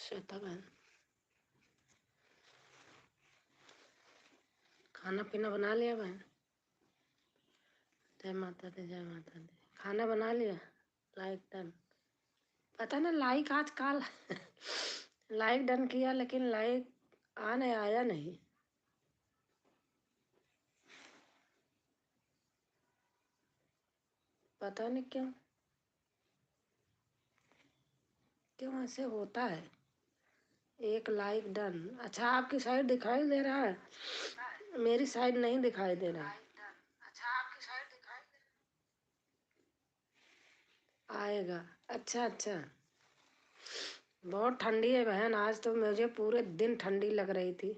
श्वेता बहन, खाना पीना बना लिया बहन? जय माता दी, जय माता दी। खाना बना लिया? Like done. पता ना लाइक आज कल लाइक डन किया लेकिन लाइक आने आया नहीं। पता नहीं क्यों क्यों ऐसे होता है। एक लाइक डन। अच्छा, आपकी साइड दिखाई दे रहा है, मेरी साइड नहीं दिखाई दे रहा है। अच्छा, आपकी साइड दिखाई दे रहा है। आएगा। अच्छा अच्छा। बहुत ठंडी है बहन, आज तो मुझे पूरे दिन ठंडी लग रही थी।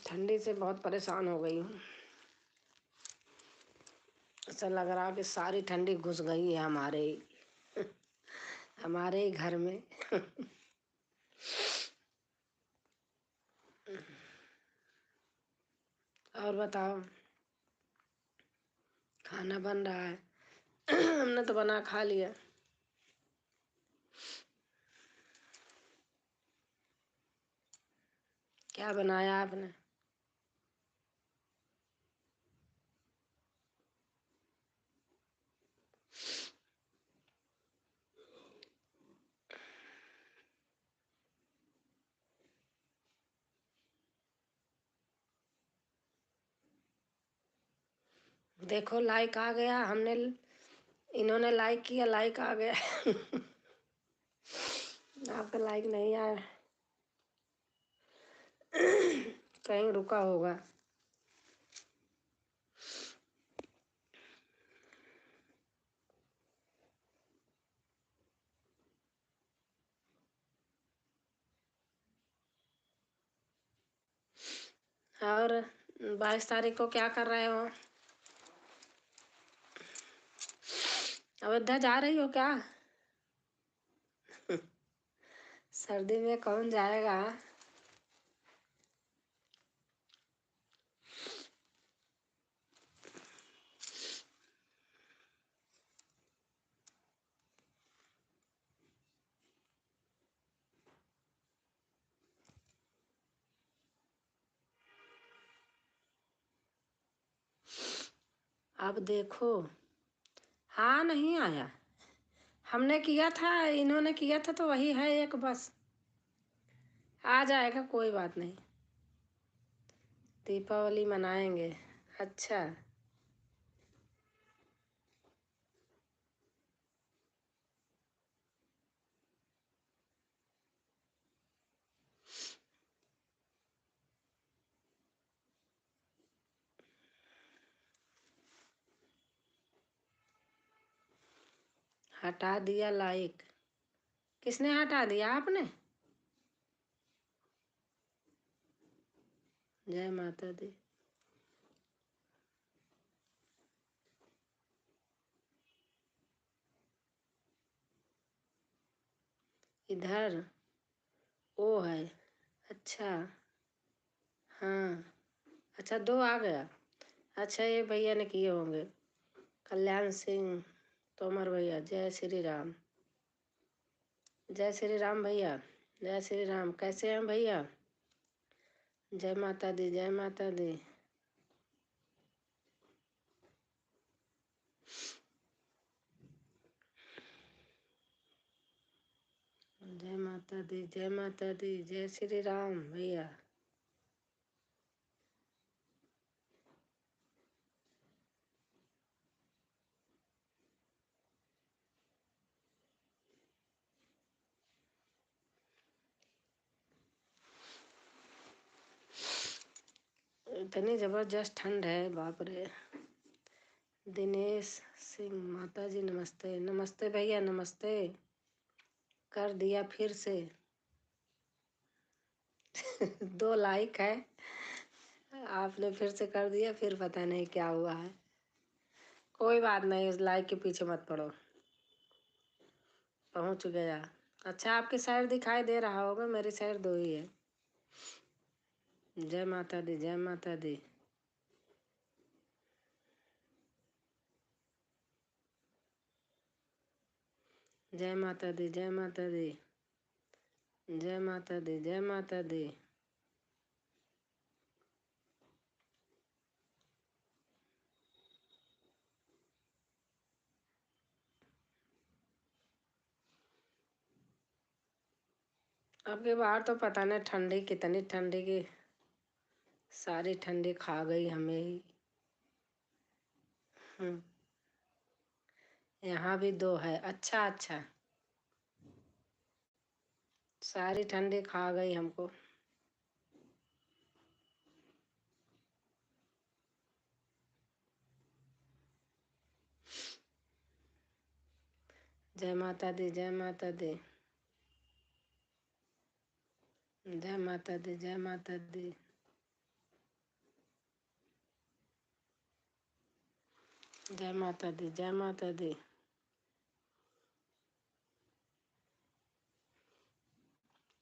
ठंडी से बहुत परेशान हो गई हूँ। ऐसा लग रहा कि सारी ठंडी घुस गई है हमारे ही घर में। और बताओ, खाना बन रहा है? हमने तो बना खा लिया। क्या बनाया आपने? देखो लाइक आ गया, इन्होंने लाइक किया, लाइक आ गया। आपका लाइक नहीं आया। कहीं रुका होगा। और 22 तारीख को क्या कर रहे हो? अयोध्या जा रही हो क्या? सर्दी में कौन जाएगा? अब देखो। हाँ, नहीं आया। हमने किया था, इन्होंने किया था, तो वही है एक बस। आ जाएगा, कोई बात नहीं। दीपावली मनाएंगे। अच्छा। हटा दिया लाइक? किसने हटा दिया? आपने? जय माता दी। इधर ओ है। अच्छा। हाँ। अच्छा, 2 आ गया। अच्छा, ये भैया ने किए होंगे। कल्याण सिंह तोमर भैया, जय श्री राम। जय श्री राम भैया। जय श्री राम। कैसे हैं भैया? जय माता दी, जय माता दी। जय माता दी, जय माता दी। जय श्री राम भैया। इतनी जबरदस्त ठंड है, बाप रे। दिनेश सिंह, माता जी नमस्ते। नमस्ते भैया, नमस्ते। कर दिया फिर से। 2 लाइक है, आपने फिर से कर दिया, फिर पता नहीं क्या हुआ है। कोई बात नहीं, उस लाइक के पीछे मत पड़ो। पहुंच गया। अच्छा, आपकी साइड दिखाई दे रहा होगा, मेरी साइड 2 ही है। जय माता दी, जय माता दी। जय माता दी, जय माता दी, जय माता दी, जय माता दी। अब की बार तो पता नहीं ठंडी कितनी ठंडी की सारी ठंडी खा गई हमें ही। यहाँ भी 2 है। अच्छा अच्छा, सारी ठंडी खा गई हमको। जय माता दी, जय माता दी, जय माता दी, जय माता दी, जय माता दी, जय माता दी।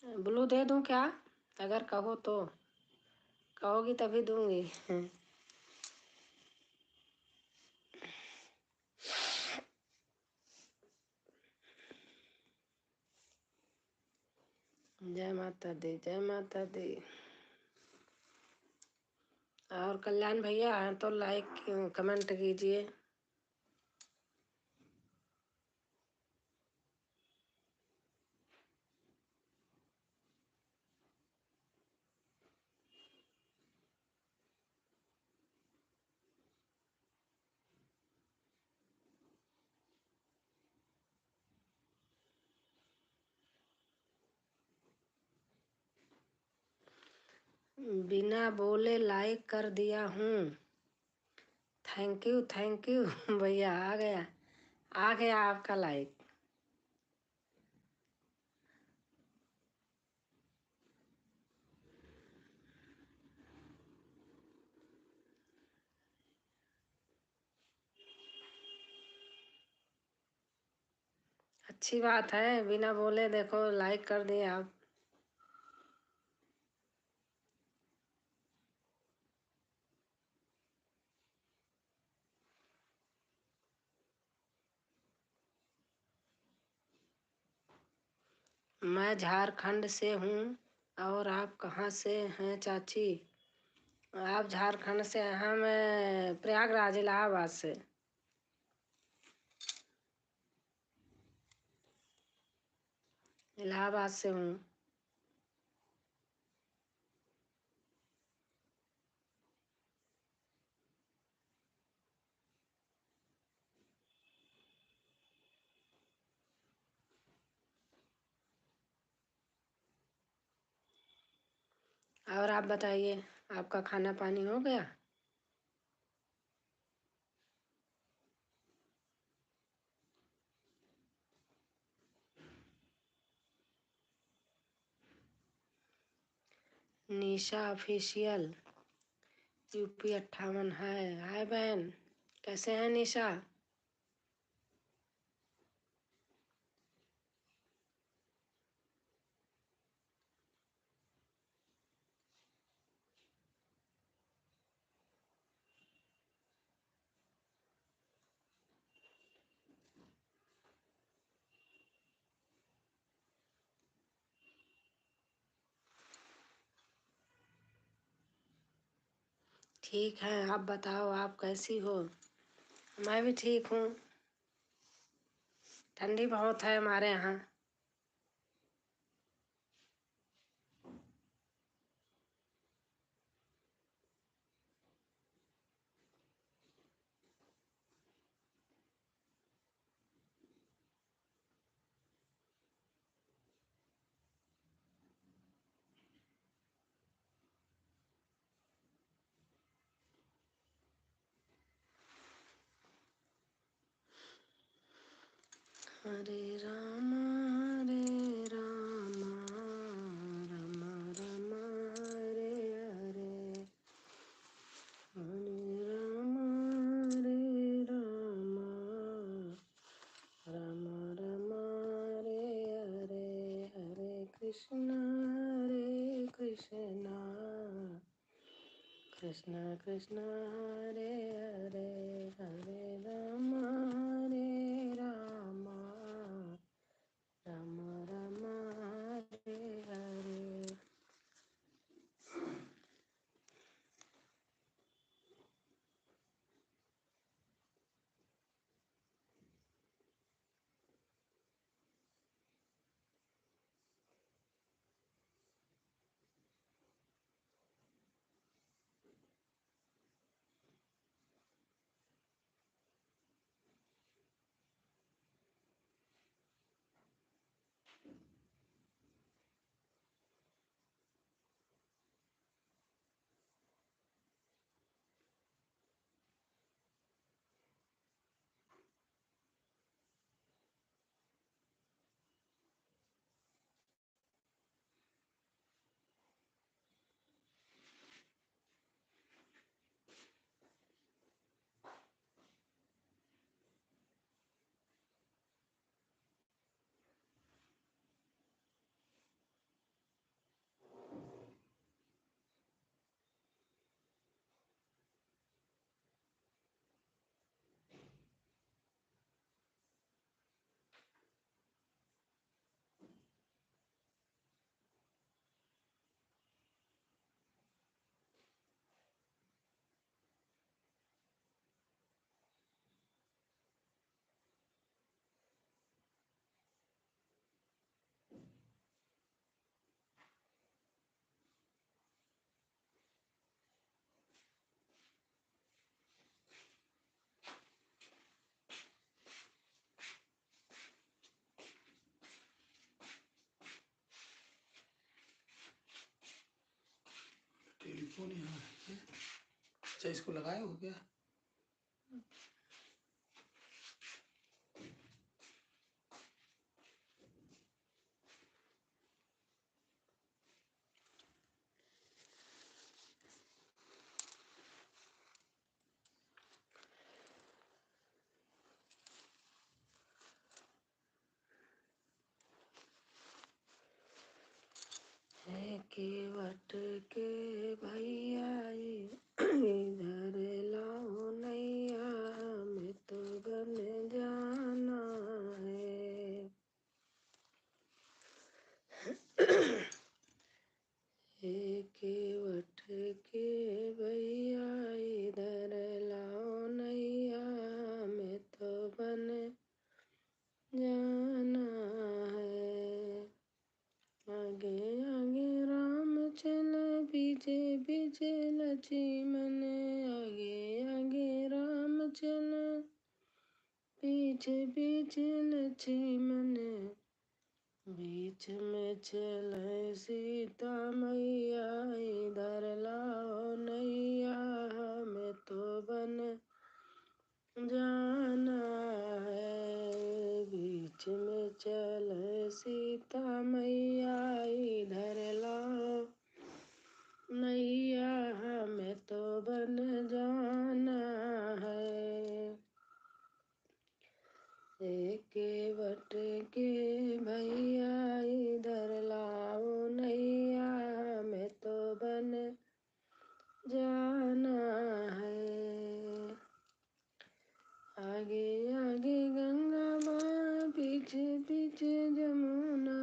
ब्लू दे दूं क्या? अगर कहो तो, कहोगी तभी दूंगी। जय माता दी, जय माता दी। और कल्याण भैया हैं तो लाइक कमेंट कीजिए। बिना बोले लाइक कर दिया हूँ। थैंक यू भैया। आ गया आपका लाइक। अच्छी बात है, बिना बोले देखो लाइक कर दिए आप। मैं झारखंड से हूँ। और आप कहाँ से हैं चाची? आप झारखंड से हैं, मैं प्रयागराज इलाहाबाद से। इलाहाबाद से हूँ। और आप बताइए, आपका खाना पानी हो गया? निशा ऑफिशियल यूपी 58 है। हाय बहन, कैसे हैं निशा? ठीक है, आप बताओ आप कैसी हो? मैं भी ठीक हूँ। ठंडी बहुत है हमारे यहाँ। हरे राम राम राम हरे हरे, हरे राम राम राम हरे हरे, हरे कृष्णा कृष्णा कृष्णा हरे हरे, हरे राम क्यों नहीं आ रहा है? अच्छा इसको लगाए हो क्या? केवट के भैया इधर लाओ नैया में तो बन जाना है। केवट के भैया इधर लाओ नैया में तो बन जाना है। आगे आगे राम चले पीछे पीछे लक्ष्मण, आगे आगे राम चले पीछे पीछे लक्ष्मण, बीच में चले सीता मैया इधर लाओ नैया हमें तो बन जाना है। बीच में चले सीता मैया इधर लाओ नैया हमें तो बन जाना है। केवट के भैया इधर लाओ नैया हमें तो बन जाना है। आगे आगे गंगा माँ पीछे पीछे जमुना,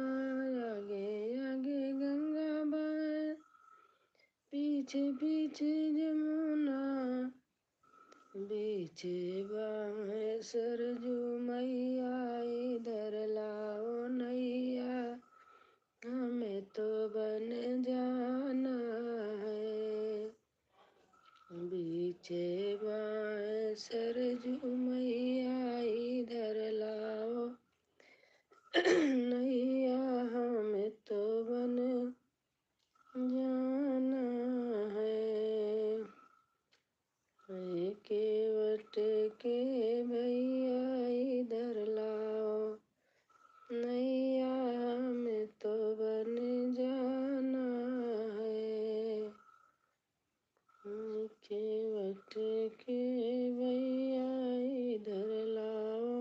आगे आगे गंगा माँ पीछे पीछे जमुना, बीचे बाएं सरजू मैया इधर लाओ नैया हमें तो बन जाना है। बीचे बाएं सरजू मैया इधर लाओ नैया हमें तो बन जाना है। केवट के भैया इधर लाओ नैया हमें तो बन जाना है। केवट के भैया इधर लाओ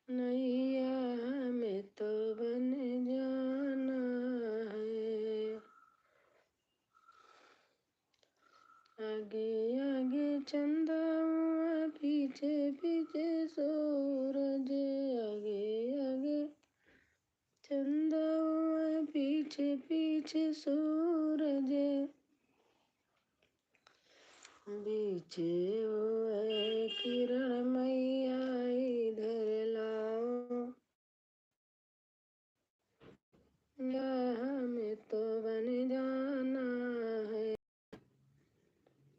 नैया हमें तो बन जाना है। आगे आगे चंदा पीछे पीछे सूरज, आगे आगे चंदा पीछे पीछे सूरज, बीचे हुए किरण मैया इधर लाओ या हमें तो बन जाना है।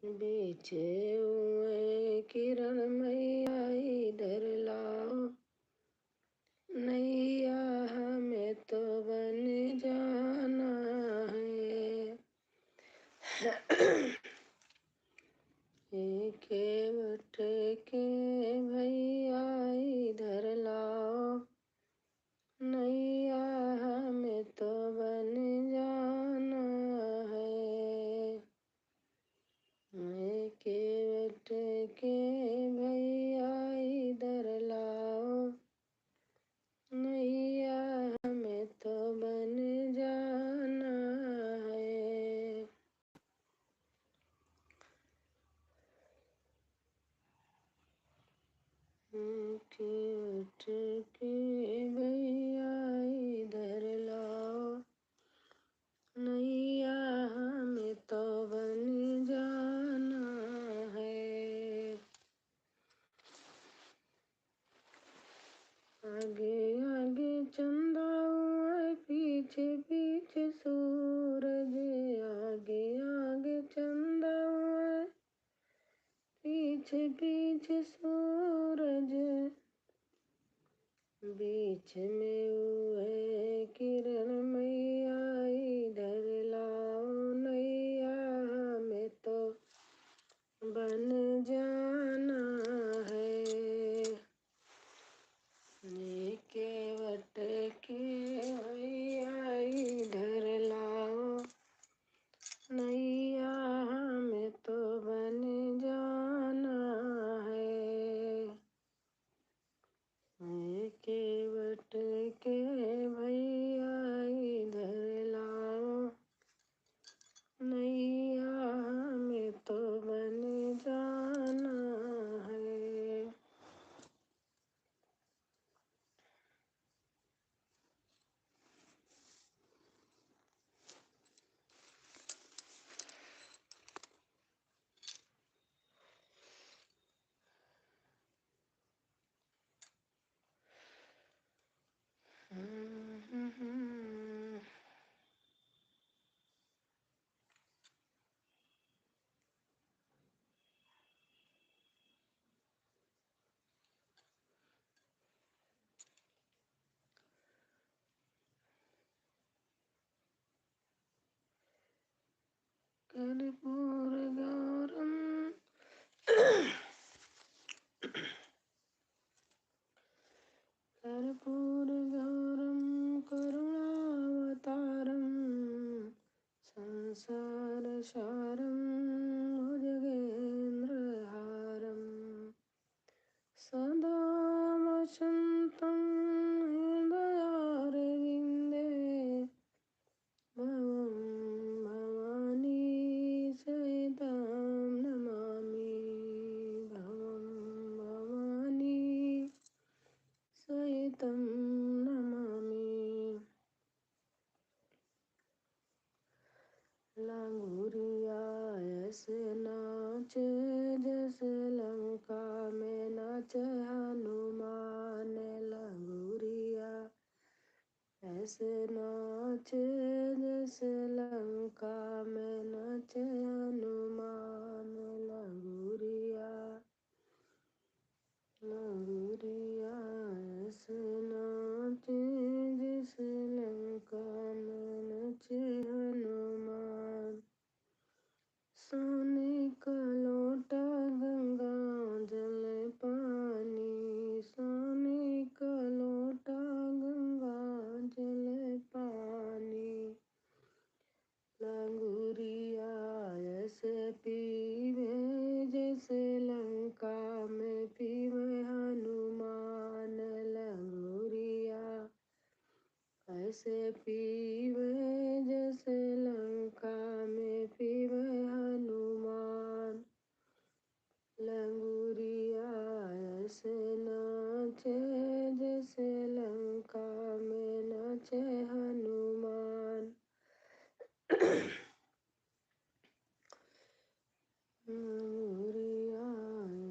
बीचे हुए किरण मैया इधर लाओ नैया हमें तो बन जाना है। केवट के भैया इधर लाओ नैया हमें तो बन जाना है। केवट के भैया इधर लाओ नैया हमें तो बन जाना है। केवट के भैया इधर लाओ नैया हमें तो बन जाना है। आगे आगे चंदा पीछे पीछे सूरज, आगे आगे चंदा पीछे पीछे सूरज, बीच में हुए किरण मैया इधर लाओ नैया कर्पूरगौरम कर्पूरगौरम करुणावतारम संसारसारं भुजगेन्द्रहारं सदा वसन्तं हृदयारविन्दे भवं भवानी सहितं नमामि भवं भवानी सहितं नमामि। लंगूरिया ऐसे नाचे जैसे लंका में नाचे हनुमान। लंगूरिया ऐसे नाचे जैसे लंका में नाचे हनुमान। लंगूरिया लंगूरिया ऐसे नाचे जैसे लंका में नाचे हनुमान। सोने का लोटा गंगा जल पानी। सोने का लोटा गंगा जल पानी। लंगूरिया ऐसे पीवे जैसे लंका में पीवे हनुमान। लंगूरिया ऐसे पीवे जैसे लंका में पीवे हनुमान। लंगूरिया ऐसे नाचे जैसे लंका में नाचे हनुमान। लंगूरिया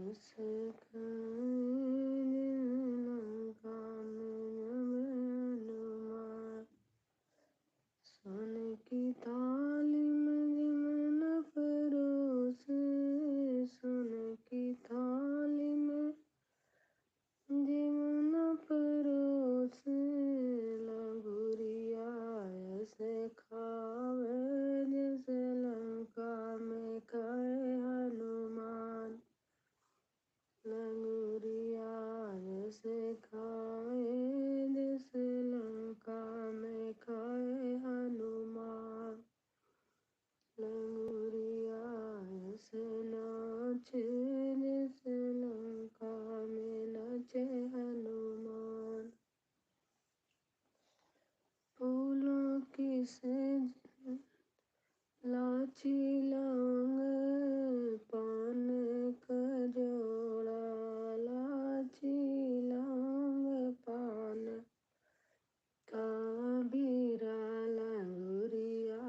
ऐसे लंका में हनुमान। सोने की थाली में जमुना परोसे। सोने की थाली में जमुना परोसे। लंगूरिया ऐसे खावे जैसे लंका में खाए हनुमान। लंगूरिया ऐसे खाए जैसे लंका में खाए हनुमान। लंगूरिया ऐसे नाचे जैसे लंका में नाचे हनुमान। फूलों की सेज लाची लौंग पान का जोड़ा। लाची लौंग पान का बीरा। लंगूरिया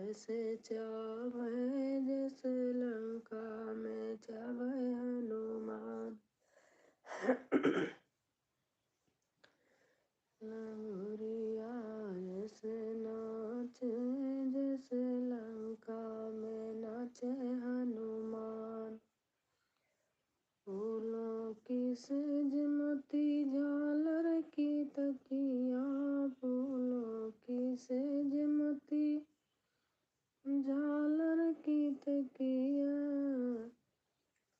ऐसे चावे जैसे लंका में चावे हनुमान। लंगूरिया ऐसे नाचे जैसे लंका में नाचे हनुमान। फूलों की सेज मोती झालर की तकिया। फूलों की सेज मोती झालर की तकिया।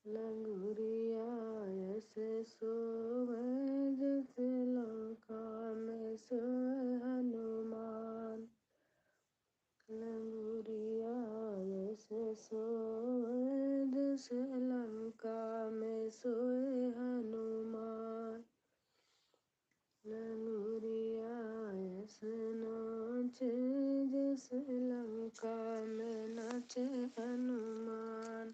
लंगूरिया ऐसे सोवे जैसे लंका में सोए हनुमान। लंगूरिया ऐसे सोए जैसे लंका में सोए हनुमान। लंगूरिया ऐसे नाचे जैसे लंका में नाचे हनुमान।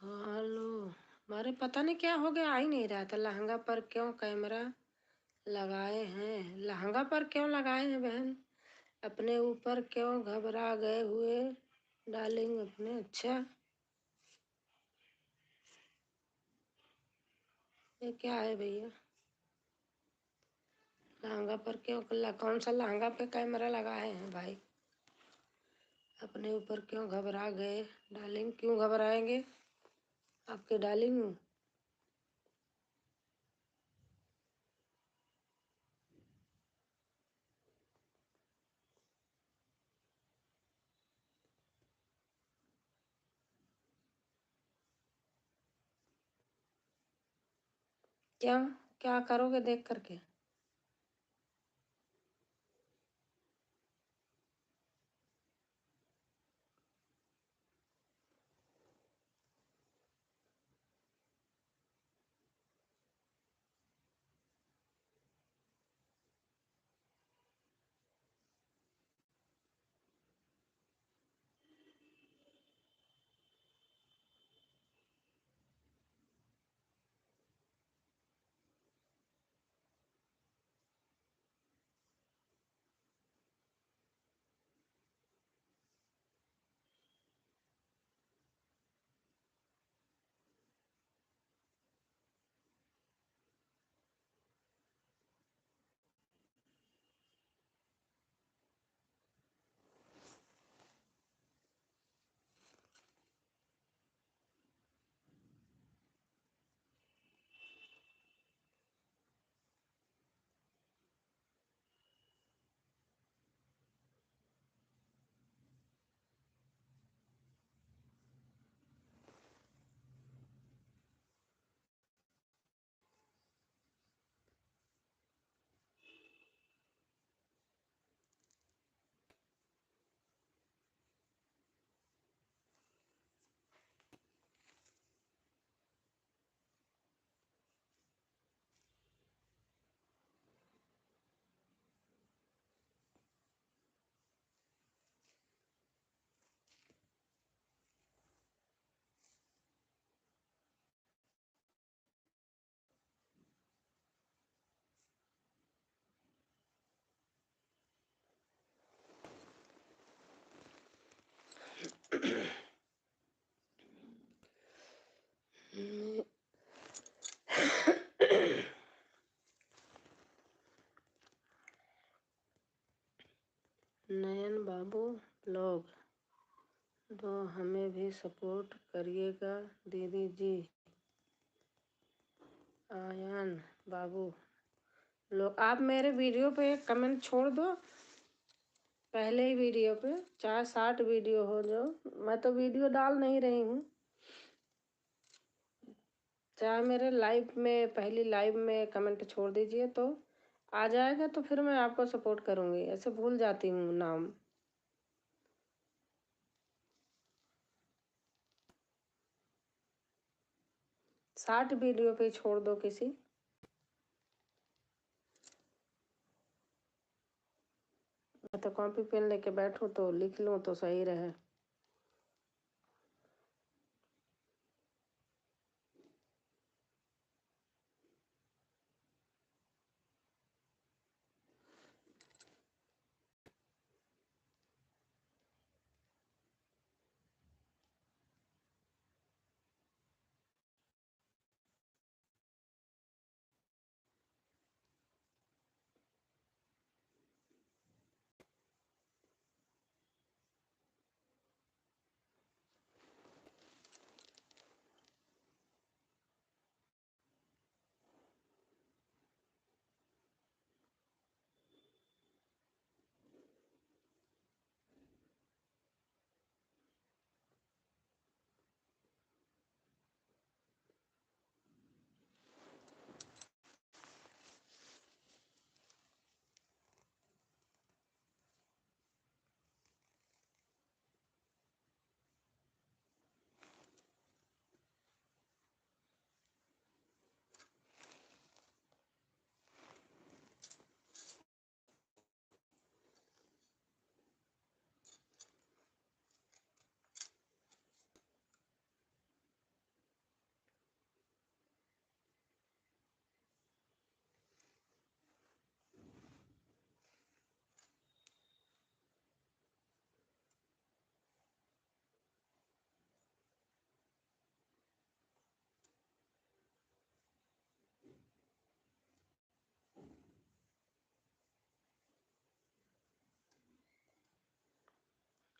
हेलो, अरे पता नहीं क्या हो गया, आ ही नहीं रहा था। लहंगा पर क्यों कैमरा लगाए हैं? लहंगा पर क्यों लगाए हैं बहन? अपने ऊपर क्यों घबरा गए हुए डार्लिंग अपने? अच्छा ये क्या है भैया? लहंगा पर क्यों कौन सा लहंगा पे कैमरा लगाए हैं भाई? अपने ऊपर क्यों घबरा गए? डार्लिंग क्यों घबराएंगे? आपके डार्लिंग हूँ। क्या क्या करोगे देख करके? नयन बाबू ब्लॉग तो हमें भी सपोर्ट करिएगा दीदी जी। आयन बाबू लोग आप मेरे वीडियो पे एक कमेंट छोड़ दो। पहले ही वीडियो पे चाहे 60 वीडियो हो जो, मैं तो वीडियो डाल नहीं रही हूँ। चाहे मेरे लाइव में पहली लाइव में कमेंट छोड़ दीजिए तो आ जाएगा, तो फिर मैं आपको सपोर्ट करूँगी। ऐसे भूल जाती हूँ नाम। शॉर्ट वीडियो पे छोड़ दो किसी। मैं तो कॉपी पेन लेके बैठूं तो लिख लूं तो सही रहे।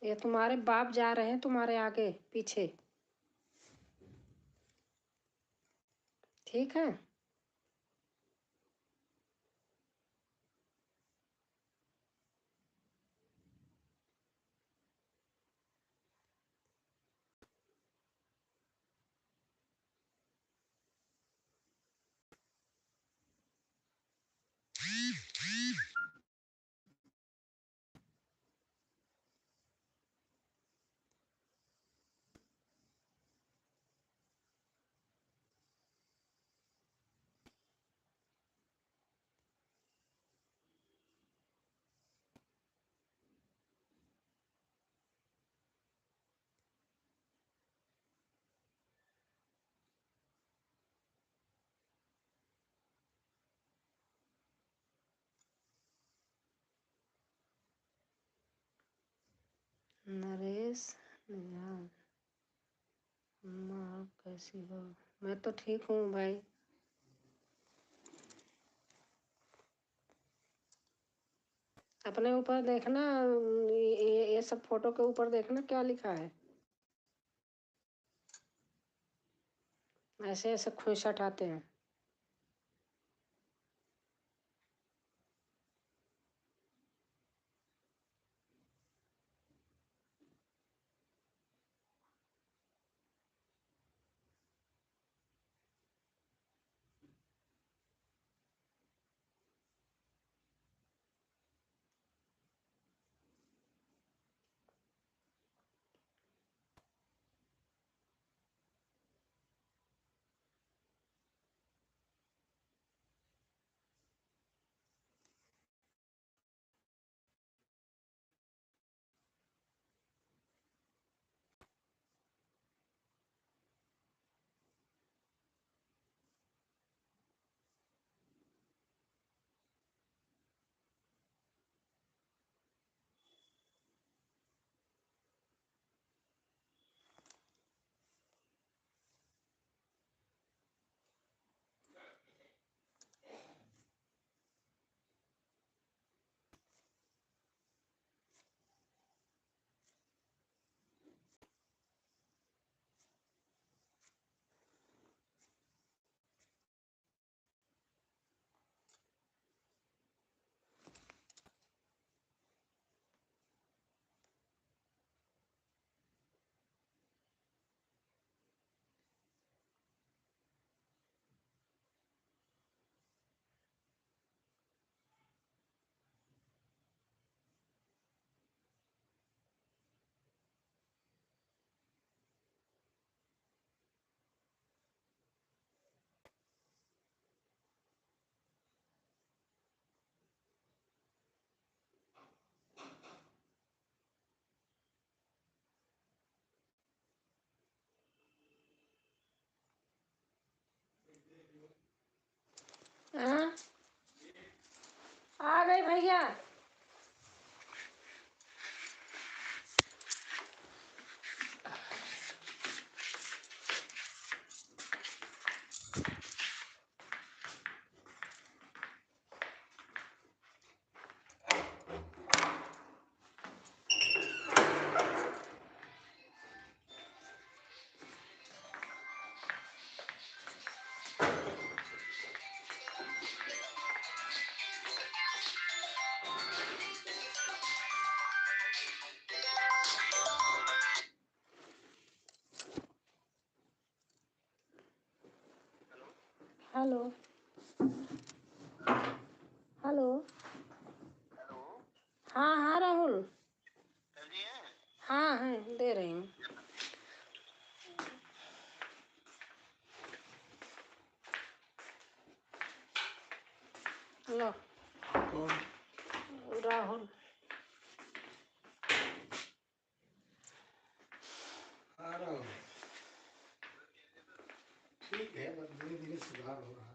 ये तुम्हारे बाप जा रहे हैं तुम्हारे आगे पीछे। ठीक है। नरेश निहाल, माँ कैसी हो? मैं तो ठीक हूँ भाई। अपने ऊपर देखना, ये सब फोटो के ऊपर देखना क्या लिखा है। ऐसे ऐसे खूंसट आते हैं। हाँ, आ गए भैया। Hello hello. हाँ हाँ राहुल। हाँ हाँ, दे रही हूँ। लो कौन? राहुल। आ रहा हूँ। ठीक है, बस धीरे धीरे सुधार हो रहा है।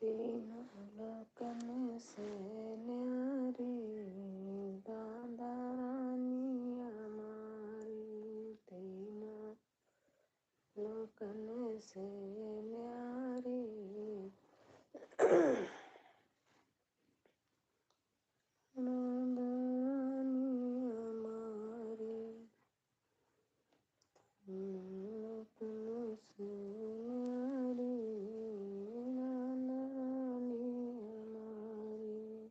तीन लोकन से न्यारी दादा रानी हमारी, तीन लोकन से न्यारी दादा रानी हमारी, लोकन से न्यारी दादा रानी हमारी।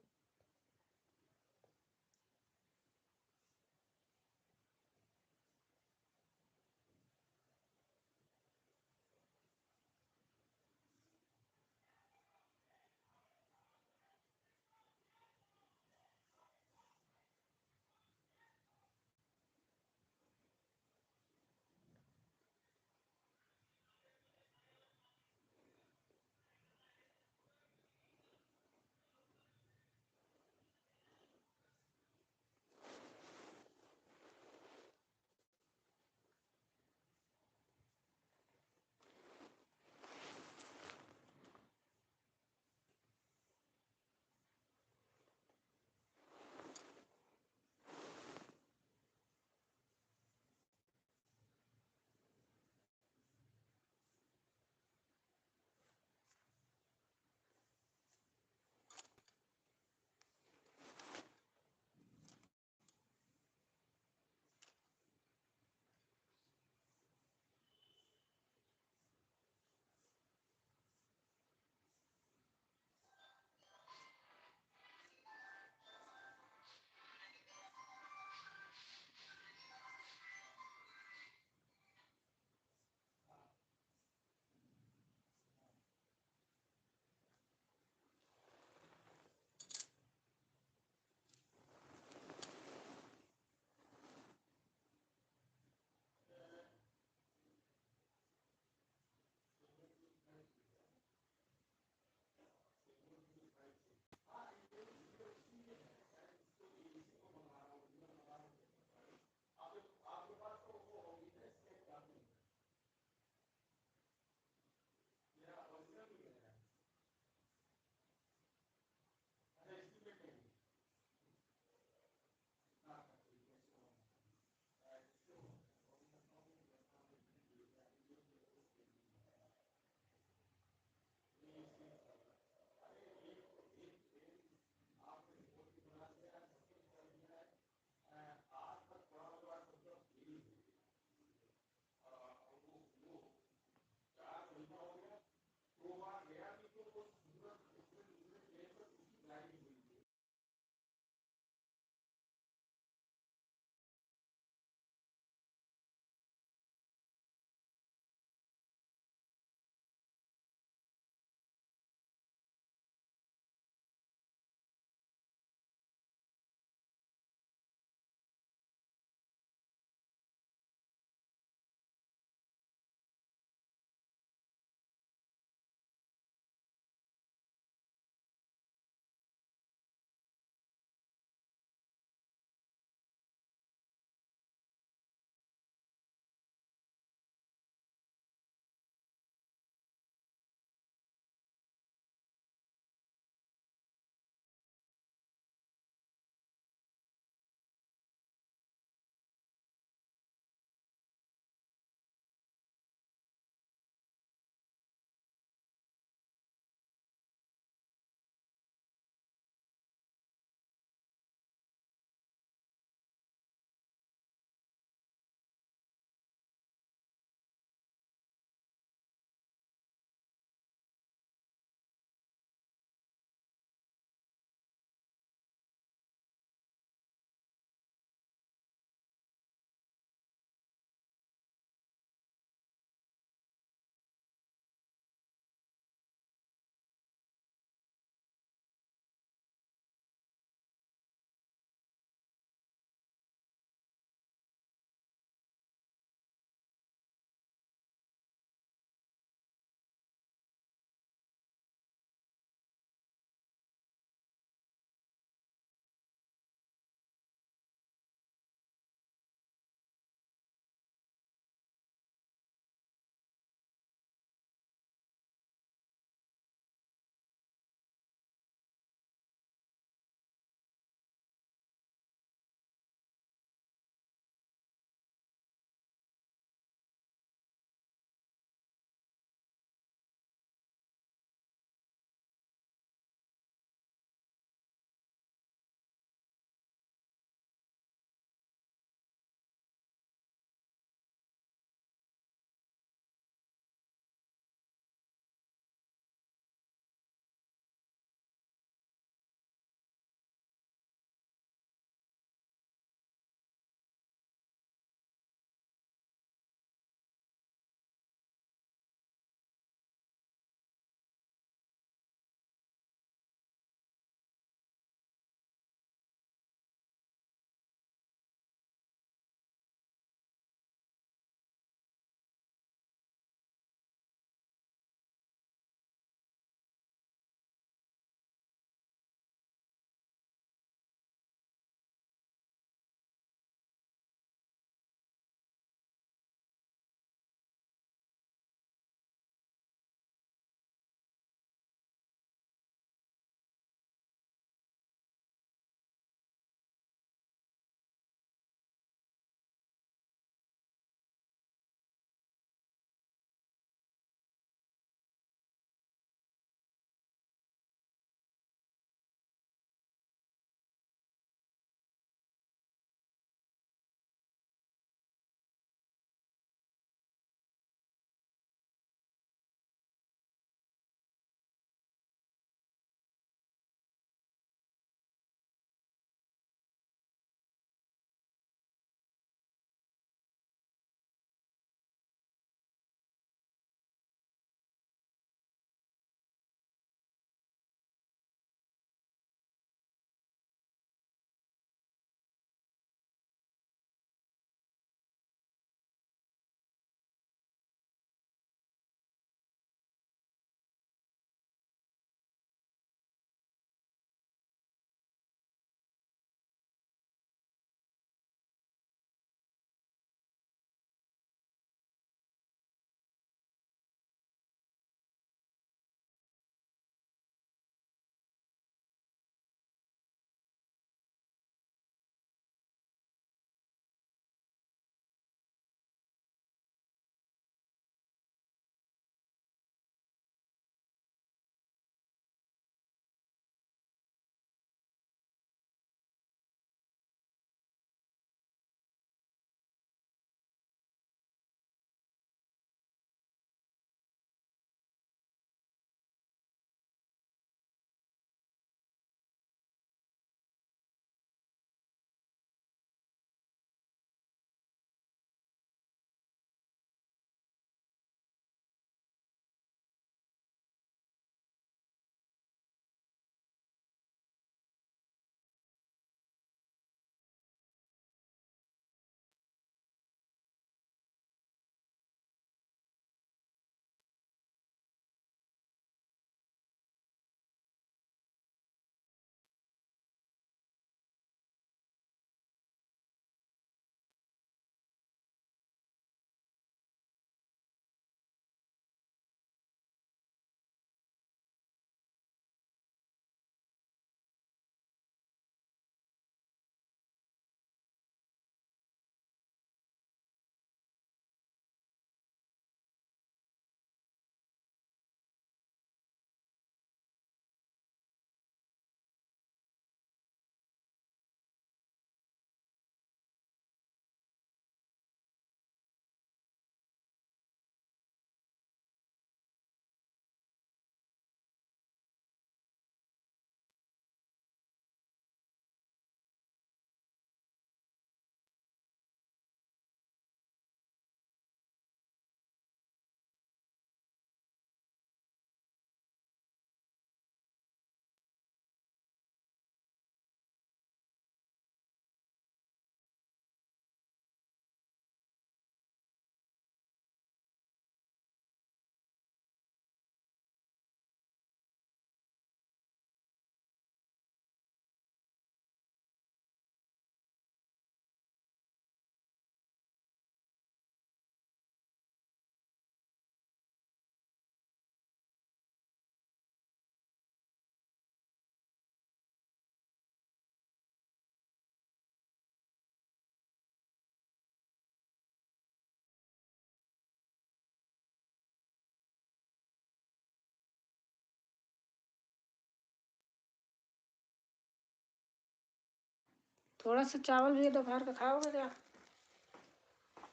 थोड़ा सा चावल भी है, दोपहर का खाओगे क्या?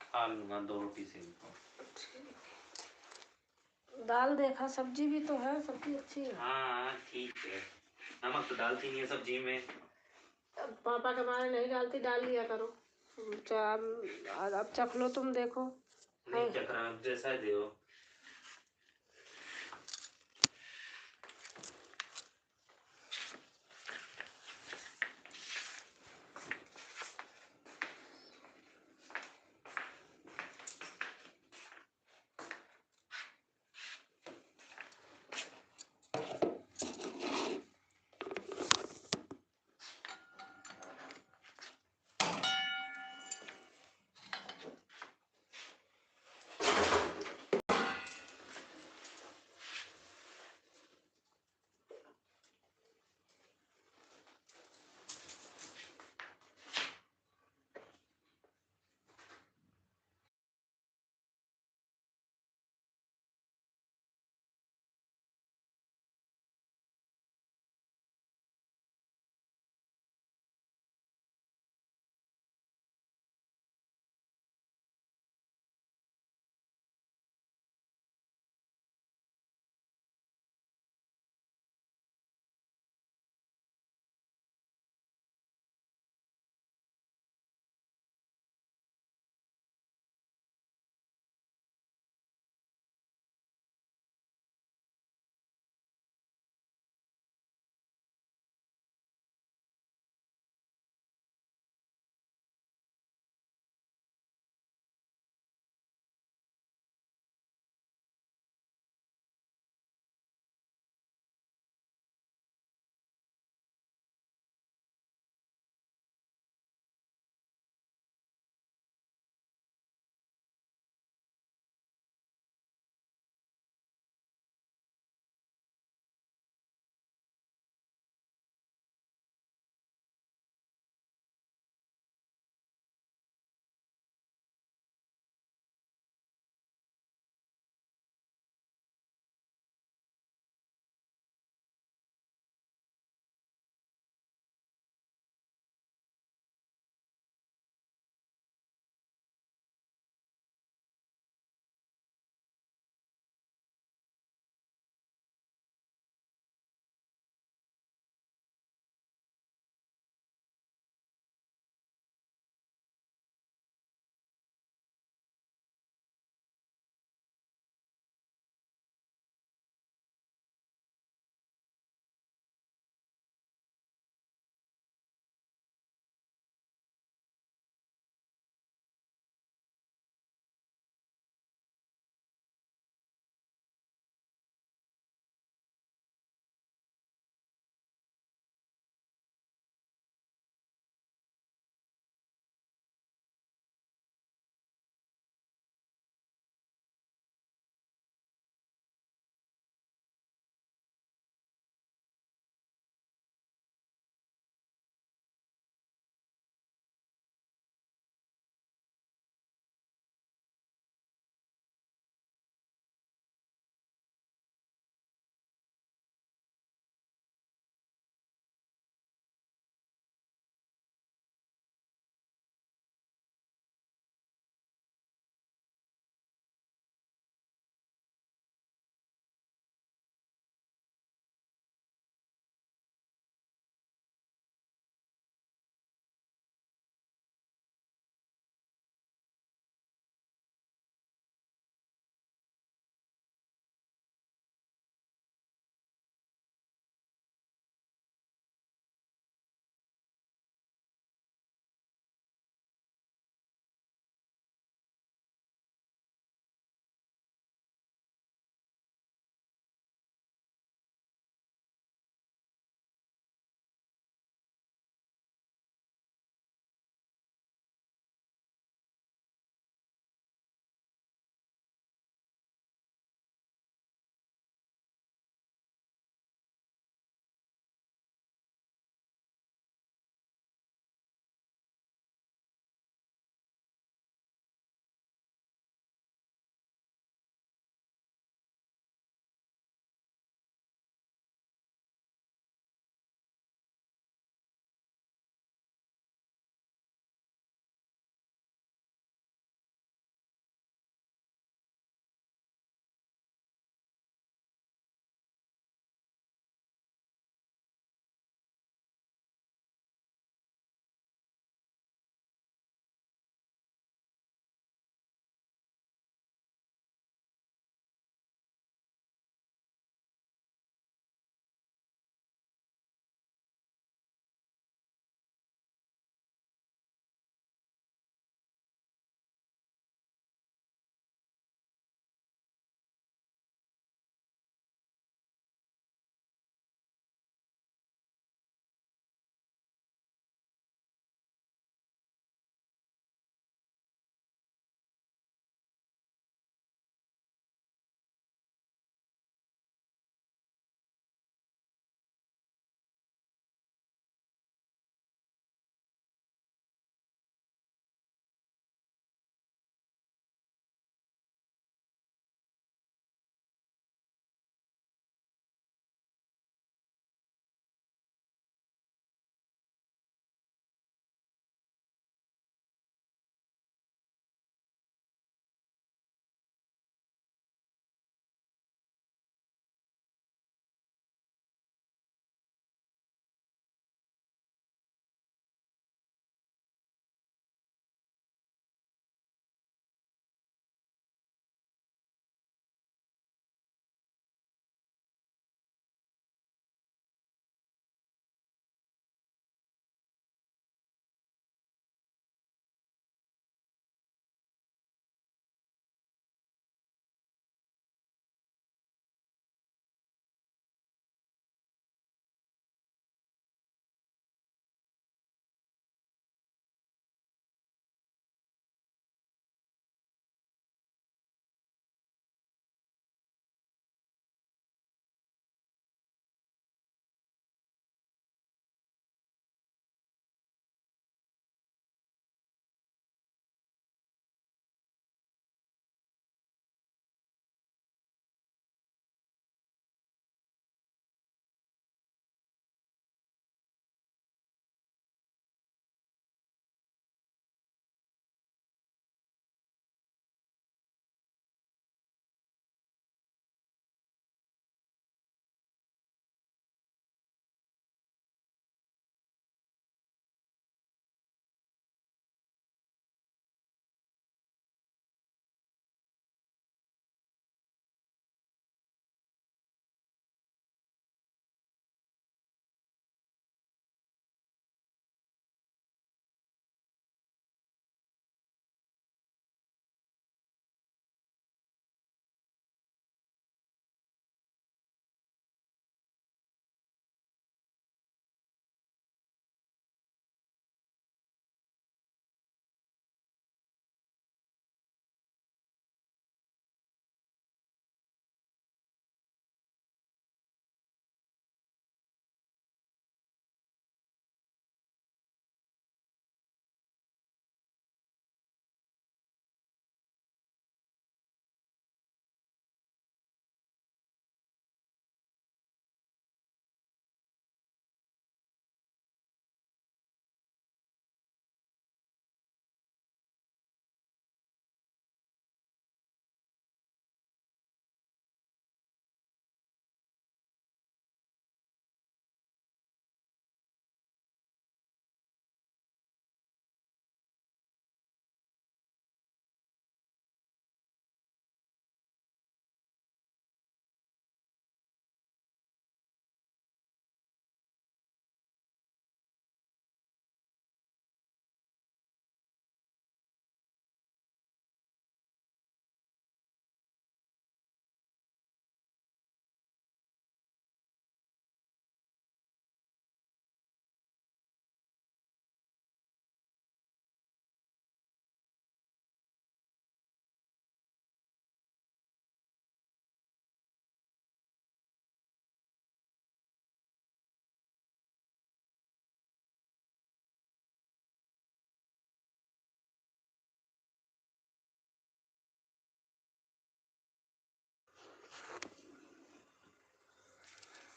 खा लूंगा 2 रोटी से। दाल देखा, सब्जी भी तो है, सब्जी अच्छी है। हाँ ठीक है, नमक तो डालती नहीं है सब्जी में। अब पापा के मारे नहीं डालती, डाल लिया करो। अब चख लो, तुम देखो। नहीं चख रहा, जैसा दे।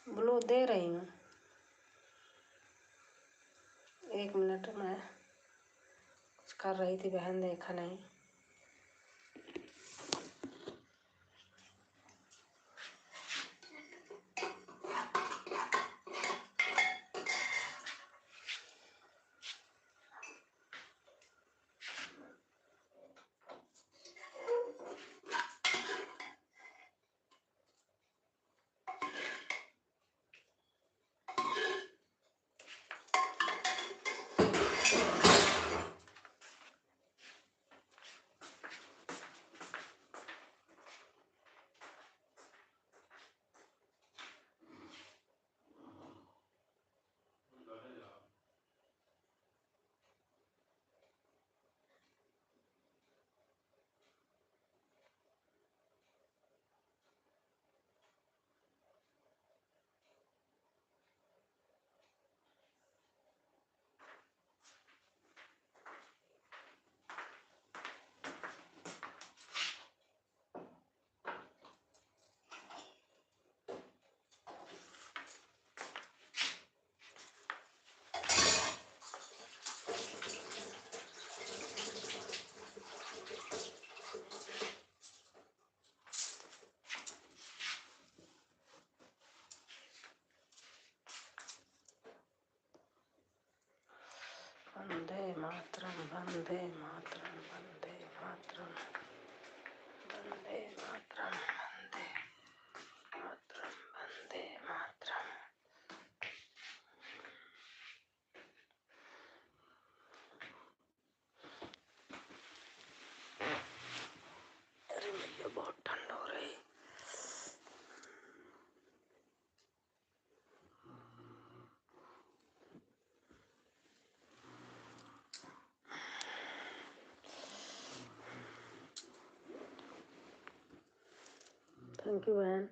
ब्लू दे रही हूँ, 1 मिनट में कुछ कर रही थी बहन, देखा नहीं। वंदे मातरम, वंदे मातरम, वंदे मातरम, वंदे मातरम, वंदे मातरम, वंदे मातरम। अरे भैया बहुत ठंड हो रही। थैंक यू बहन।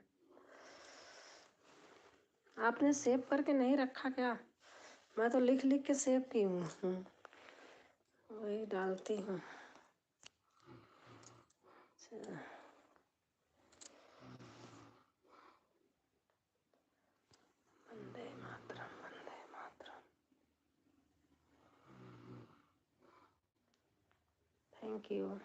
आपने सेव करके नहीं रखा क्या? मैं तो लिख लिख के सेव की हूँ, वही डालती हूँ। अच्छा, Vande Mataram, Vande Mataram. Thank you.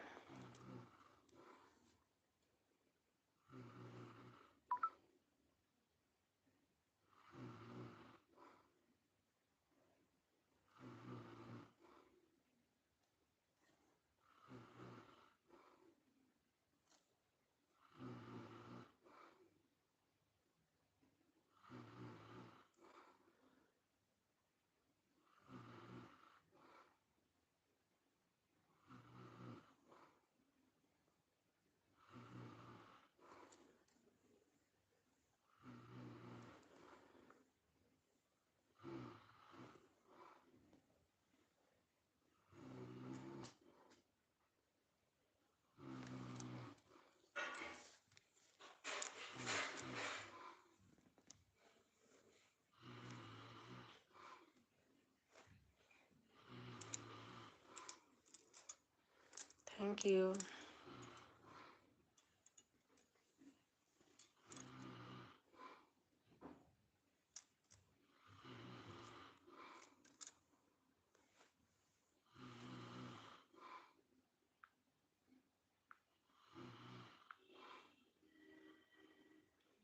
Thank you.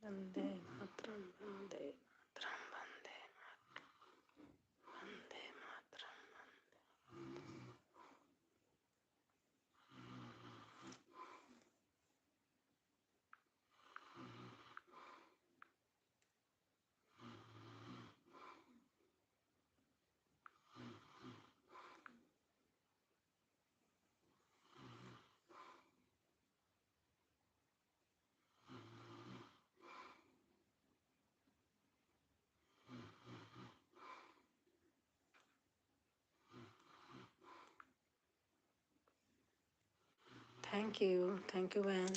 Vande Mataram, Vande Mataram, Vande Vande Mataram. Thank you बहन।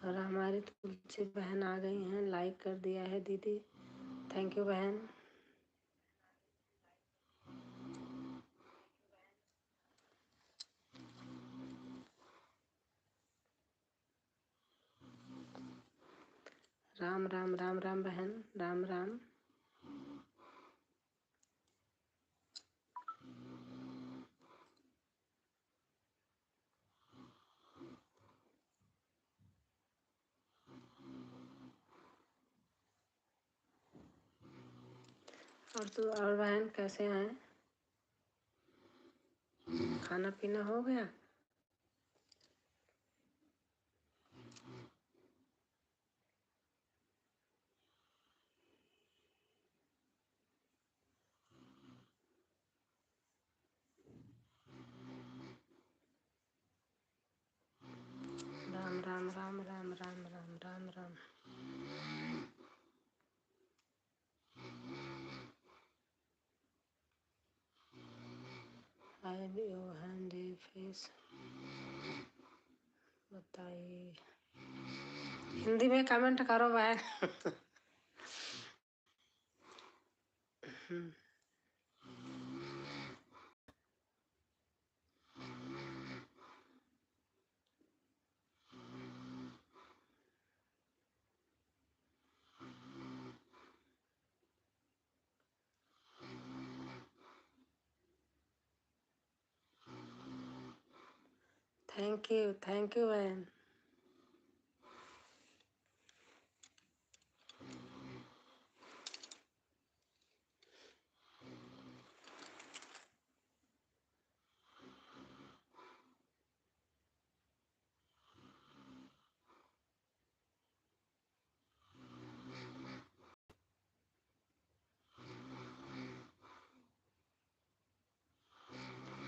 और हमारी तुलसी बहन आ गई हैं, लाइक कर दिया है दीदी, थैंक यू बहन। राम राम राम राम बहन, राम राम। और बहन कैसे हैं? खाना पीना हो गया? राम राम राम राम राम राम राम राम। फेस बताइए, हिंदी में कमेंट करो बहन। थैंक यू बहन।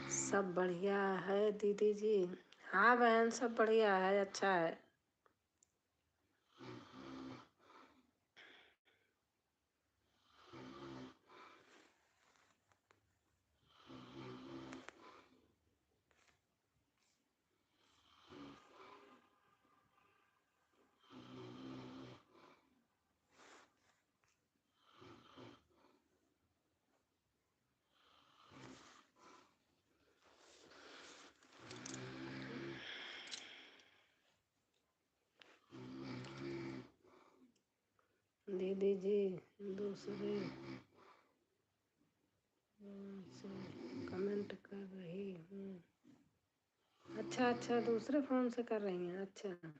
सब बढ़िया है दीदी जी। हाँ बहन, सब बढ़िया है, अच्छा है। दीदी जी दूसरे से कमेंट कर रही हूँ। अच्छा अच्छा, दूसरे फोन से कर रही हैं, अच्छा।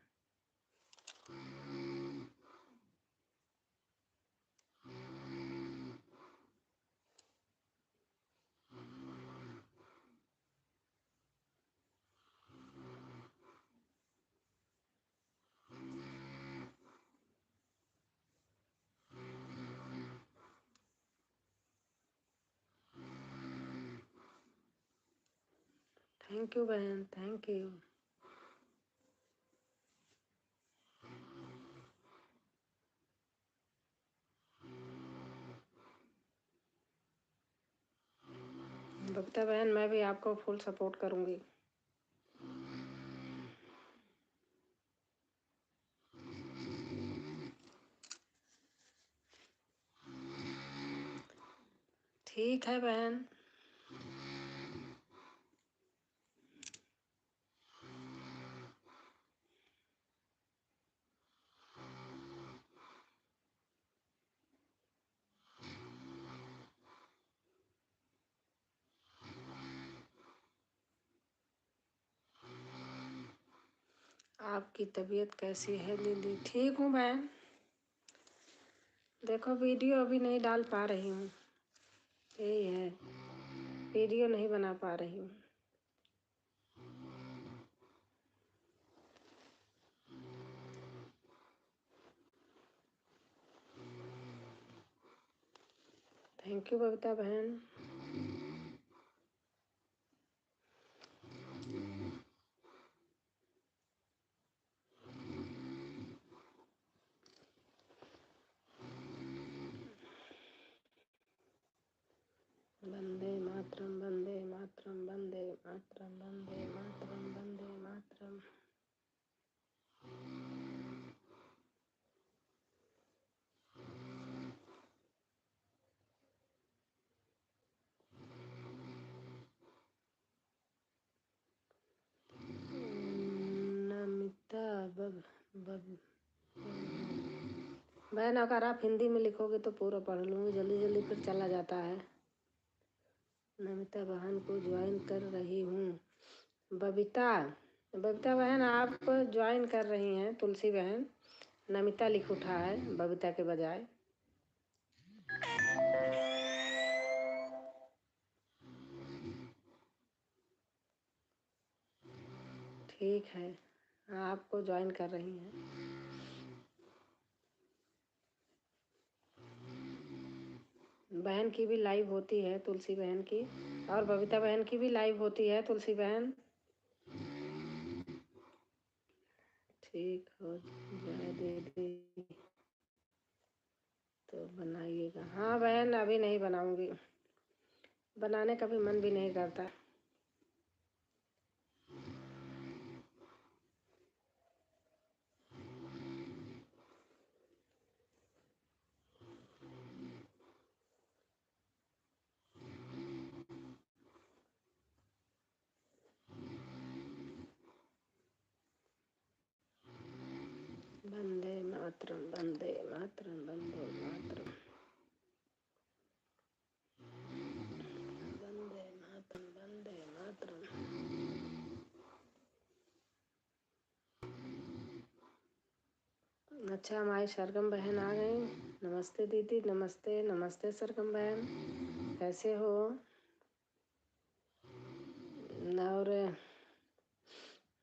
थैंक यू बहन, थैंक यू। बबीता बहन, मैं भी आपको फुल सपोर्ट करूंगी। ठीक है बहन। आपकी तबीयत कैसी है दीदी? ठीक हूँ बहन। देखो वीडियो अभी नहीं डाल पा रही हूँ, यही है, वीडियो नहीं बना पा रही हूँ। थैंक यू बबीता बहन। वंदे मातरम, वंदे मातरम, वंदे मातरम, वंदे मातरम, वंदे मातरम। बब बब बहन अगर आप हिंदी में लिखोगे तो पूरा पढ़ लूँगी, जल्दी जल्दी फिर चला जाता है। नमिता बहन को ज्वाइन कर रही हूँ। बबीता बबीता बहन आप ज्वाइन कर रही हैं। तुलसी बहन नमिता लिख उठा है बबीता के बजाय। ठीक है, आपको ज्वाइन कर रही हैं। बहन की भी लाइव होती है, तुलसी बहन की, और बबीता बहन की भी लाइव होती है। तुलसी बहन ठीक हो जाए दीदी तो बनाइएगा। हाँ बहन अभी नहीं बनाऊंगी, बनाने का भी मन भी नहीं करता। वंदे मातरम वंदे मातरम वंदे मातरम वंदे मातरम वंदे मातरम। अच्छा हमारी सरगम बहन आ गई। नमस्ते दीदी, नमस्ते नमस्ते सरगम बहन, कैसे हो? और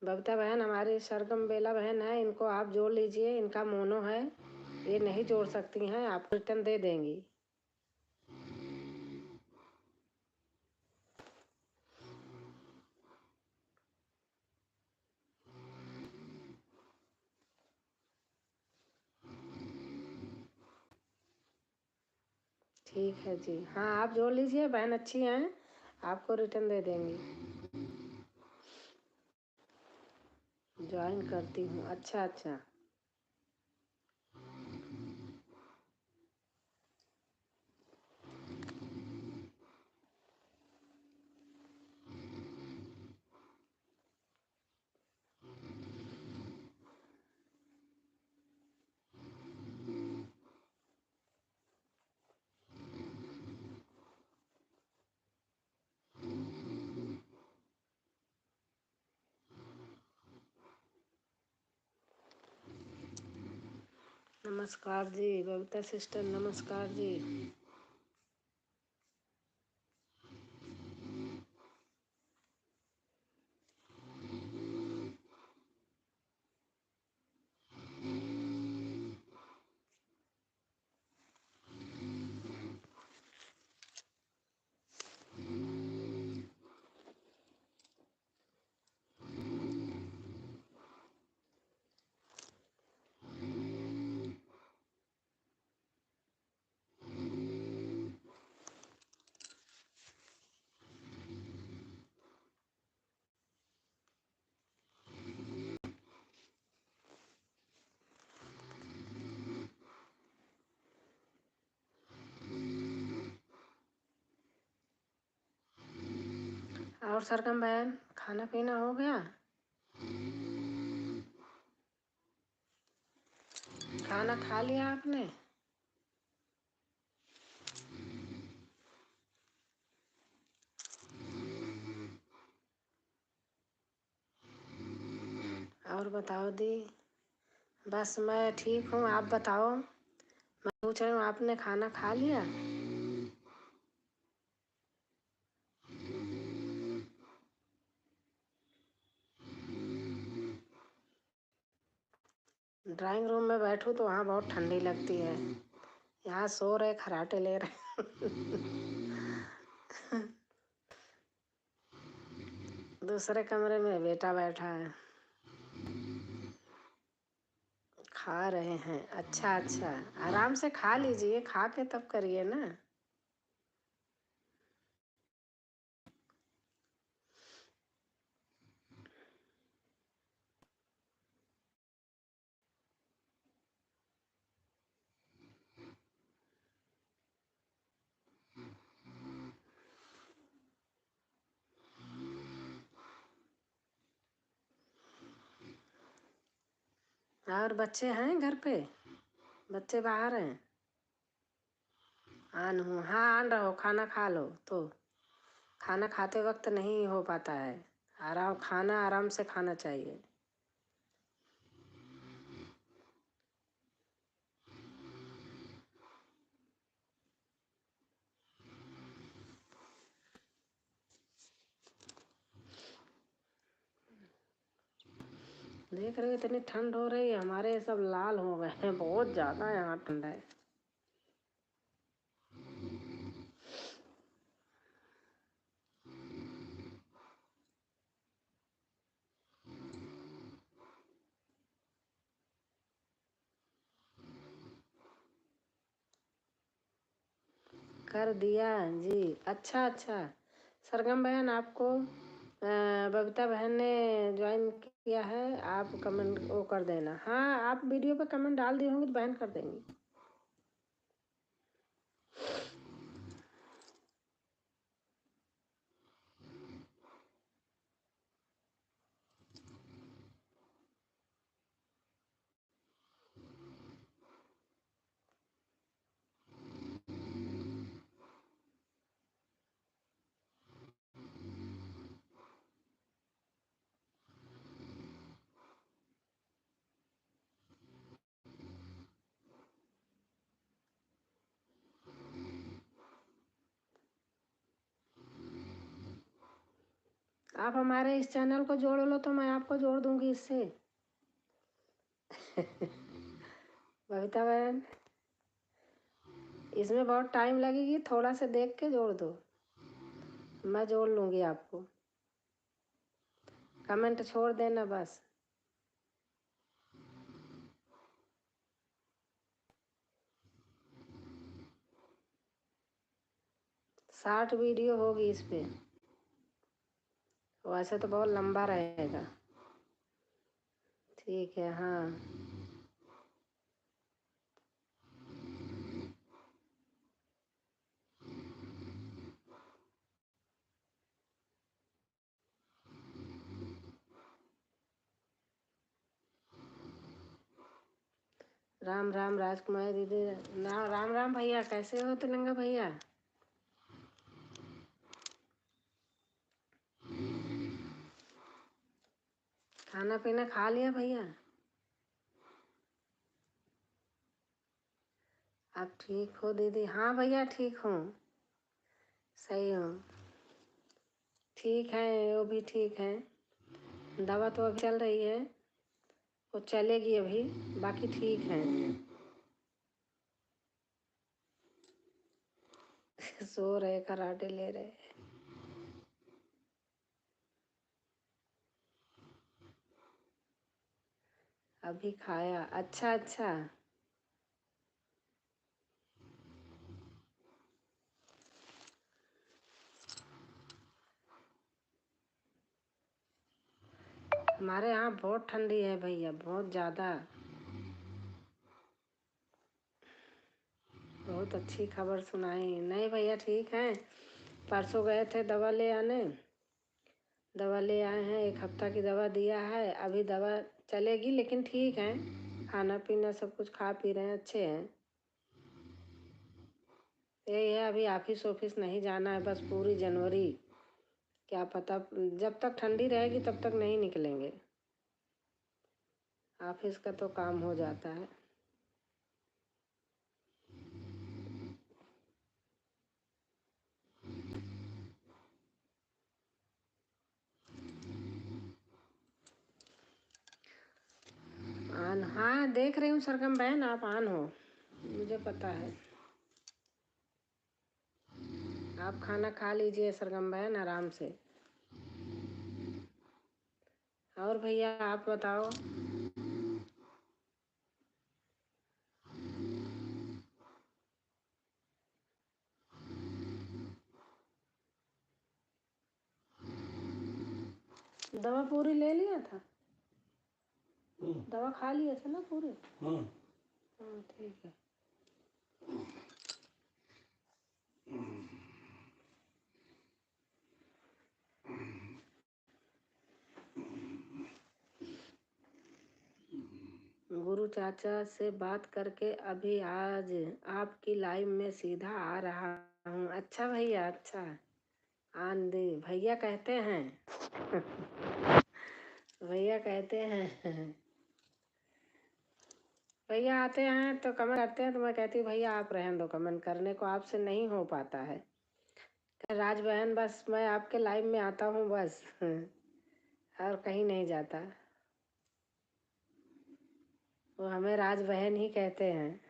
बबीता बहन हमारी सरगम बेला बहन है, इनको आप जोड़ लीजिए, इनका मोनो है, ये नहीं जोड़ सकती हैं, आपको रिटर्न दे देंगी। ठीक है जी, हाँ आप जोड़ लीजिए, बहन अच्छी हैं, आपको रिटर्न दे देंगी। ज्वाइन करती हूँ, अच्छा अच्छा। नमस्कार जी बबीता सिस्टर, नमस्कार जी। और सरगम बहन खाना पीना हो गया? खाना खा लिया आपने? और बताओ दी। बस मैं ठीक हूँ, आप बताओ। मैं पूछ रही हूँ आपने खाना खा लिया? ड्राइंग रूम में बैठूं तो वहाँ बहुत ठंडी लगती है, यहाँ सो रहे खराटे ले रहे। दूसरे कमरे में बेटा बैठा है, खा रहे हैं। अच्छा अच्छा, आराम से खा लीजिए, खा के तब करिए ना। और बच्चे हैं घर पे? बच्चे बाहर हैं? आन हूँ, हाँ आन रहो, खाना खा लो। तो खाना खाते वक्त नहीं हो पाता है, खाना आराम से खाना चाहिए। देख रहे हो इतनी ठंड हो रही है, हमारे सब लाल हो गए हैं, बहुत ज़्यादा यहाँ ठंड है। कर दिया जी, अच्छा अच्छा। सरगम बहन आपको बबीता बहन ने ज्वाइन किया है, आप कमेंट वो कर देना। हाँ आप वीडियो पे कमेंट डाल दी होंगी तो बहन कर देंगी। आप हमारे इस चैनल को जोड़ लो तो मैं आपको जोड़ दूंगी इससे। बबीता बहन इसमें बहुत टाइम लगेगी, थोड़ा सा देख के जोड़ दो, मैं जोड़ लूंगी आपको। कमेंट छोड़ देना बस। शॉर्ट वीडियो होगी इस पे, वैसे तो बहुत लंबा रहेगा। ठीक है हाँ। राम राम राजकुमारी दीदी। ना राम राम भैया, कैसे हो तिलंगा भैया? खाना पीना खा लिया भैया? आप ठीक हो दीदी? हाँ भैया ठीक हूँ, सही हूँ, ठीक है, वो भी ठीक है। दवा तो अभी चल रही है, वो चलेगी अभी, बाकी ठीक है। सो रहे, कराटे ले रहे। अभी खाया, अच्छा अच्छा। हमारे यहाँ बहुत ठंडी है भैया, बहुत ज़्यादा। बहुत अच्छी खबर सुनाई। नहीं भैया ठीक है, परसों गए थे दवा ले आने, दवा ले आए हैं, 1 हफ्ता की दवा दिया है, अभी दवा चलेगी लेकिन ठीक है, खाना पीना सब कुछ खा पी रहे हैं, अच्छे हैं। यही है, अभी ऑफिस ऑफिस नहीं जाना है बस पूरी जनवरी, क्या पता जब तक ठंडी रहेगी तब तक नहीं निकलेंगे, ऑफिस का तो काम हो जाता है। आन, हाँ देख रही हूँ सरगम बहन, आप आन हो, मुझे पता है। आप खाना खा लीजिए सरगम बहन आराम से। और भैया आप बताओ। दवा पूरी ले लिया था? दवा खा लिया था ना पूरी? हाँ ठीक है। गुरु चाचा से बात करके अभी आज आपकी लाइव में सीधा आ रहा हूँ। अच्छा भैया, अच्छा। आंधी भैया कहते हैं भैया कहते हैं भैया आते हैं तो कमेंट करते हैं तो मैं कहती हूँ भैया आप रहने दो, कमेंट करने को आपसे नहीं हो पाता है। राज बहन बस मैं आपके लाइव में आता हूँ बस और कहीं नहीं जाता। वो हमें राज बहन ही कहते हैं।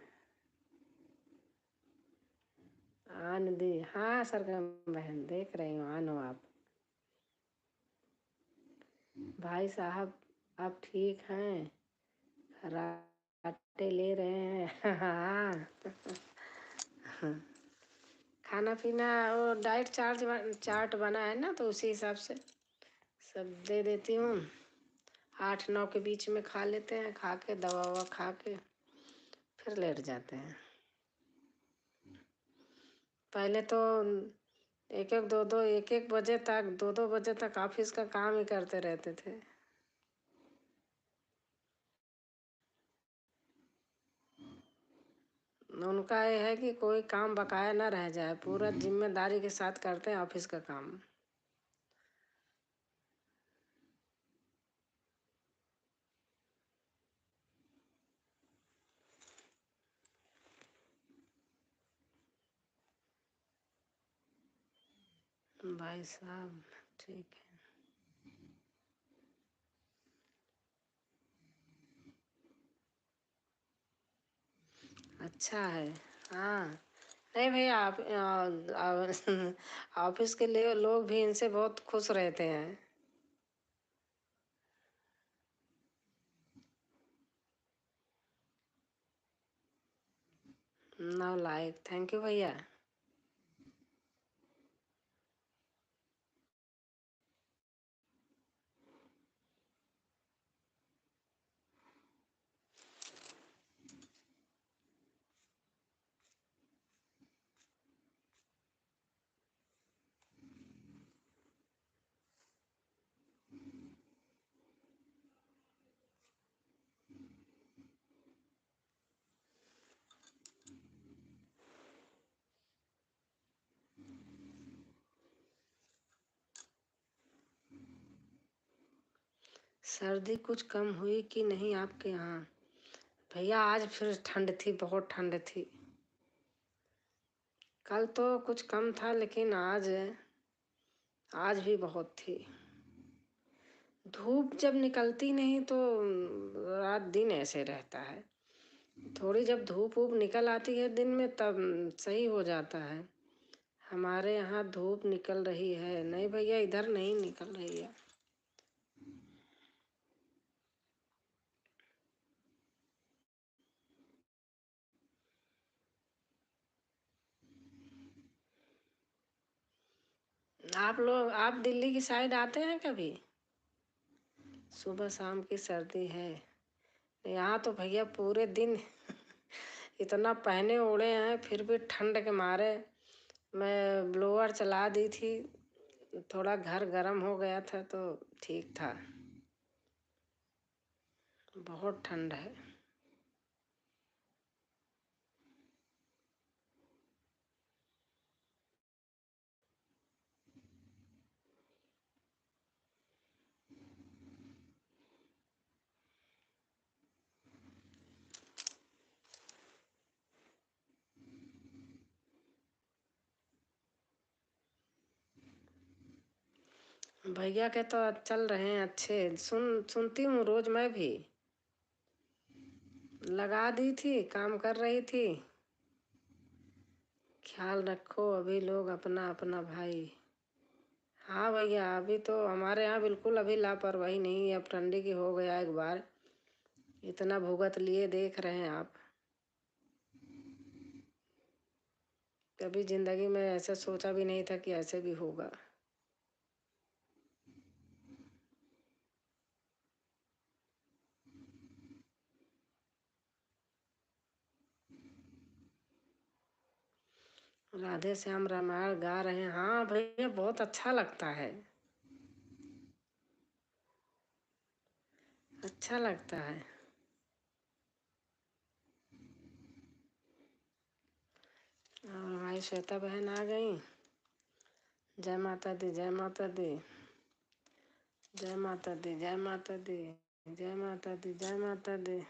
आन दी, हाँ सरगम बहन देख रही हूँ, आनो आप। भाई साहब आप ठीक हैं? खराटे ले रहे हैं हाँ खाना पीना वो डाइट चार्ट बना है ना, तो उसी हिसाब से सब दे देती हूँ। 8-9 के बीच में खा लेते हैं, खा के दवा ववा खा के फिर लेट जाते हैं। पहले तो 1-1 बजे तक 2-2 बजे तक ऑफिस का काम ही करते रहते थे। उनका ये है कि कोई काम बकाया ना रह जाए, पूरा जिम्मेदारी के साथ करते हैं ऑफिस का काम। भाई साहब ठीक है। अच्छा है। हाँ नहीं भैया, आप ऑफिस के लिए लोग भी इनसे बहुत खुश रहते हैं। नाउ लाइक, थैंक यू भैया। सर्दी कुछ कम हुई कि नहीं आपके यहाँ? भैया आज फिर ठंड थी, बहुत ठंड थी। कल तो कुछ कम था लेकिन आज भी बहुत थी। धूप जब निकलती नहीं तो रात दिन ऐसे रहता है। थोड़ी जब धूप वूप निकल आती है दिन में तब सही हो जाता है। हमारे यहाँ धूप निकल रही है। नहीं भैया इधर नहीं निकल रही है। आप दिल्ली की साइड आते हैं कभी? सुबह शाम की सर्दी है। यहाँ तो भैया पूरे दिन इतना पहने ओढ़े हैं फिर भी ठंड के मारे मैं ब्लोअर चला दी थी। थोड़ा घर गर्म हो गया था तो ठीक था। बहुत ठंड है। भैया के तो चल रहे हैं अच्छे। सुनती हूँ रोज मैं भी। लगा दी थी, काम कर रही थी। ख्याल रखो अभी लोग अपना अपना भाई। हाँ भैया अभी तो हमारे यहाँ बिल्कुल अभी लापरवाही नहीं है। अब ठंडी की हो गया एक बार, इतना भुगत लिए देख रहे हैं आप। कभी जिंदगी में ऐसा सोचा भी नहीं था कि ऐसे भी होगा। राधे श्याम रामायण गा रहे हैं। हाँ भैया बहुत अच्छा लगता है। अच्छा लगता है। और हमारी श्वेता बहन आ गई। जय माता दी, जय माता दी, जय माता दी, जय माता दी, जय माता दी, जय माता दी।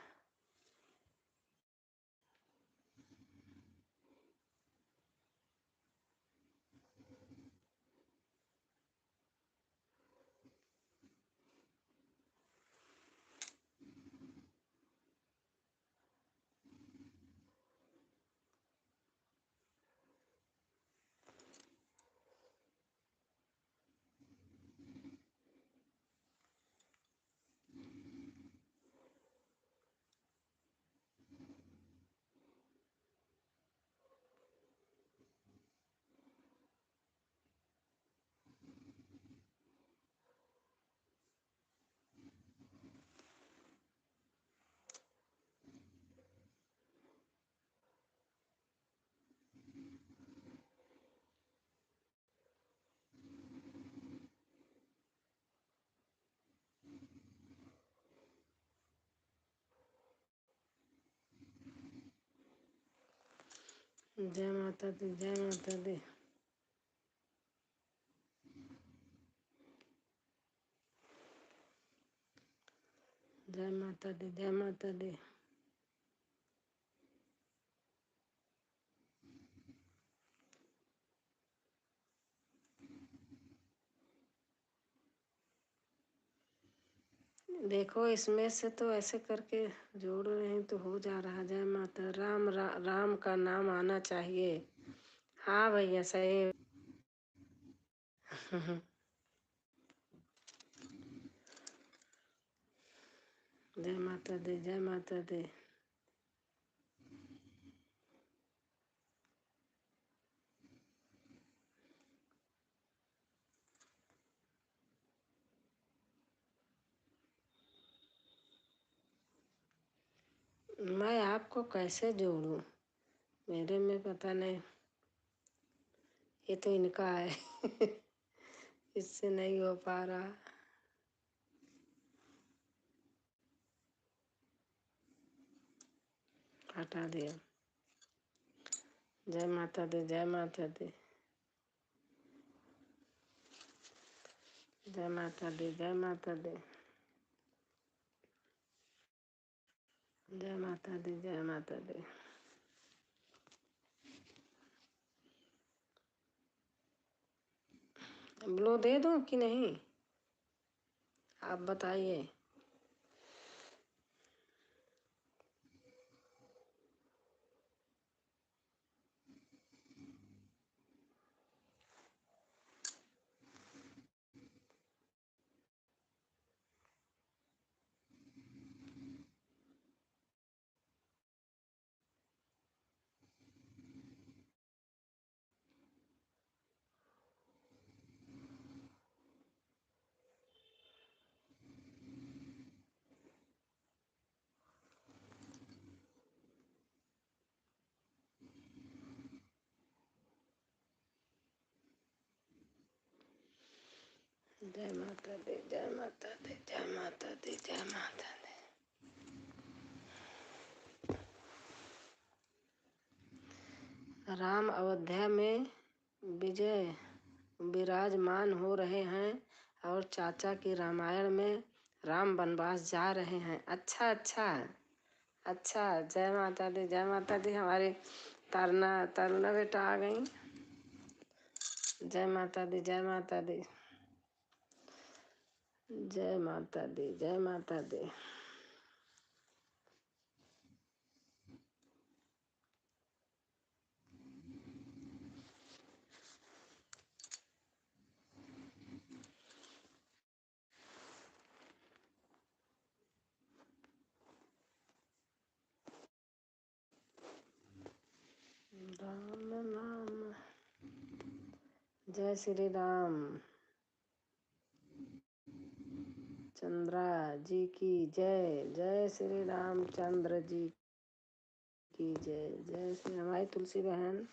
जय माता दी, जय माता दी, जय माता दी, जय माता दी। देखो इसमें से तो ऐसे करके जोड़ रहे हैं तो हो जा रहा। जय माता राम, राम का नाम आना चाहिए। हाँ भैया सही। जय माता दी, जय माता दी। मैं आपको कैसे जोड़ूं? मेरे में पता नहीं। ये तो इनका है। इससे नहीं हो पा रहा। हटा दिया। जय माता दी, जय माता दी, जय माता दी, जय माता दी, जय माता दी, जय माता दी। ब्लो दे दूं कि नहीं, आप बताइए। जय माता दी, जय माता दी, जय माता दी, जय माता दी। राम अयोध्या में विजय विराजमान हो रहे हैं और चाचा की रामायण में राम वनवास जा रहे हैं। अच्छा अच्छा अच्छा। जय माता दी, जय माता दी। हमारी तरुणा बेटा आ गई। जय माता दी, जय माता दी, जय माता दी, जय माता दी। राम नाम। जय श्री राम चंद्रा जी की जय। जय श्री रामचंद्र जी की जय। जय श्री हमारी तुलसी बहन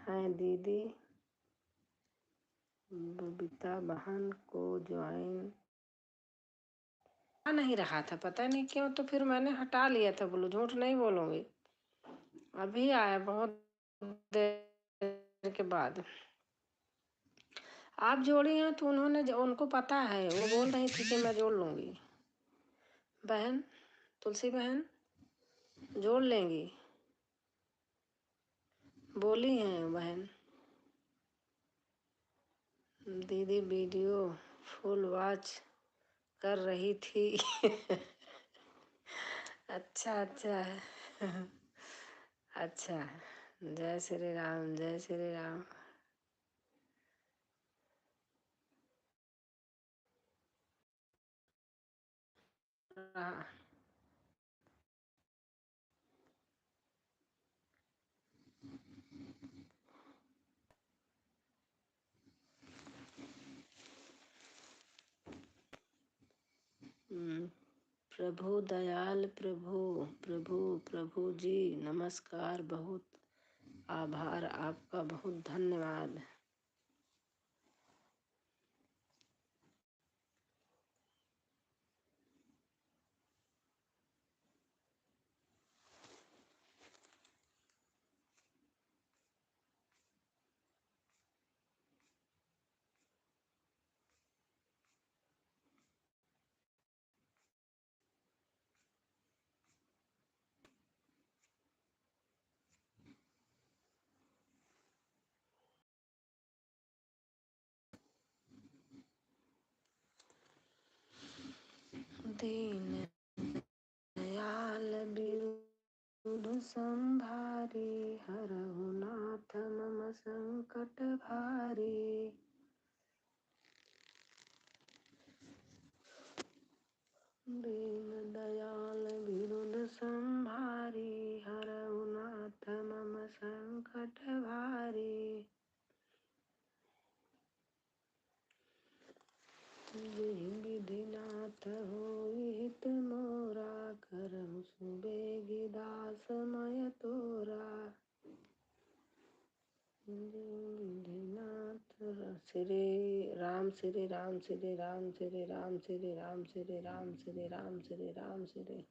हैं दीदी बबीता बहन को ज्वाइन आ नहीं रहा था, पता नहीं क्यों, तो फिर मैंने हटा लिया था। बोलो झूठ नहीं बोलूंगी। अभी आया बहुत देर के बाद आप जोड़ी हैं तो उनको पता है, वो बोल रही थी कि मैं जोड़ लूँगी। बहन तुलसी बहन जोड़ लेंगी, बोली हैं बहन। दीदी वीडियो फुल वॉच कर रही थी। अच्छा अच्छा। अच्छा, जय श्री राम जय श्री राम। हाँ। प्रभु दयाल प्रभु प्रभु प्रभु जी नमस्कार, बहुत आभार आपका, बहुत धन्यवाद। दीन दयाल बिरु संभारी, हरहु नाथ मम संकट भारी। दीन दयाल बिरु संभारी, हरहु नाथ मम संकट भारी। विधिनाथ होई हित मोरा, करहु सुबेगी दास मय तोरा। विधिनाथ श्री राम श्री राम श्री राम श्री राम श्री राम श्री राम श्री राम श्री राम श्री।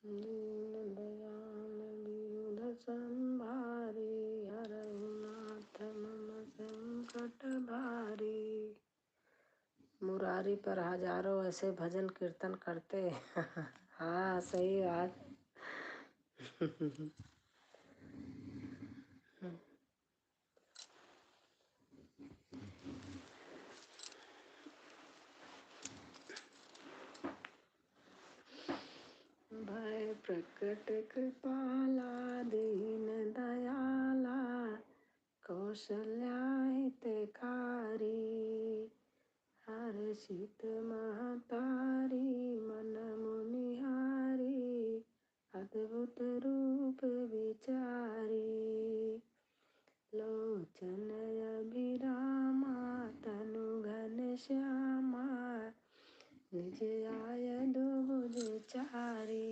दीन दयाल विबुध संभारी, हरहु नाथ मम संकट भारी। मुरारी पर हजारों ऐसे भजन कीर्तन करते। हाँ सही बात। भय प्रकट कृपाला, दीन दयाला, कौशल्या हितकारी। हर्षित महतारी, मन मुनिहारी, अद्भुत रूप विचारी। लोचन अभिरामा, तनु घन श्यामा, निज आय दुबुध चारी।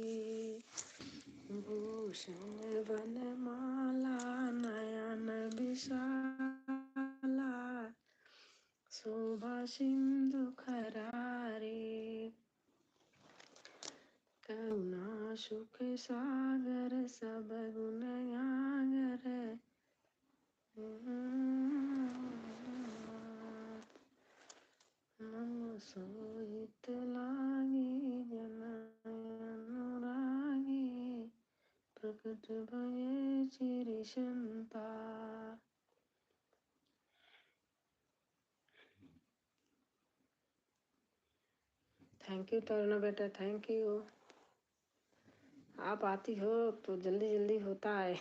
भूषण वनमाला, नयन विशाला, शोभा सिंधु खरारे। करुणा सुख सागर, सब गुण गागर। मम सोहित लागी, जन अनुरागी, प्रकट भये चिरि संता। थैंक यू तरुणा बेटा, थैंक यू। आप आती हो तो जल्दी जल्दी होता है।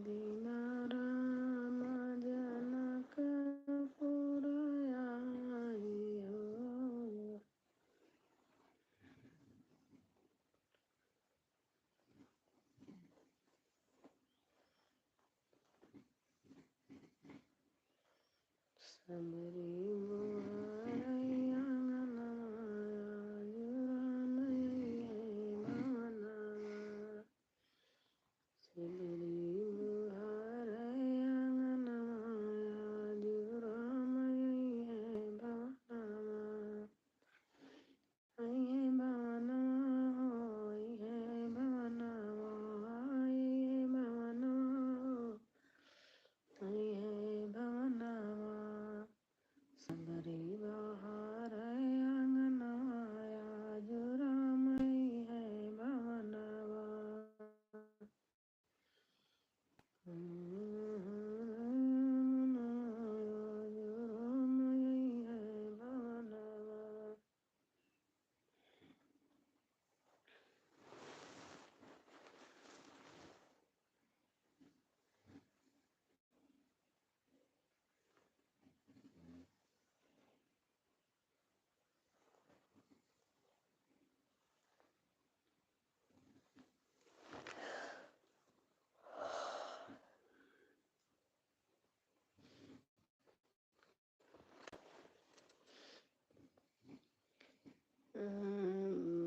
दीना राम जनकपुर आई हो। सबरी बुहारैया जुरामैये भवनवा सबरी बुहारैया जुरामैये भवनवा आइये भवनवा आइये भवनवा आइये भवनवा आइये भवनवा सबरी बहारैया जुरामैये भवनवा जुरामैये भवनवा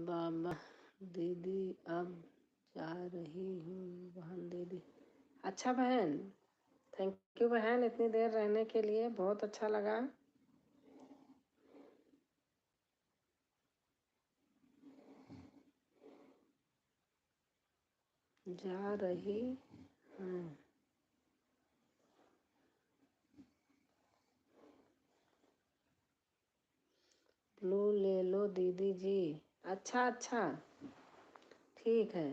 बाबा दीदी अब जा रही हूँ बहन दीदी। अच्छा बहन, थैंक यू बहन इतनी देर रहने के लिए, बहुत अच्छा लगा। जा रही हूँ। ब्लू ले लो दीदी जी। अच्छा अच्छा, ठीक है।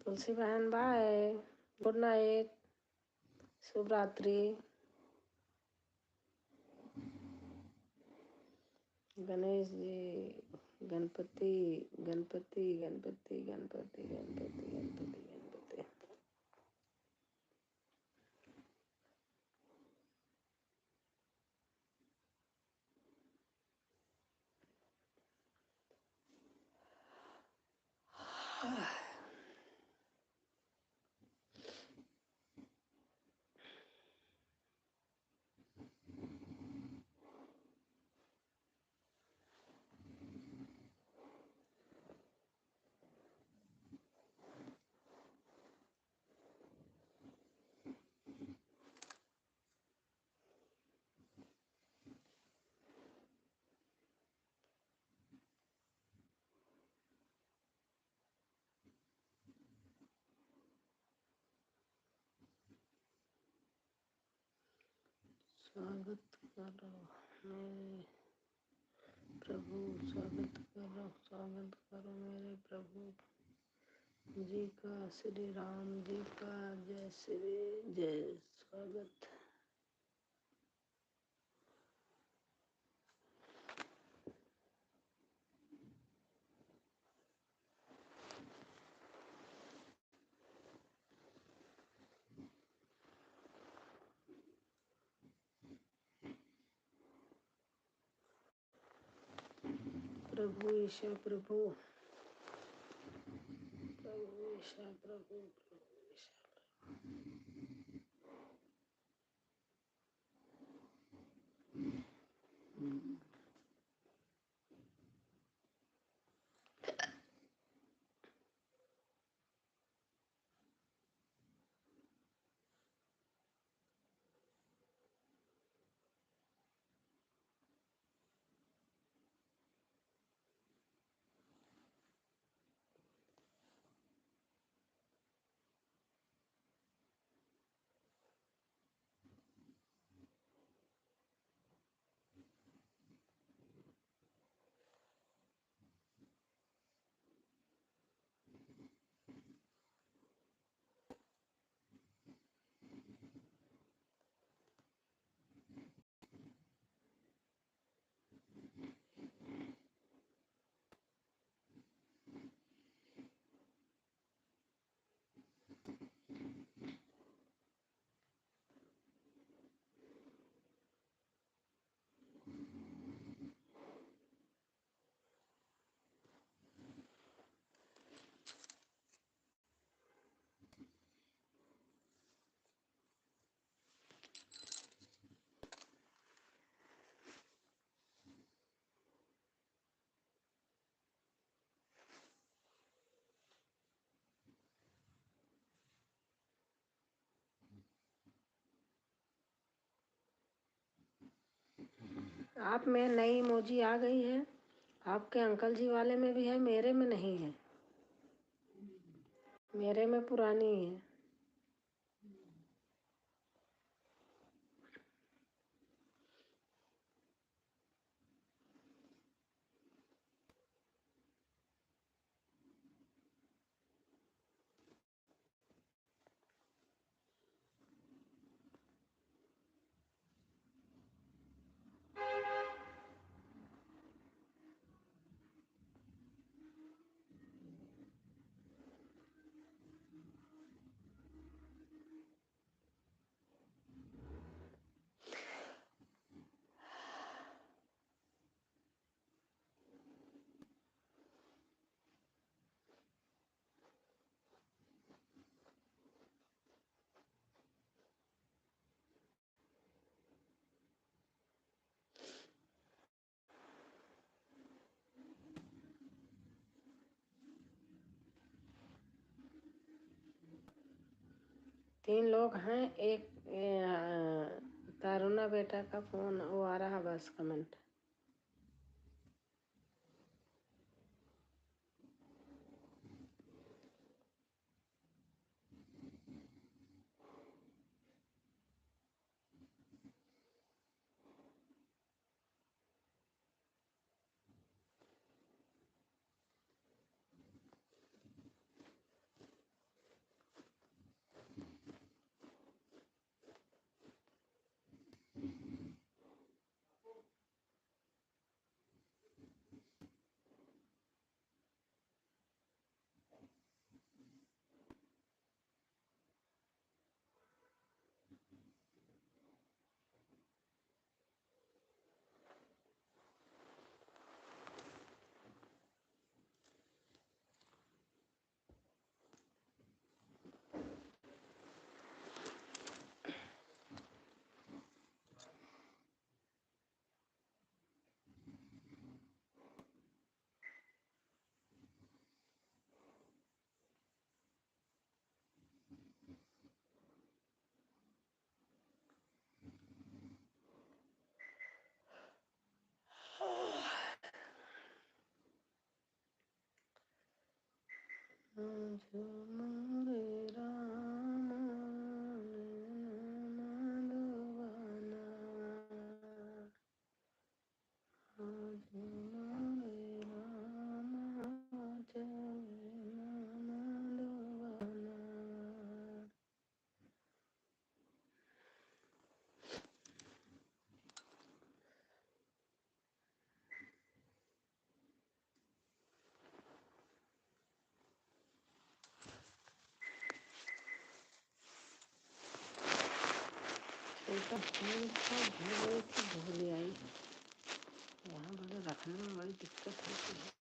तुलसी बहन बाय, गुड नाइट, शुभ रात्रि। गणेश जी, गणपति गणपति गणपति गणपति गणपति गणपति गणपति। स्वागत करो मेरे प्रभु, स्वागत करो मेरे प्रभु जी का, श्री राम जी का। जय श्री जय। स्वागत। प्रभु ईशा प्रभु, प्रभु ईशा प्रभु, प्रभु ईशा। आप में नई इमोजी आ गई है, आपके अंकल जी वाले में भी है, मेरे में नहीं है, मेरे में पुरानी है। तीन लोग हैं, एक तारुणा बेटा का फोन वो आ रहा, बस कमेंट। भूल आई, यहाँ बड़े रखने में बड़ी दिक्कत होती है।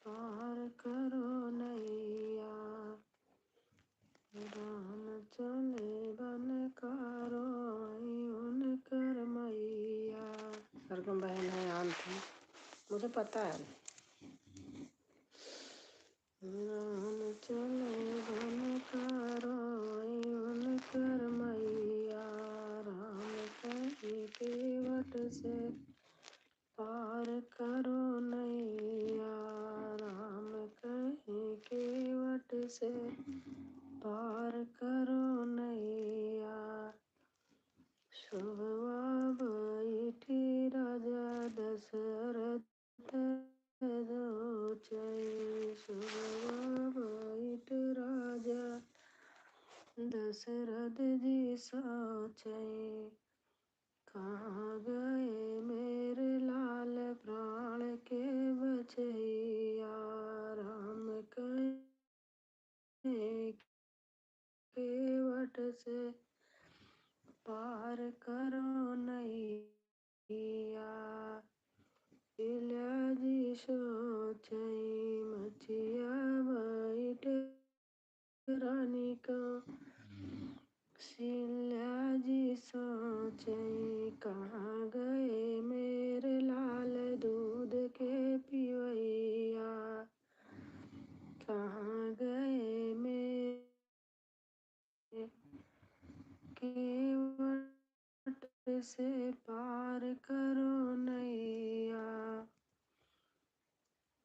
पार करो नैया, राम चले बन कारो उनकर मैया। सरगम बहन है आंटी, मुझे पता है। राम चले बन कारो उनकर मैया, राम कहीं केवट से पार करो नैया, राम कहीं केवट से पार करो नैया। शुभ बैठी राजा दशरथ जोचै, शुभ बैठ राजा दशरथ जी सोचै, कहाँ गए मेरे लाल प्राण के बचैया, राम कहीं केवट से पार करो नैया। जी सोचै मचिया बैठ रानी का, सिल्या जी सोचै कहाँ से पार करो नैया।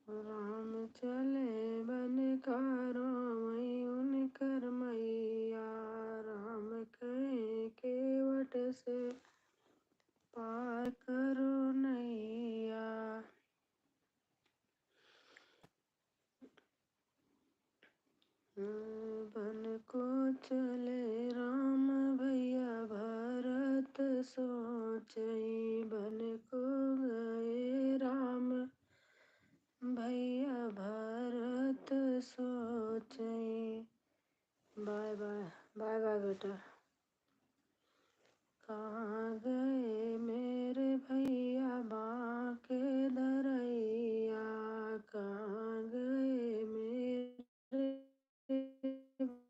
राम चले बन कारो मई उनकर मैया। राम कहे केवट से पार करो नैया। बन को चले राम भैया भरत सोचई। बन को गए राम भैया भरत सोचई। बाय बाय बाय बाय बेटा। कहाँ गए मेरे भैया बांके दरैया। कहाँ गए मेरे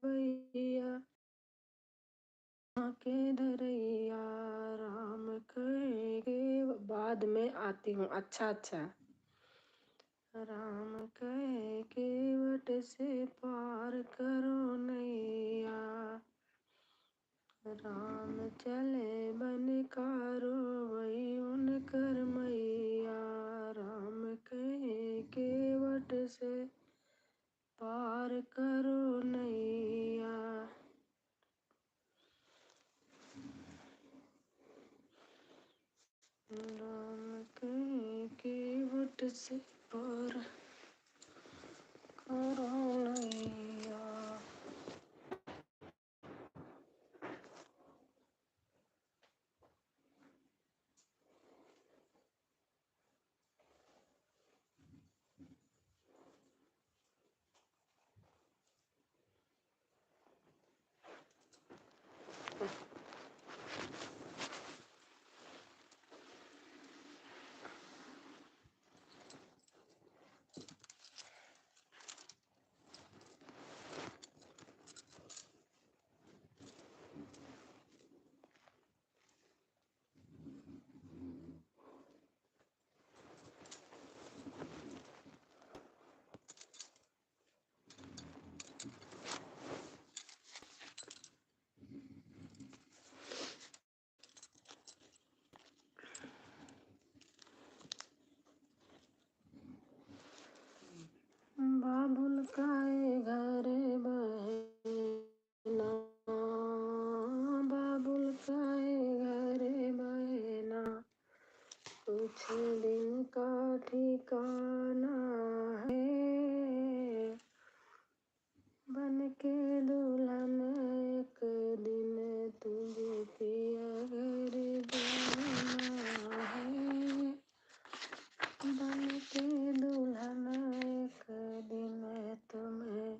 भैया बांके दरैया। राम कहे के बाद में आती हूँ। अच्छा अच्छा। राम कहे केवट से पार करो नैया। राम चले बन कारो वही उनकर मैया। राम कहे केवट से पार करो नैया। राम कहे केवट से पार करो नैया। बाबुल काए घरे बहना। बाबुल काए घरे बहना। कुछ दिन का ठिकाना है। बन के दुल्हन एक दिन तुझे पिया घर जाना है। बन के दुल्हन एक दिन तुम्हें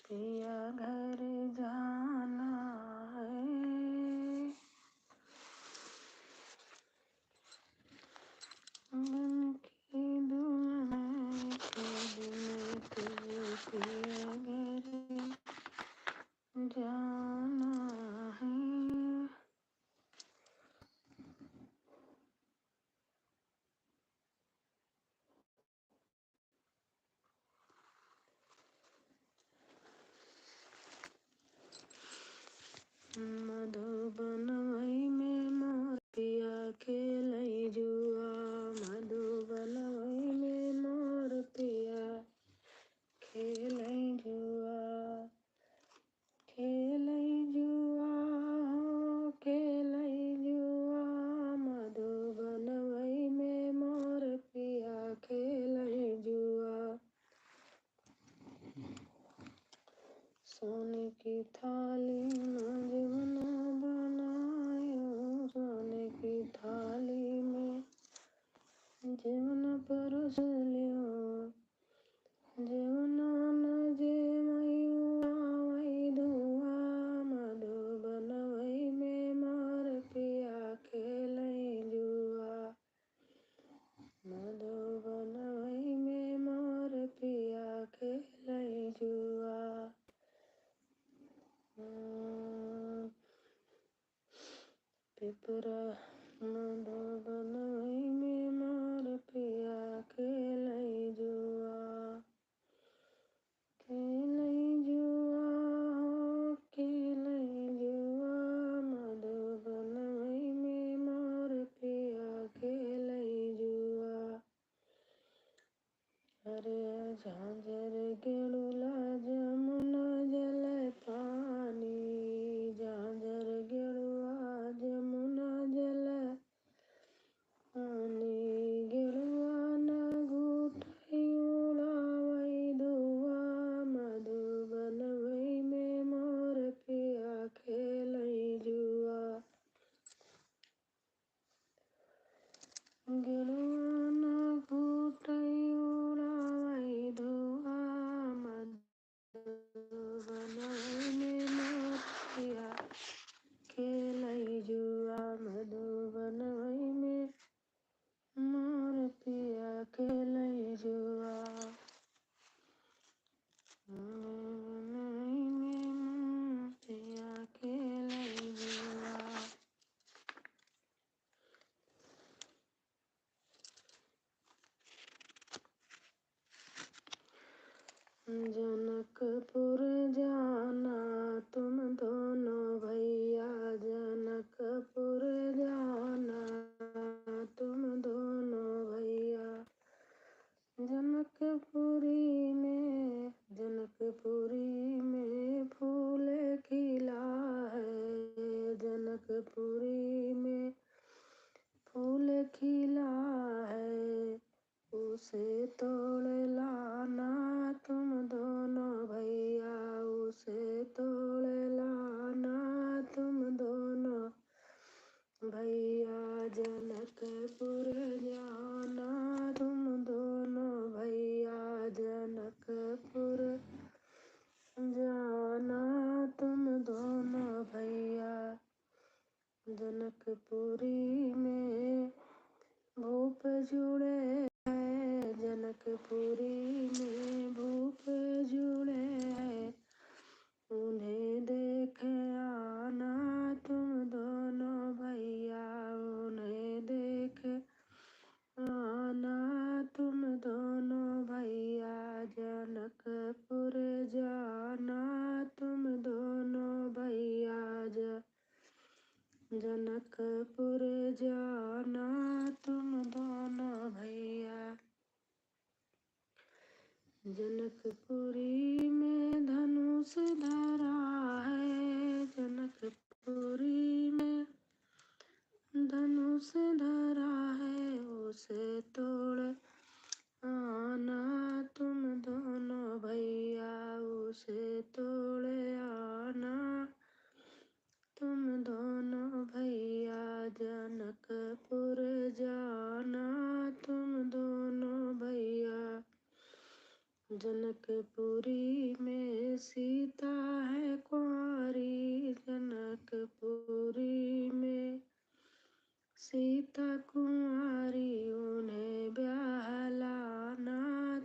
पिया घर जाना है। बन के दुल्हन एक दिन तुझे पिया घर जाना है। मधुबनवई में मोर पिया खेलई जुआ। मधुबनवई में मोर पिया खेलई जुआ। खेलई जुआ हो खेलई जुआ। मधुबनवई में मोर पिया खेलई जुआ। सोने की थाली में जमुना बनायो। सोने की थाली में जमुना परोस लियो। जमुना न जेमई आवई धुआ। मधुबनवई में मोर पिया खेलई जुआ। मधुबनवई में मोर पिया खेलई जुआ। पिपरा मधुबनवई में मोर पिया खेलई जुआ। झांझर गेड़ुला जमुना जल पानी झांझर गेड़ुआ जमुना जल पानी गेड़ुआ न घूटई उड़ावई धुआ मधुबन वही में मोर पिया खेलई जुआ गेड़ुआ न घूटई उड़ावई धुआ मधुबन वही में मोर पिया खेलई जुआ मधुबन वही में मोर पिया खेलई जुआ मधुबन वही में मोर पिया खेलई जुआ जनकपुर जाना तुम दोनों भैया जनकपुर जाना तुम दोनों भैया जनकपुरी में फूल खिला है जनकपुरी में फूल खिला है उसे तोड़ लाना तुम दोनों भैया उसे तोड़ लाना तुम दोनों भैया जनकपुर जाना तुम दोनों भैया जनकपुर जाना तुम दोनों भैया जनकपुरी में भूप जुड़े हैं जनकपुरी में भूप जुड़े हैं उन्हें देख आना तुम दोनों भैया उन्हें देख आना तुम दोनों भैया जनकपुर जाना तुम दोनों भैया जनकपुर जाना तुम दोनों भैया जनकपुरी में धनुष धरा है जनकपुरी में धनुष धरा है उसे तोड़ आना तुम दोनों भैया उसे तोड़ आना तुम दोनों भैया जनकपुर जाना तुम दोनों भैया जनकपुरी में सीता है कुंवारी जनकपुरी में सीता कुंवारी उन्हें ब्याह लाना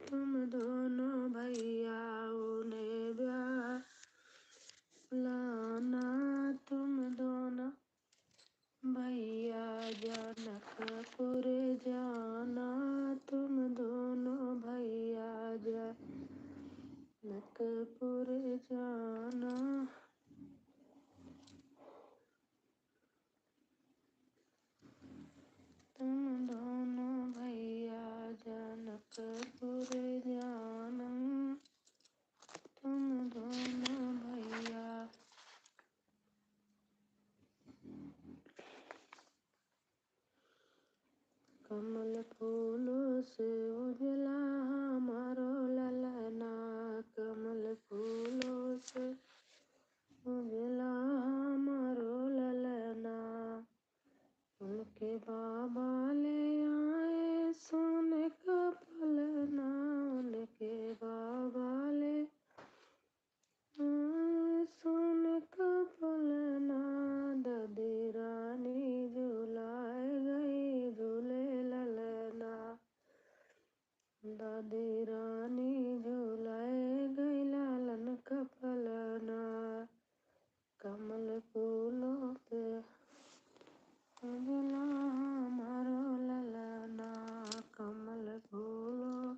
तुम दोनों भैया उन्हें ब्याह लाना तुम दोनों भैया जनकपुर जाना तुम दोनों भैया जनकपुर जाना तुम दोनों भैया जनकपुर जाना तुम दोनों भैया कमल फूलों से उजला हमारो ललना कमल फूलों से उजला हमारो ललना उनके बाबा ले आए सोने का पलना उनके बाबा ले आए सोने का पलना दादी रानी झुलाए गई झूले ललना दादी रानी झुलाए गई लालन का पलना कमल फूलों पे उजला हमारो ललना कमल फूलों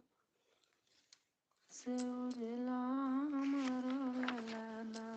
से उजला हमारो ललना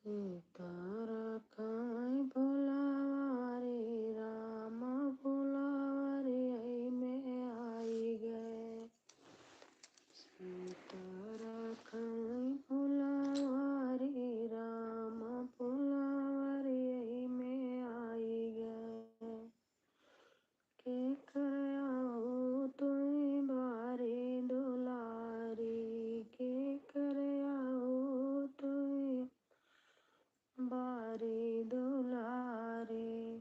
सीता रखाई फुलवारी राम फुलवारी में आई गए। सीता रखाई फुलवारी राम फुलवारी में आई गए। के करयाओ तुई बारी दुलारी, के करयाओ तुई बारी दुलारी।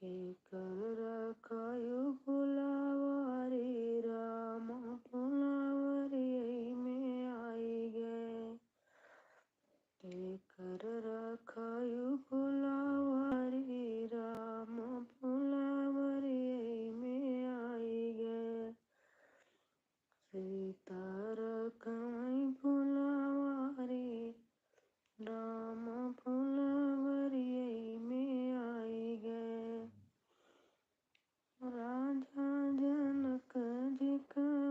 के कर रखायो फुलवारी राम फुलवारी में आई गए। के कर रखायो फुलवारी राम फुलवारी में आई गए। सीता रखाई फुलवारी राम फुलवारी में आई गए। राजा जनक जी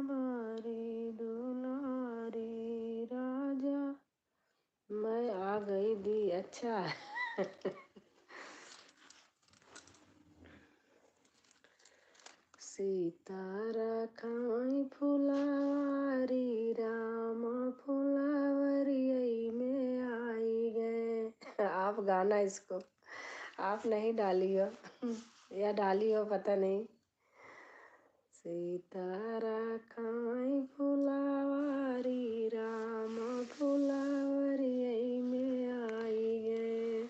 बारी दुलारी राजा। मैं आ गई दी। अच्छा सीता रखाई फुलवारी राम फुलवारी में आई गए। आप गाना इसको आप नहीं डाली हो या डाली हो पता नहीं। सीता रखाई फुलवारी राम फुलवारी में आई गए।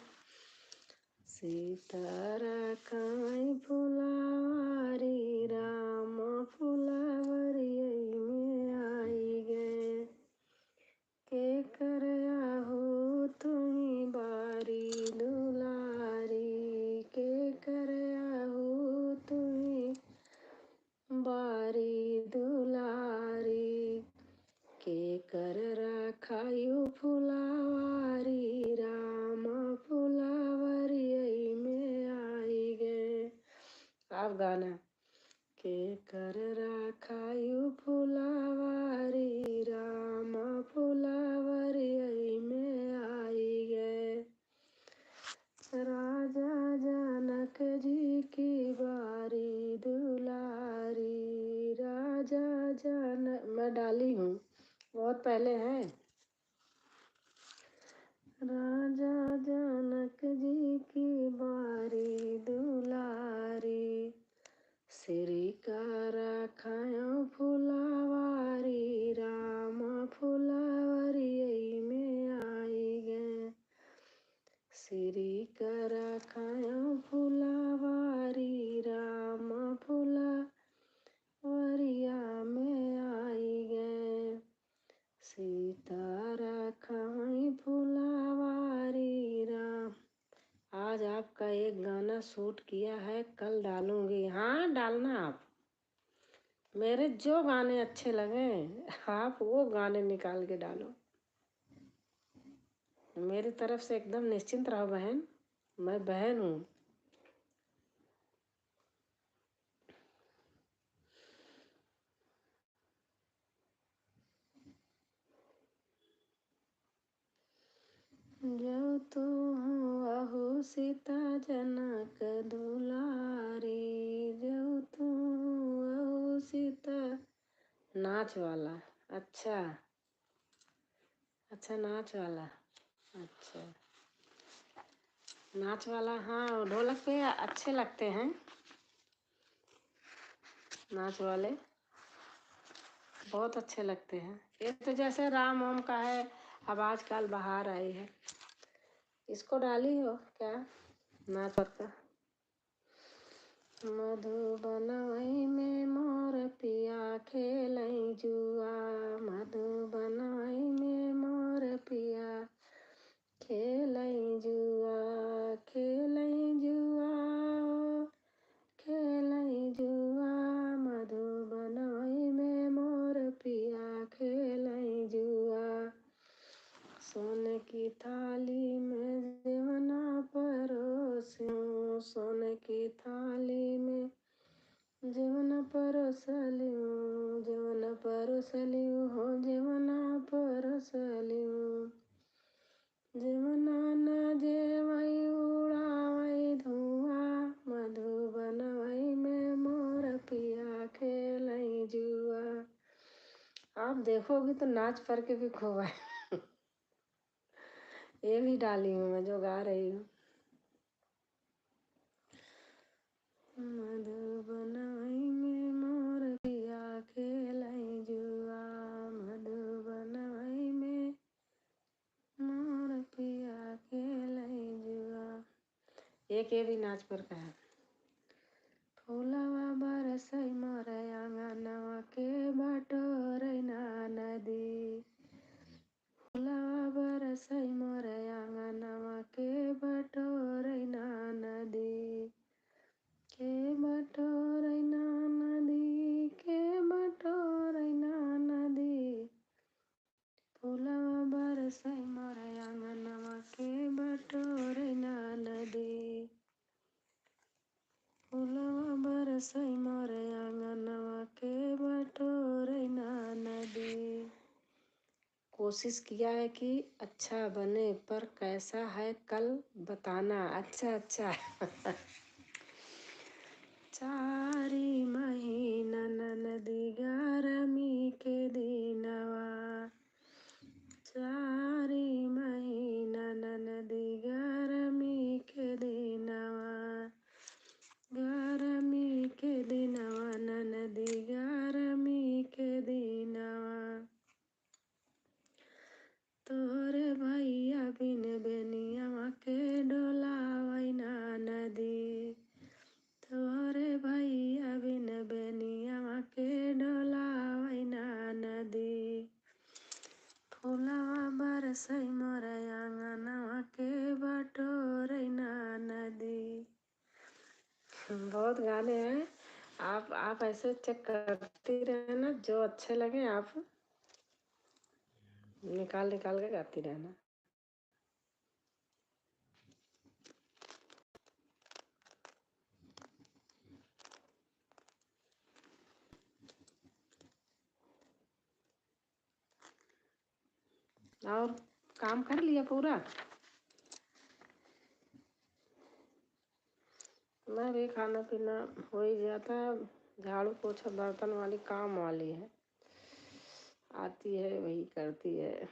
सीता रखाई फुलवारी राम फुलवारी में आई गए। के करयाहो तुई बारी दुलारी, के करयाहो तुई बारी दुलारी। के कर रखायो फुलवारी राम फुलवारी में आई गए। आप गाना। के कर रखायो फुलवारी राम फुलवारी में आई गए। राजा जनक जी की बारी दुलारी राजा जनक। मैं डाली हूँ बहुत पहले है। राजा जनक जी की बारी दुलारी। श्री का रखायो फुलवारी राम फुलवारी में आई गए। श्री का रखायो फुलवारी राम फुलवरिया में आई गए। सीता रखाई फुलवारी राम। आज आपका एक गाना शूट किया है, कल डालूंगी। हाँ डालना आप। मेरे जो गाने अच्छे लगे आप वो गाने निकाल के डालो। मेरी तरफ से एकदम निश्चिंत रहो बहन, मैं बहन हूँ। जो तू आहू सीता जनक दुलारी, जो तू आहू सीता। नाच वाला। अच्छा अच्छा नाच वाला। अच्छा नाच वाला। हाँ ढोलक पे अच्छे लगते हैं नाच वाले, बहुत अच्छे लगते हैं। ये तो जैसे राम ओम का है, अब आजकल बाहर आई है। इसको डाली हो क्या नाच का। मधुबनई में मोर पिया खेलई जुआ, मधुबनई में मोर पिया खेलई जुआ, खेलई जुआ खेलई जुआ। मधुबनई में मोर पिया खेलई जुआ। सोने की थाली में जेवना परोसूं, सोने की थाली में जेवना परोसलियूं, जेवना परोसलियूं हो जेवना परोसलियूं। जमुना जेवई उड़ावई धुआं, मधुबनवई में मोर पिया खेलई जुआ। आप देखोगी तो नाच पर के भी खूब है। ये भी डाली हूँ मैं जो गा रही हूँ। मधुबनवई में मोर पिया खेलई जुआ, मधुबनवई में मोर पिया खेलई जुआ। एक ये भी नाच पर का है। फूलवा बरसई मोर आंगनवा के बटोरई ना नदी, फूलवा बरसई मोर आंगनवा के बटोरई ना नदी, के बटोरई ना नदी, के बटोरई ना नदी, फूलवा बरसई मोर आंगनवा के बटोरई ना नदी, फूलवा बरसई मोर आंगनवा के बटोरई ना नदी। कोशिश किया है कि अच्छा बने, पर कैसा है कल बताना। अच्छा अच्छा। चारी महीना नदी गरमी के दिनवा, चारी महीना नदी गरमी के दिनवा, गरमी के दिनवा नदी गरमी के दिनवा, तोरे भैया बिन बेनिया के डोलावई ना नदी, तोरे भैया बिन बेनिया के डोलावई ना नदी, फूलवा बरसई मोर आंगनवा के बटोरई ना नदी। बहुत गाने हैं। आप ऐसे चेक करती रहना, जो अच्छे लगे आप निकाल निकाल के गाती रहना। और काम कर लिया पूरा? मैं भी खाना पीना हो ही जाता है। झाड़ू पोछा बर्तन वाली काम वाली है, आती है वही करती है।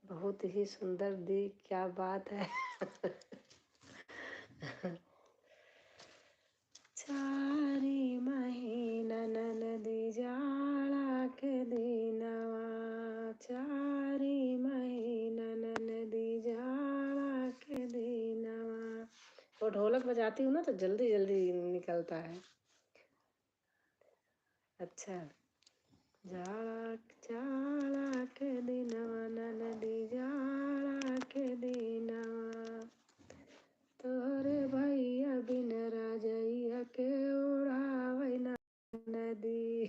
बहुत ही सुंदर दी, क्या बात है। चारी महीना नदी जाड़ा के दिनवा, चारी महीना नदी जाड़ा के दिनवा। वो ढोलक बजाती हूँ ना तो जल्दी जल्दी निकलता है। अच्छा। जाड़ा जाड़ा के दिनवा नदी जाड़ा के दिनवा, तोरे भैया बिन राजैया के उड़ावई ना नदी।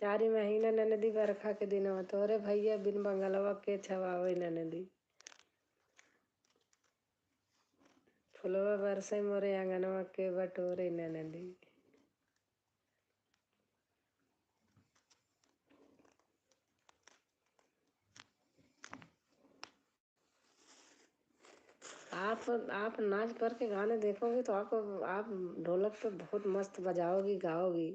चारी महीना नदी बरखा के दिनवा, तोरे भैया बिन बंगलवा के छवावई ना नदी, फुलवा बरसई मोरे आंगनवा के बटोरई ना नदी। आप नाच पर के गाने देखोगे तो आप ढोलक पे बहुत मस्त बजाओगी, गाओगी।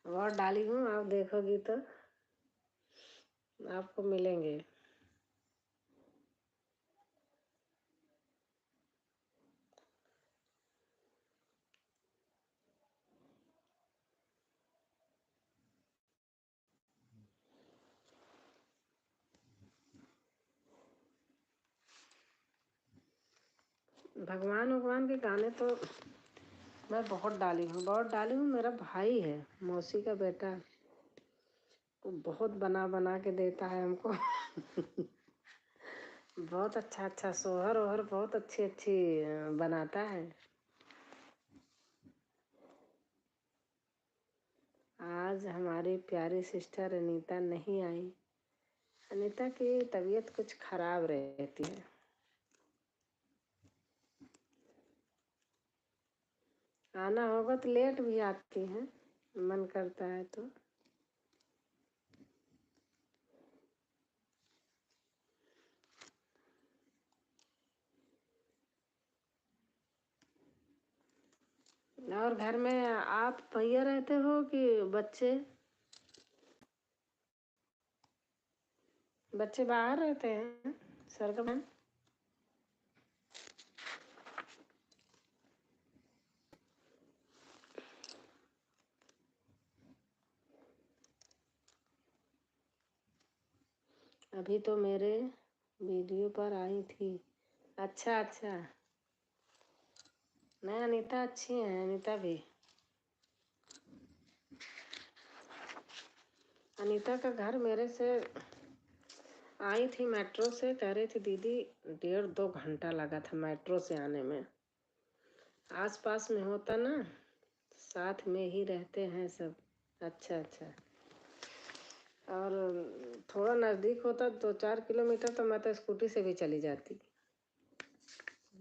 बहुत डाली हूँ, आप देखोगी तो आपको मिलेंगे। भगवान के गाने तो मैं बहुत डाली हूँ। मेरा भाई है, मौसी का बेटा, वो बहुत बना बना के देता है हमको। बहुत अच्छा सोहर ओहर बहुत अच्छी बनाता है। आज हमारी प्यारी सिस्टर अनीता नहीं आई। अनीता की तबीयत कुछ खराब रहती है। आना होगा तो लेट भी आती है, मन करता है तो। और घर में आप भैया रहते हो कि बच्चे? बच्चे बाहर रहते हैं सरगम? अभी तो मेरे वीडियो पर आई थी। अच्छा अच्छा। नहीं, अनीता अच्छी है, अनीता भी। अनीता का घर मेरे से आई थी मेट्रो से, कह रही थी दीदी 1.5-2 घंटा लगा था मेट्रो से आने में। आस पास में होता ना, साथ में ही रहते हैं सब। अच्छा अच्छा। और थोड़ा नज़दीक होता 2-4 किलोमीटर तो मैं तो स्कूटी से भी चली जाती,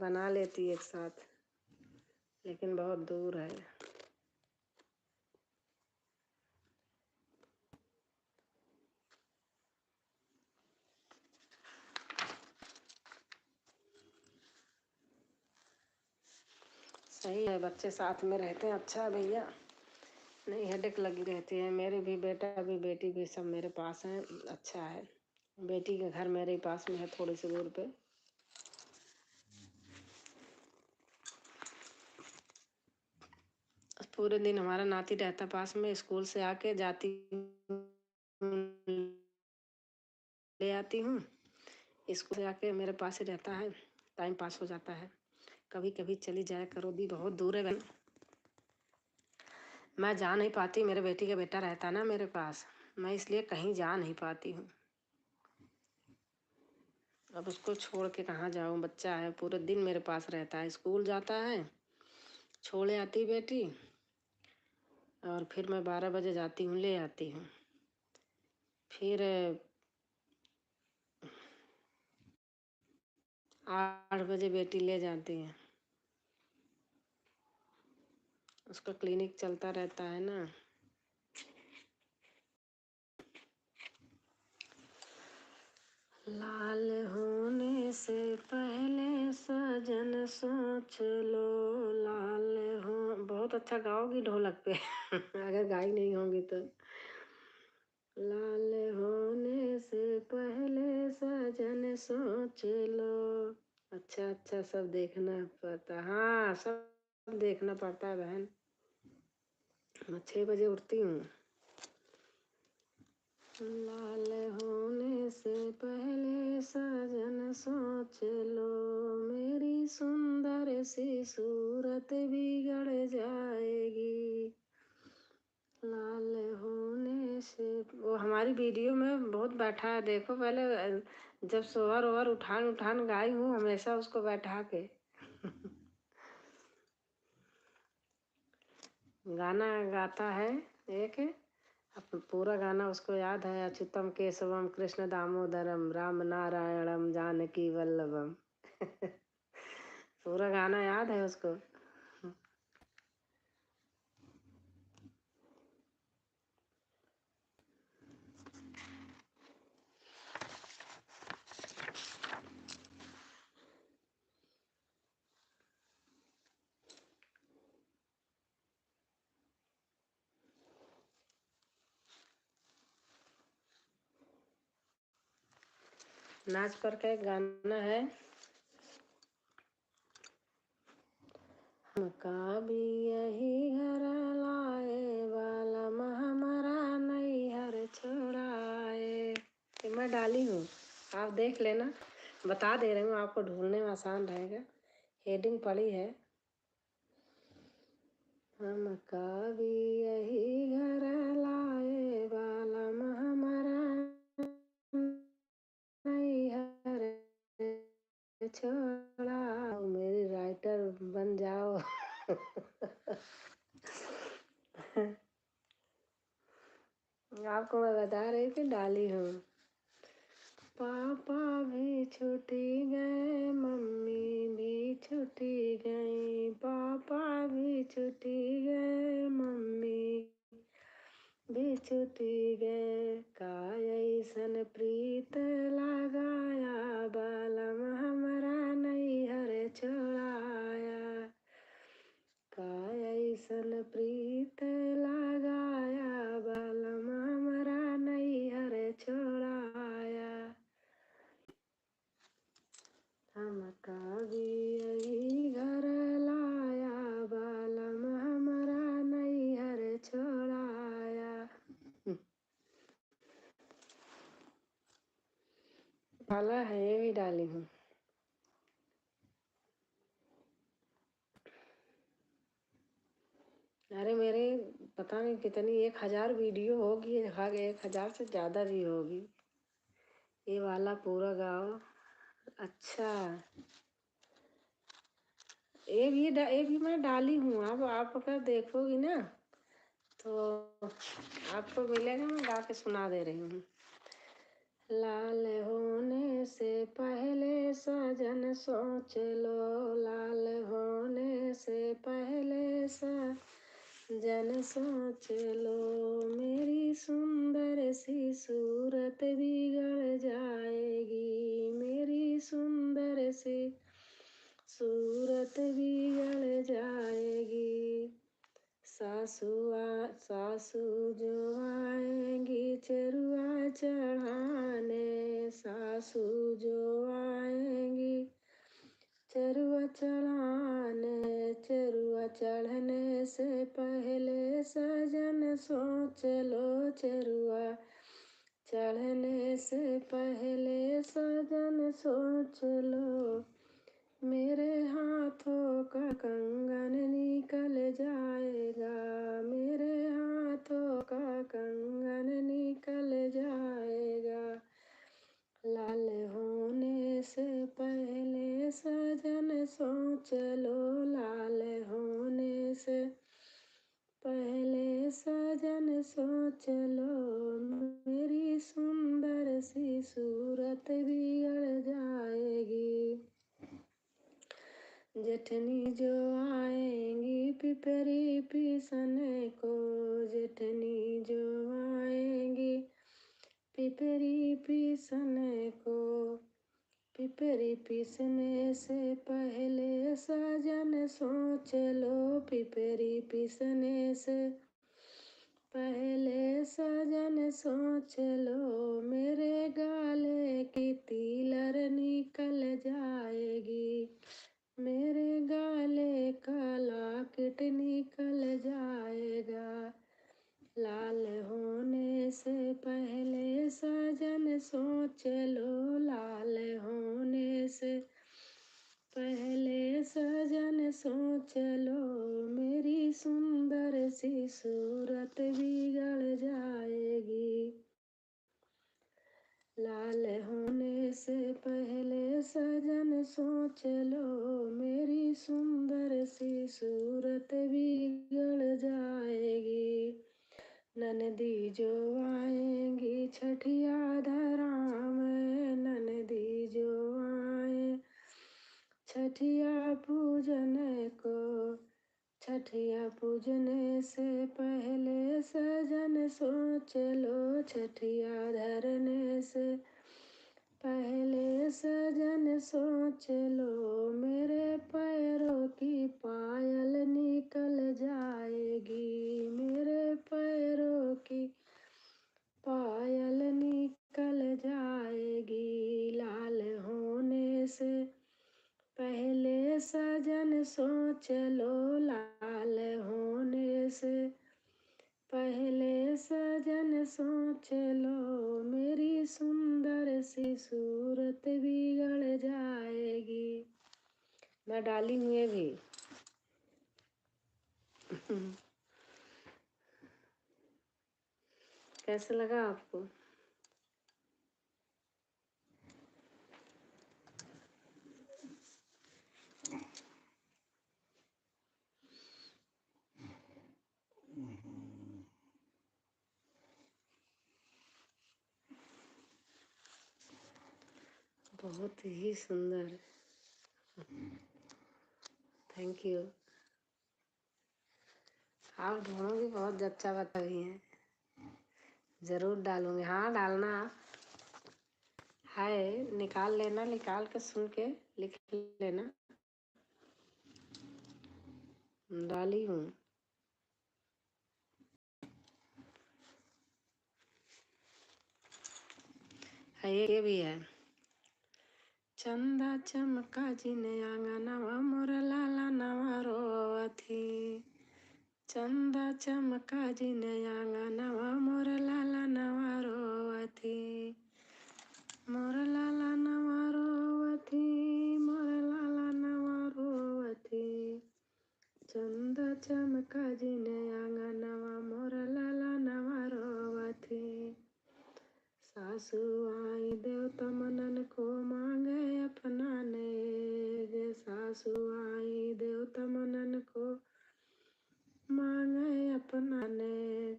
बना लेती एक साथ, लेकिन बहुत दूर है। सही है, बच्चे साथ में रहते हैं, अच्छा है भैया, नहीं हेडेक लगी रहती है। मेरे भी बेटा भी बेटी भी सब मेरे पास हैं, अच्छा है। बेटी का घर मेरे ही पास में है, थोड़ी सी दूर पे। पूरे दिन हमारा नाती रहता पास में, स्कूल से आके जाती ले आती हूँ, स्कूल से आके मेरे पास ही रहता है, टाइम पास हो जाता है। कभी कभी चली जाया करो दी, बहुत दूर है। मैं जा नहीं पाती, मेरे बेटी का बेटा रहता ना मेरे पास, मैं इसलिए कहीं जा नहीं पाती हूँ। अब उसको छोड़ के कहाँ जाऊँ, बच्चा है, पूरे दिन मेरे पास रहता है, स्कूल जाता है, छोड़े आती बेटी, और फिर मैं 12 बजे जाती हूँ, ले आती हूँ, फिर 8 बजे बेटी ले जाती है। उसका क्लिनिक चलता रहता है ना। लाल होने से पहले सजन सोच लो, लाल हो। बहुत अच्छा गाओगी ढोलक पे अगर गाई नहीं होंगी तो। लाल होने से पहले सजन सोच लो। अच्छा अच्छा, सब देखना पड़ता, हाँ सब देखना पड़ता है बहन। मैं 6 बजे उठती हूँ। लाल होने से पहले सजन सोच लो, मेरी सुंदर सी सूरत बिगड़ जाएगी। लाल होने से, वो हमारी वीडियो में बहुत बैठा है, देखो पहले, जब सोहर ओहर उठान उठान गाई हूँ हमेशा उसको बैठा के गाना गाता है एक, अब पूरा गाना उसको याद है, अच्युतम केशवम कृष्ण दामोदरम राम नारायणम जानकी वल्लभम पूरा गाना याद है उसको। नाच पर का एक गाना है, हमका भी यही घर लाए वाला हमारा नैहर छोड़ाए। ये मैं डाली हूँ, आप देख लेना, बता दे रही हूँ आपको, ढूंढने में आसान रहेगा, हेडिंग पड़ी है। हमका भी यही घर लाए वाला हमारा नैहर छोड़ाओ, मेरी राइटर बन जाओ आपको मैं बता रही थी, डाली हूँ। पापा भी छुट्टी गए, मम्मी भी छुट्टी गई, पापा भी छुट्टी गए, मम्मी भी छुट्टी गए, का ऐसन प्रीत लगाया बालम हमारा नैहर छोड़ाया, का प्रीत लगाया, बालम हमारा नैहर छोड़ाया। हमका भी यही घर लाया, बालम हमारा नैहर छोड़ाया। वाला है, ये भी डाली हूँ। अरे मेरे पता नहीं कितनी 1000 वीडियो होगी, 1000 से ज़्यादा भी होगी। ये वाला पूरा गाओ। अच्छा, ये भी मैं डाली हूँ। अब आप अगर देखोगी ना तो आपको मिलेगा, मैं गा के सुना दे रही हूँ। लाल होने से पहले सजन सोच लो, लाल होने से पहले सजन सोच लो, मेरी सुंदर सी सूरत बिगड़ जाएगी, मेरी सुंदर सी सूरत बिगड़ जाएगी। सासू जो आएंगी चरुआ चढ़ाने, सासू जो आएंगी चरुआ चढ़ाने, चरुआ चढ़ने से पहले सजन सोच लो, चरुआ चढ़ने से पहले सजन सोच लो, मेरे हाथों का कंगन निकल जाएगा, मेरे हाथों का कंगन निकल जाएगा। लाल होने से पहले सजन सोच लो, लाल होने से पहले सजन सोच लो, मेरी सुंदर सी सूरत बिगड़ जाएगी। जेठनी जो आएंगी पिपरी पीसने को, जेठनी जो आएंगी पिपरी पीसने को, पिपरी पीसने से पहले सजन सोच लो, पिपरी पीसने से पहले सजन सोच लो, मेरे गाले की तीलर निकल जाएगी, मेरे गाले का लॉकेट निकल जाएगा। लाल होने से पहले सजन सोच लो, लाल होने से पहले सजन सोच लो, मेरी सुंदर सी सूरत बिगड़ जाएगी। लाल होने से पहले सजन सोच लो, मेरी सुंदर सी सूरत बिगड़ जाएगी। ननदी जो आएंगी छठिया धराम, ननदी जो आए छठिया पूजन को, छठिया पूजने से पहले सजन सोच लो, छठिया धरने से पहले सजन सोच लो, मेरे पैरों की पायल निकल जाएगी, मेरे पैरों की पायल निकल जाएगी। लाल होने से पहले सजन सोच लो, लाल होने से पहले सजन सोच लो, मेरी सुंदर सी सूरत बिगड़ जाएगी। मैं डाली हूँ ये भी। कैसे लगा आपको? बहुत ही सुंदर, थैंक यू। आप दोनों भी बहुत अच्छा बता रही हैं, जरूर डालूंगी। हाँ डालना, है निकाल लेना, निकाल के सुन के लिख लेना। डाली हूँ। ये भी है। चंदा चमका जिने आंगनवा मोर लाला नवा रोवथी। चंदा चमका जिने आंगनवा मोर लाला नवा रोवथी। मोर लाला नवा रोवथी, मोर लाला नवा रोवथी। चंदा चमका जिने आंगनवा मोर लाला नवा रोवथी। सासू आई देवता मनन को मांगे अपनाने गे। सासू आई देवता मनन को मांगे अपनाने।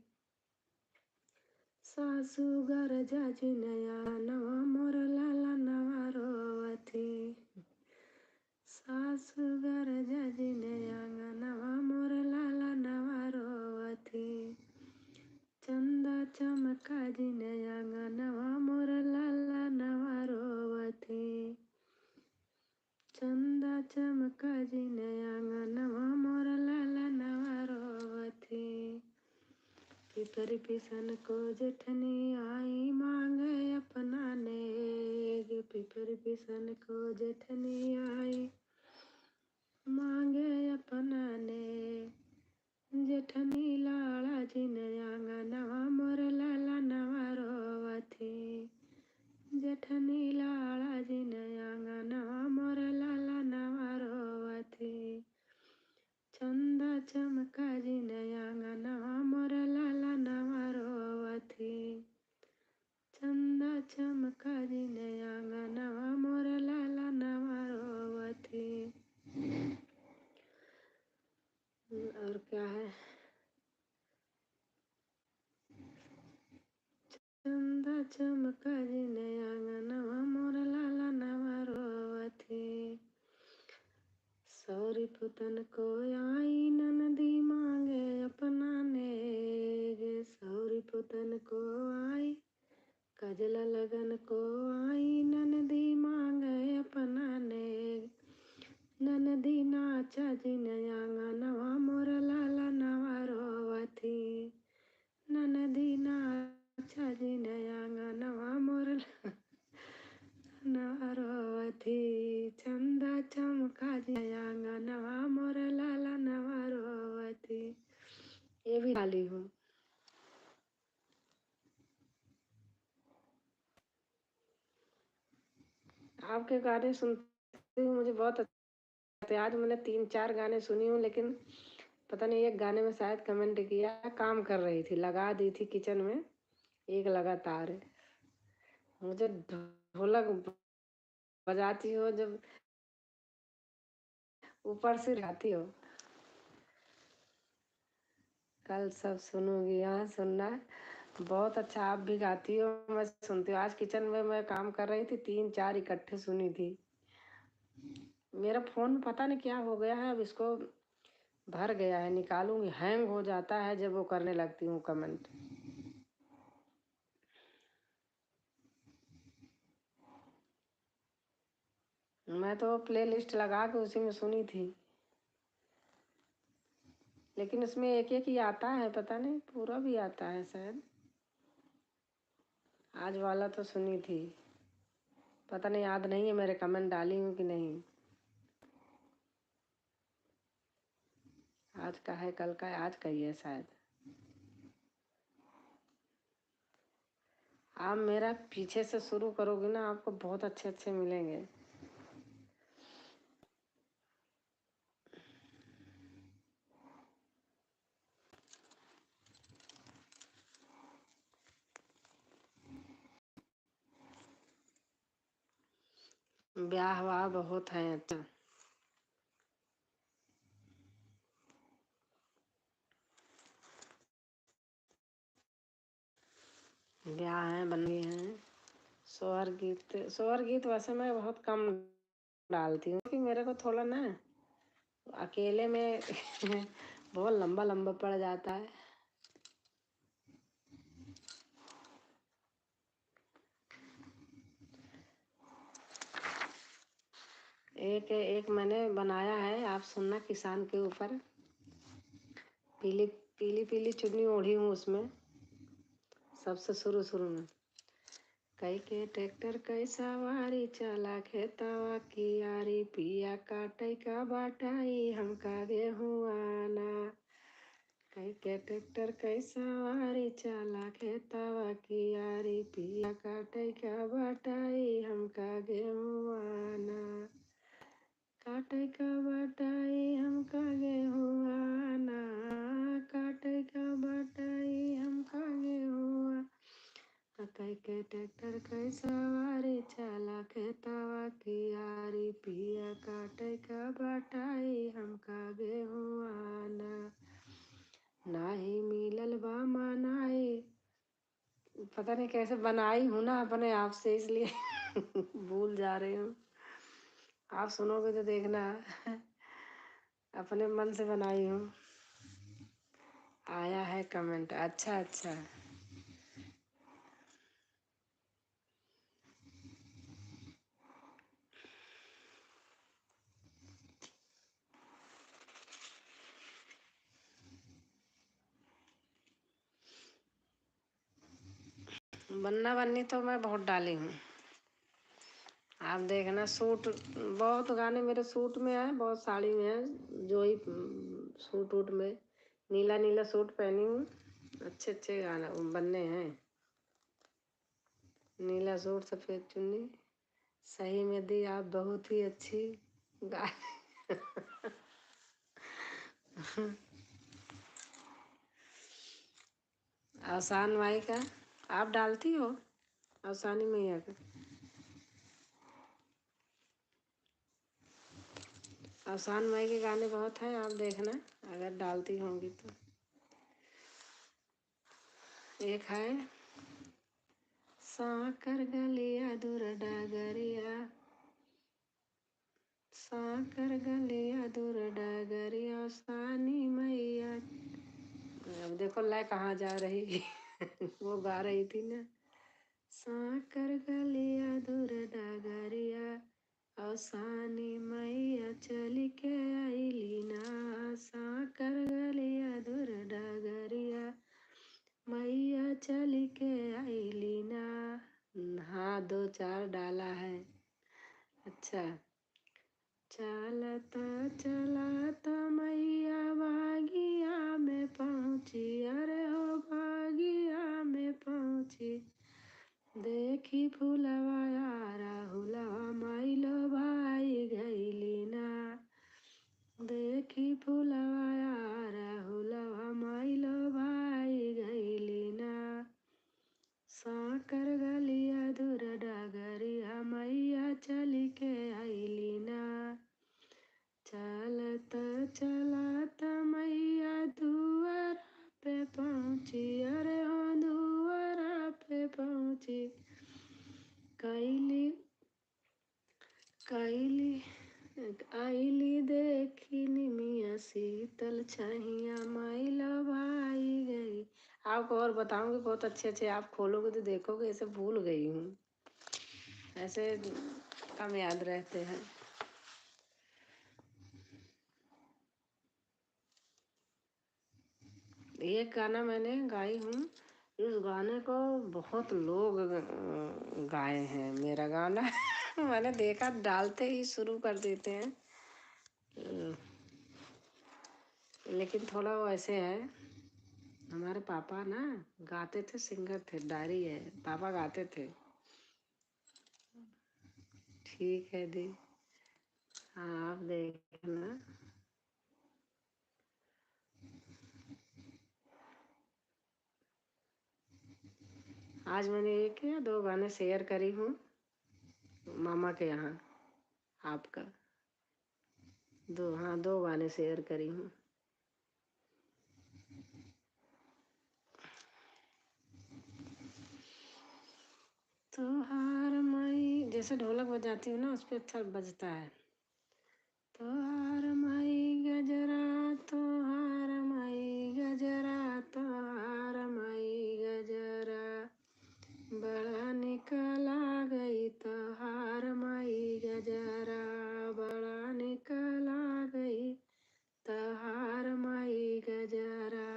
सासू घर जाजी नया नवा मोर लाला नवा रोवथी। सासू घर जाजी नया नवा मोर लाला नवा रोवथी। चंदा चमका जिने आंगनवा मोर लाला नवा रोवथी। चंदा चमका जिने आंगनवा मोर लाला नवा रोवथी। पिपर पिसन को जेठनी आई मांगे अपनाने गे। पिपर पिसन को जेठनी आई मांगे अपनाने। जेठनी लाला जिने आंगनवा मोर लाला नवा रोवथी। जेठनी लाला जिने आंगनवा मोर लाला नवा रोवथी। चंदा चमका जिने आंगनवा मोर लाला नवा रोवथी। चंदा चमका जिने आंगनवा मोर लाला नवा रोवथी। और क्या है? चंदा चमका जिने आंगनवा मोर लाला नवा रोवथी। सौरी पुतन को आई ननदी मांगे अपनाने गे। सौरी पुतन को आई कजल लगन को आई ननदी मांगे अपनाने। ननदी नाचा जिने आंगनवा मोर लाला नवा रोवथी। ननदी नाचा जिने आंगनवा मोर नवा रोवथी। चंदा चमका जिने आंगनवा मोर लाला नवा रोवथी। ये भी डाली हूँ। आपके गाने सुनती हूँ, मुझे बहुत अच्छे। आज मैंने 3-4 गाने सुनी हूँ, लेकिन पता नहीं एक गाने में शायद कमेंट किया। काम कर रही थी, लगा दी थी किचन में एक लगातार। मुझे ढोलक बजाती हो जब ऊपर से गाती हो। कल सब सुनूंगी। हाँ, सुनना बहुत अच्छा। आप भी गाती हो, मैं सुनती हूँ। आज किचन में मैं काम कर रही थी, 3-4 इकट्ठे सुनी थी। मेरा फोन पता नहीं क्या हो गया है, अब इसको भर गया है, निकालूंगी। हैंग हो जाता है जब वो करने लगती हूँ कमेंट। मैं तो प्ले लिस्ट लगा के उसी में सुनी थी, लेकिन उसमें एक एक ही आता है, पता नहीं पूरा भी आता है शायद। आज वाला तो सुनी थी, पता नहीं याद नहीं है मेरे कमेंट डाली हूँ कि नहीं। आज का है, कल का है, आज का ही है शायद। आप मेरा पीछे से शुरू करोगे ना, आपको बहुत अच्छे अच्छे मिलेंगे। ब्याह वाह बहुत है। अच्छा, ब्याह है, बनी है। सोहर गीत वैसे मैं बहुत कम डालती हूँ, क्योंकि मेरे को थोड़ा ना अकेले में बहुत लंबा लंबा पड़ जाता है। एक एक मैंने बनाया है, आप सुनना, किसान के ऊपर। पीली पीली पीली चुन्नी ओढ़ी हूँ उसमें, सबसे शुरू शुरू में। कई के ट्रैक्टर कई सवारी चला खेतवा की यारी पिया काटे का बाटाई हमका गेहुआना। कई के ट्रैक्टर कई सवारी चला खेतवा की यारी पिया काटे का बाटाई हमका गेहुआना। काटे का बाटाई हमका गेहुआना। काटे का बाटाई हमका गेहुआ। कई के ट्रैक्टर कई सवारी चला खेतवा की यारी पिया काटे का बाटाई हमका गेहुआना। नाही मिलल बा मनाई। पता नहीं कैसे बनाई हूँ ना अपने आप से, इसलिए भूल जा रही हूँ। आप सुनोगे तो देखना अपने मन से बनाई हूँ। आया है कमेंट, अच्छा अच्छा। बन्ना बन्नी तो मैं बहुत डाली हूँ, आप देखना। सूट बहुत गाने मेरे सूट में हैं, बहुत साड़ी में हैं, जो ही सूट वूट में नीला नीला सूट पहनी हूँ। अच्छे अच्छे गाना बनने हैं। नीला सूट सफ़ेद चुन्नी, सही में दी आप बहुत ही अच्छी गाने। आसान माई का आप डालती हो? आसानी मैया का आसान माई के गाने बहुत हैं, आप देखना अगर डालती होंगी तो। एक है साकर गलिया दूर डगरिया, साकर गलिया दूर डगरिया सानी मैया। अब देखो लय कहाँ जा रही वो गा रही थी ना। साकर गलिया दूर डगरिया और सानी मैया चली के आईली ना। साकर गलिया दूर डगरिया मैया चली के आईली ना। हाँ 2-4 डाला है। अच्छा। चलता चलता मैया बागिया में पहुँची, अरे हो बागिया में पहुँची। देखी फूलवा राहुलवा माइलो भाई गईली ना। देखी फूलवा राहुलवा माइलो भाई गईली ना। साकर गलिया दूर डगरिया मैया चली के आईली ना। चलत चलत मैया दुआरा पे पहुँची, अरे हो दुआरा पे पहुँची। कैली कैली आईली देखी निमिया शीतल छहिया माइला भाई गई। आपको और बताऊंगी बहुत अच्छे अच्छे, आप खोलोगे तो देखोगे। ऐसे भूल गई हूँ, ऐसे कम याद रहते हैं। ये गाना मैंने गाई हूँ, इस गाने को बहुत लोग गाए हैं। मेरा गाना मैंने देखा डालते ही शुरू कर देते हैं, लेकिन थोड़ा वो ऐसे है। हमारे पापा ना गाते थे, सिंगर थे, डायरी है, पापा गाते थे। ठीक है दी, हाँ आप देखना। आज मैंने 1 या 2 गाने शेयर करी हूँ मामा के यहाँ, आपका 2 गाने शेयर करी हूँ। तोहार माई जैसे ढोलक बजाती हूँ ना, उस पर अच्छा बजता है। तोहार माई गजरा, तोहार माई गजरा, तोहार माई गजरा बड़ा निकला गई। तोहार माई गजरा बड़ा निकला गई। तोहार माई गजरा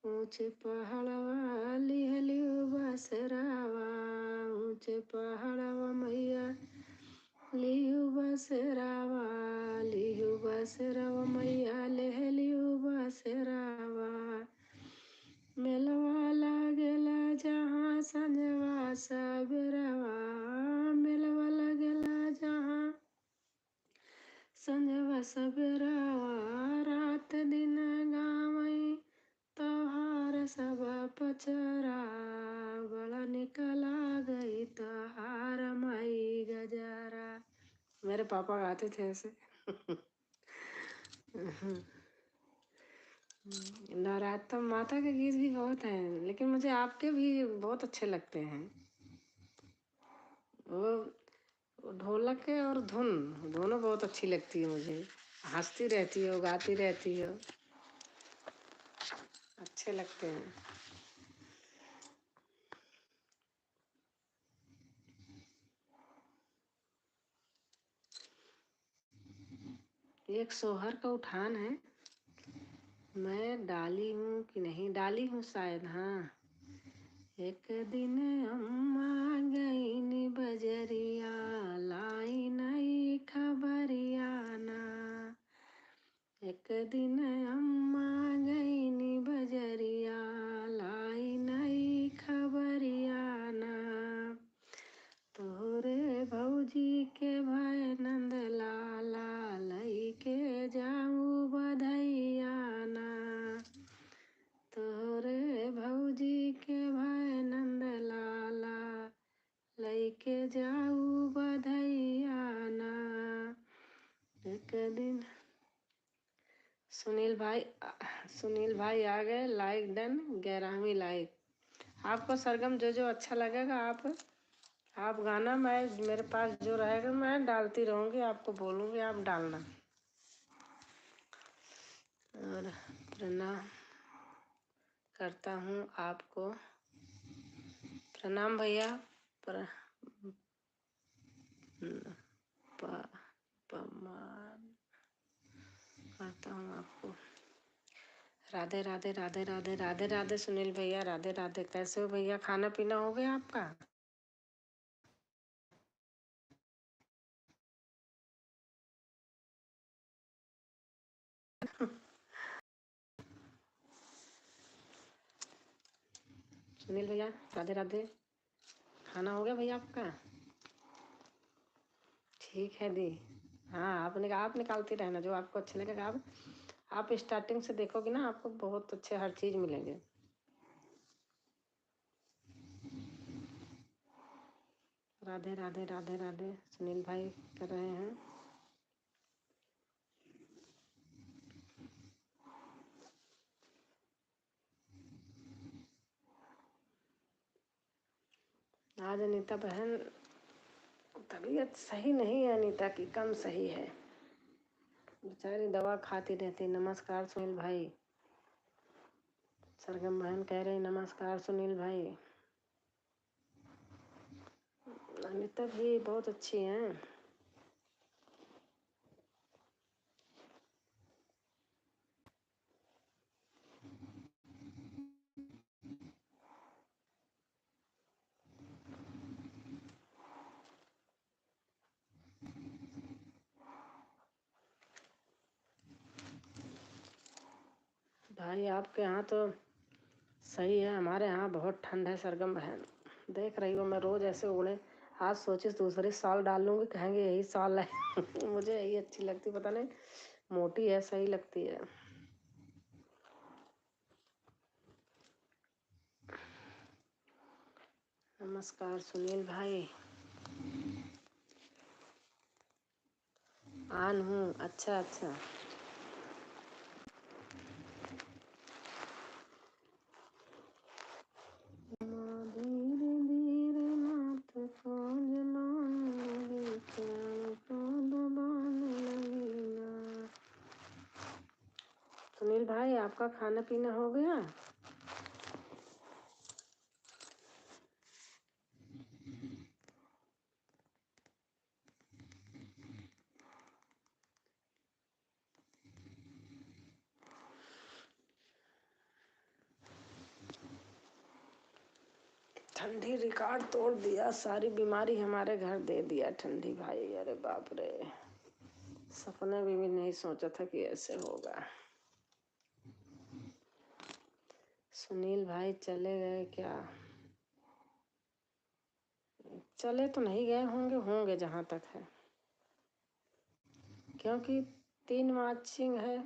ऊंचे पहाड़वा लिहलियो बसरावा, ऊंचे पहाड़वा मैया लियू बसेरावा, लियू बसेरावा मैया लेहलियू बसेरावा। मेलवा लागेला जहाँ संजवा सबेरवा, मेलवा लागेला जहाँ संजवा सबेरवा। रात दिन गावई तोहार सब पचरा, बड़ा निकला गई तोहार माई गजरा। मेरे पापा गाते थे ऐसे। नवरात्र माता के गीत भी बहुत हैं, लेकिन मुझे आपके भी बहुत अच्छे लगते हैं। वो ढोलक के और धुन दोनों बहुत अच्छी लगती है मुझे। हंसती रहती हो, गाती रहती हो, अच्छे लगते हैं। एक सोहर का उठान है, मैं डाली हूँ कि नहीं डाली हूँ शायद, हाँ। एक दिन अम्मा गई नी बजरिया, लाई नई खबरिया ना। एक दिन अम्मा गई नी बजरिया, लाई नई खबरिया ना। तोरे भौजी के भाई नंद लाला, लई के जाऊँ बधैया ना। तोरे भौजी के भाई नंद लाला, लई के जाऊँ बधैया ना। एक दिन सुनील भाई आ गए, लाइक डन 11वीं लाइक। आपको सरगम जो जो अच्छा लगेगा आप गाना, मैं मेरे पास जो रहेगा मैं डालती रहूँगी, आपको बोलूँगी आप डालना। और प्रणाम करता हूँ आपको, प्रणाम भैया, प्रणाम करता हूँ आपको। राधे राधे राधे राधे राधे राधे सुनील भैया, राधे राधे। कैसे हो भैया, खाना पीना हो गया आपका? सुनील भैया राधे राधे। खाना हो गया भैया आपका? ठीक है दी। हाँ, आप निकालती रहना जो आपको अच्छा लगेगा। आप स्टार्टिंग से देखोगे ना, आपको बहुत अच्छे हर चीज मिलेंगे। राधे राधे राधे राधे सुनील भाई कर रहे हैं। आज अनीता बहन तबीयत सही नहीं है, अनीता की कम सही है, बेचारी दवा खाती रहती। नमस्कार सुनील भाई। सरगम बहन कह रही नमस्कार सुनील भाई। अनीता भी बहुत अच्छी हैं। भाई आपके यहाँ तो सही है, हमारे यहाँ बहुत ठंड है सरगम बहन। देख रही हो मैं रोज ऐसे उड़े, आज सोची दूसरी साल डाल लूंगी, कहेंगे यही साल है। मुझे यही अच्छी लगती, पता नहीं मोटी है, सही लगती है। नमस्कार सुनील भाई। आन हूँ, अच्छा अच्छा। धीरे धीरे नाथ को जलाने लगी, प्राण को दबाने लगी ना। सुनील भाई आपका खाना पीना हो गया? ठंडी रिकॉर्ड तोड़ दिया, सारी बीमारी हमारे घर दे दिया ठंडी भाई। अरे बाप रे, सपने में भी नहीं सोचा था कि ऐसे होगा। सुनील भाई चले गए क्या? चले तो नहीं गए होंगे, होंगे जहाँ तक है, क्योंकि 3 वाचिंग है,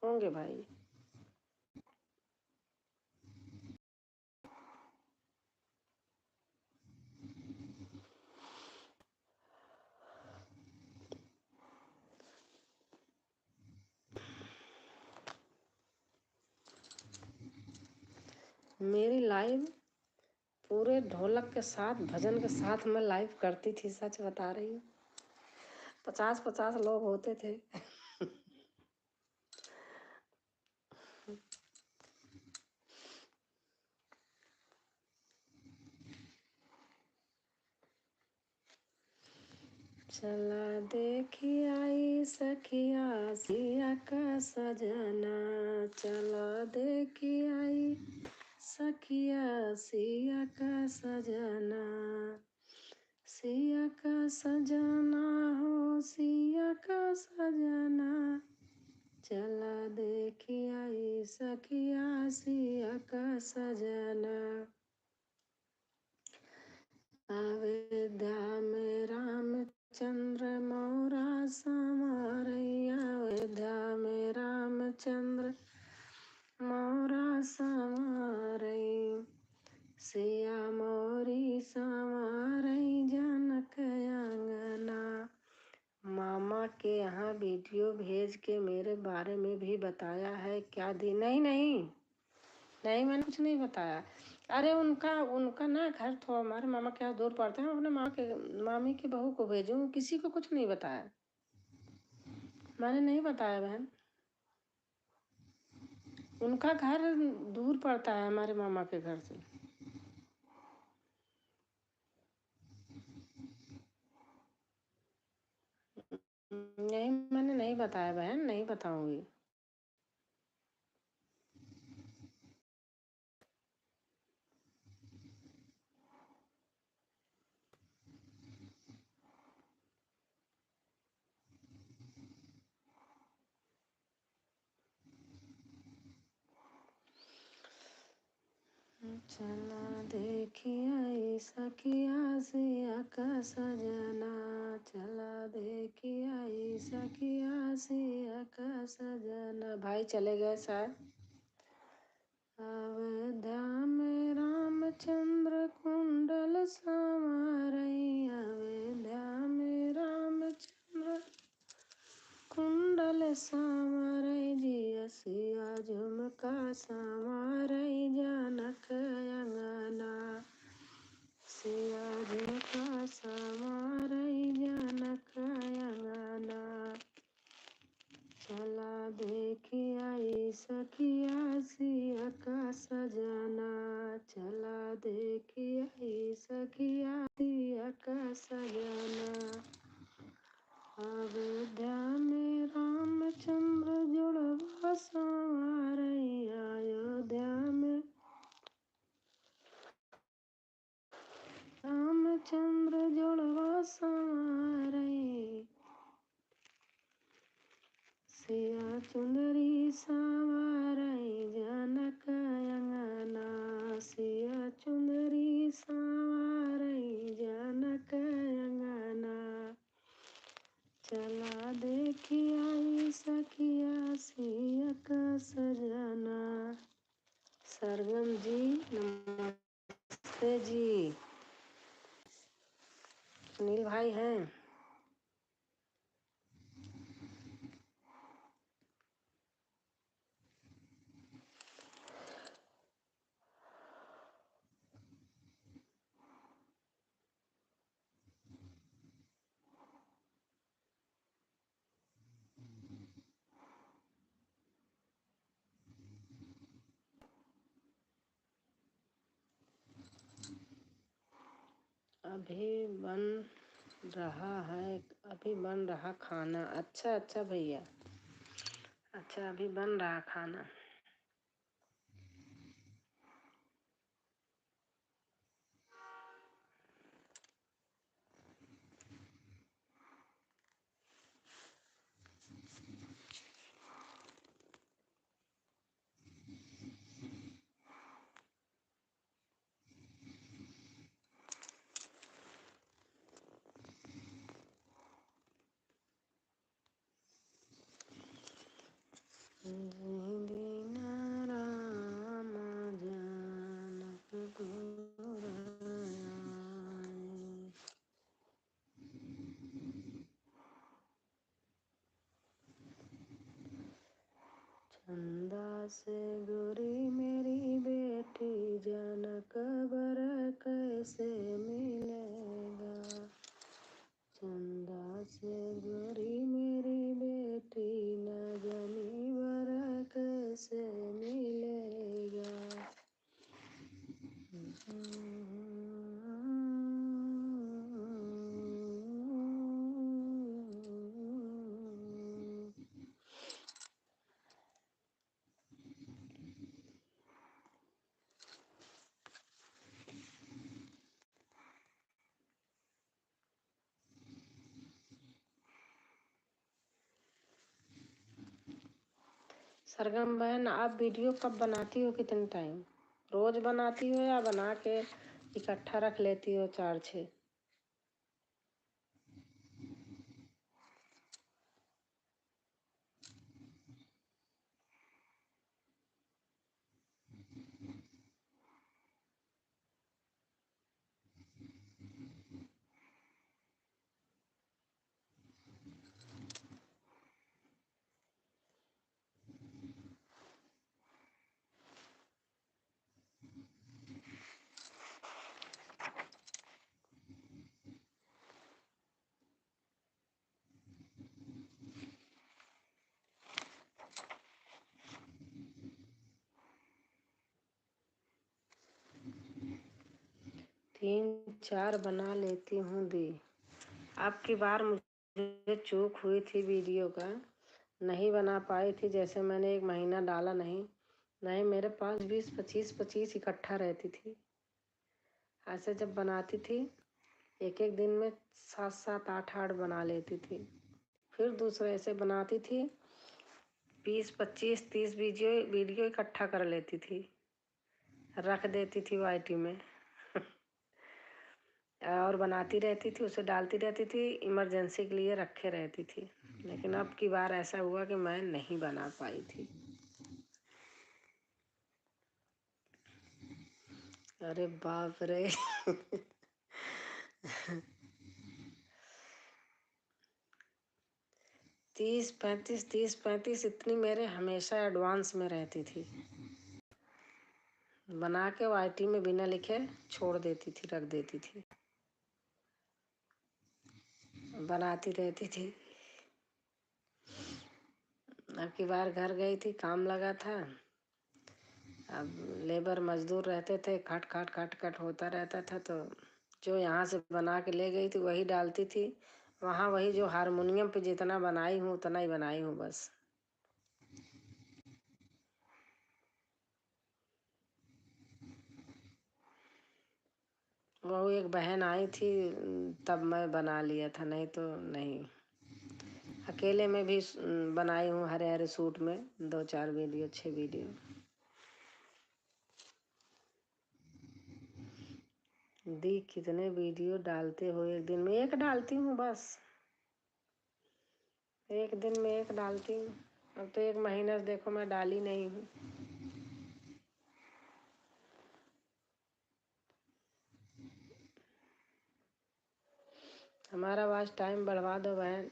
होंगे भाई। मेरी लाइव पूरे ढोलक के साथ, भजन के साथ मैं लाइव करती थी, सच बता रही हूँ। 50-50 लोग होते थे। चला देखी आई सखिया सिया का सजना, चला देखी आई सखिया सिया का सजना, सिया का सजना हो सिया का सजना, चला देखी आई सखिया सिया का सजना। अयोध्या में रामचंद्र मोरा समारैया, अयोध्या में रामचंद्र मोरा समारई, सिया मोरी समारई जनक अंगना। मामा के यहाँ वीडियो भेज के मेरे बारे में भी बताया है क्या दी? नहीं नहीं नहीं, मैंने कुछ नहीं बताया। अरे उनका उनका ना घर तो हमारे मामा के यहाँ दूर पड़ता है, अपने मामी की बहू को भेजूँ, किसी को कुछ नहीं बताया, मैंने नहीं बताया बहन। उनका घर दूर पड़ता है हमारे मामा के घर से। नहीं, मैंने नहीं बताया बहन, नहीं बताऊंगी। चला देखी आई सखिया सिया का सजना, चला देखी आई सखिया सिया का सजना। भाई चले गए शायद। अयोध्या में रामचंद्र कुंडल समारई, अयोध्या में रामचंद्र कुंडल समारई, जिया सिया झुमका समारई जनक अंगना, सिया झुमका समारई जनक अंगना। चला देखी आई सखिया सिया का सजना, चला देखी आई सखिया सिया का सजना। अयोध्या में रामचंद्र जुड़वा संवारई, अयोध्या में रामचंद्र जुड़वा संवारई, सिया चुंदरी संवारई जनक अंगना, सिया चुंदरी संवारई जनक अंगना। चला देखी आई सखिया सिया का सजना। सरगम जी नमस्ते जी। सुनील भाई हैं? अभी बन रहा है, अभी बन रहा खाना। अच्छा अच्छा भैया, अच्छा अभी बन रहा खाना। चंदा से गोरी मेरी बेटी जाना कबर कैसे मिलेगा। चंदा से गोरी मेरी बेटी न जानी बर कैसे मिलेगा। सरगम बहन, आप वीडियो कब बनाती हो, कितने टाइम? रोज बनाती हो या बना के इकट्ठा रख लेती हो 4-6? तीन चार बना लेती हूँ दी। आपकी बार मुझे चूक हुई थी, वीडियो का नहीं बना पाई थी। जैसे मैंने 1 महीना डाला नहीं मेरे पास 20-25 इकट्ठा रहती थी। ऐसे जब बनाती थी एक दिन में 7-7 8-8 बना लेती थी। फिर दूसरे ऐसे बनाती थी 20-25-30 वीडियो इकट्ठा कर लेती थी, रख देती थी वाईटी में और बनाती रहती थी, उसे डालती रहती थी, इमरजेंसी के लिए रखे रहती थी। लेकिन अब की बार ऐसा हुआ कि मैं नहीं बना पाई थी। अरे बाप रे 30-35 इतनी मेरे हमेशा एडवांस में रहती थी। बना के वाईटी में बिना लिखे छोड़ देती थी, रख देती थी, बनाती रहती थी। अब की बार घर गई थी, काम लगा था। अब लेबर मजदूर रहते थे, खट खट खट खट होता रहता था, तो जो यहाँ से बना के ले गई थी वही डालती थी। वहाँ वही जो हारमोनियम पे जितना बनाई हूँ उतना ही बनाई हूँ बस। वो एक बहन आई थी तब मैं बना लिया था, नहीं तो नहीं। अकेले में भी बनाई हूँ हरे हरे सूट में 2-4 वीडियो, 6 वीडियो। दी कितने वीडियो डालते हो एक दिन में? 1 डालती हूँ बस, 1 दिन में 1 डालती हूँ। अब तो 1 महीना से देखो मैं डाली नहीं हूँ। हमारा बस टाइम बढ़वा दो बहन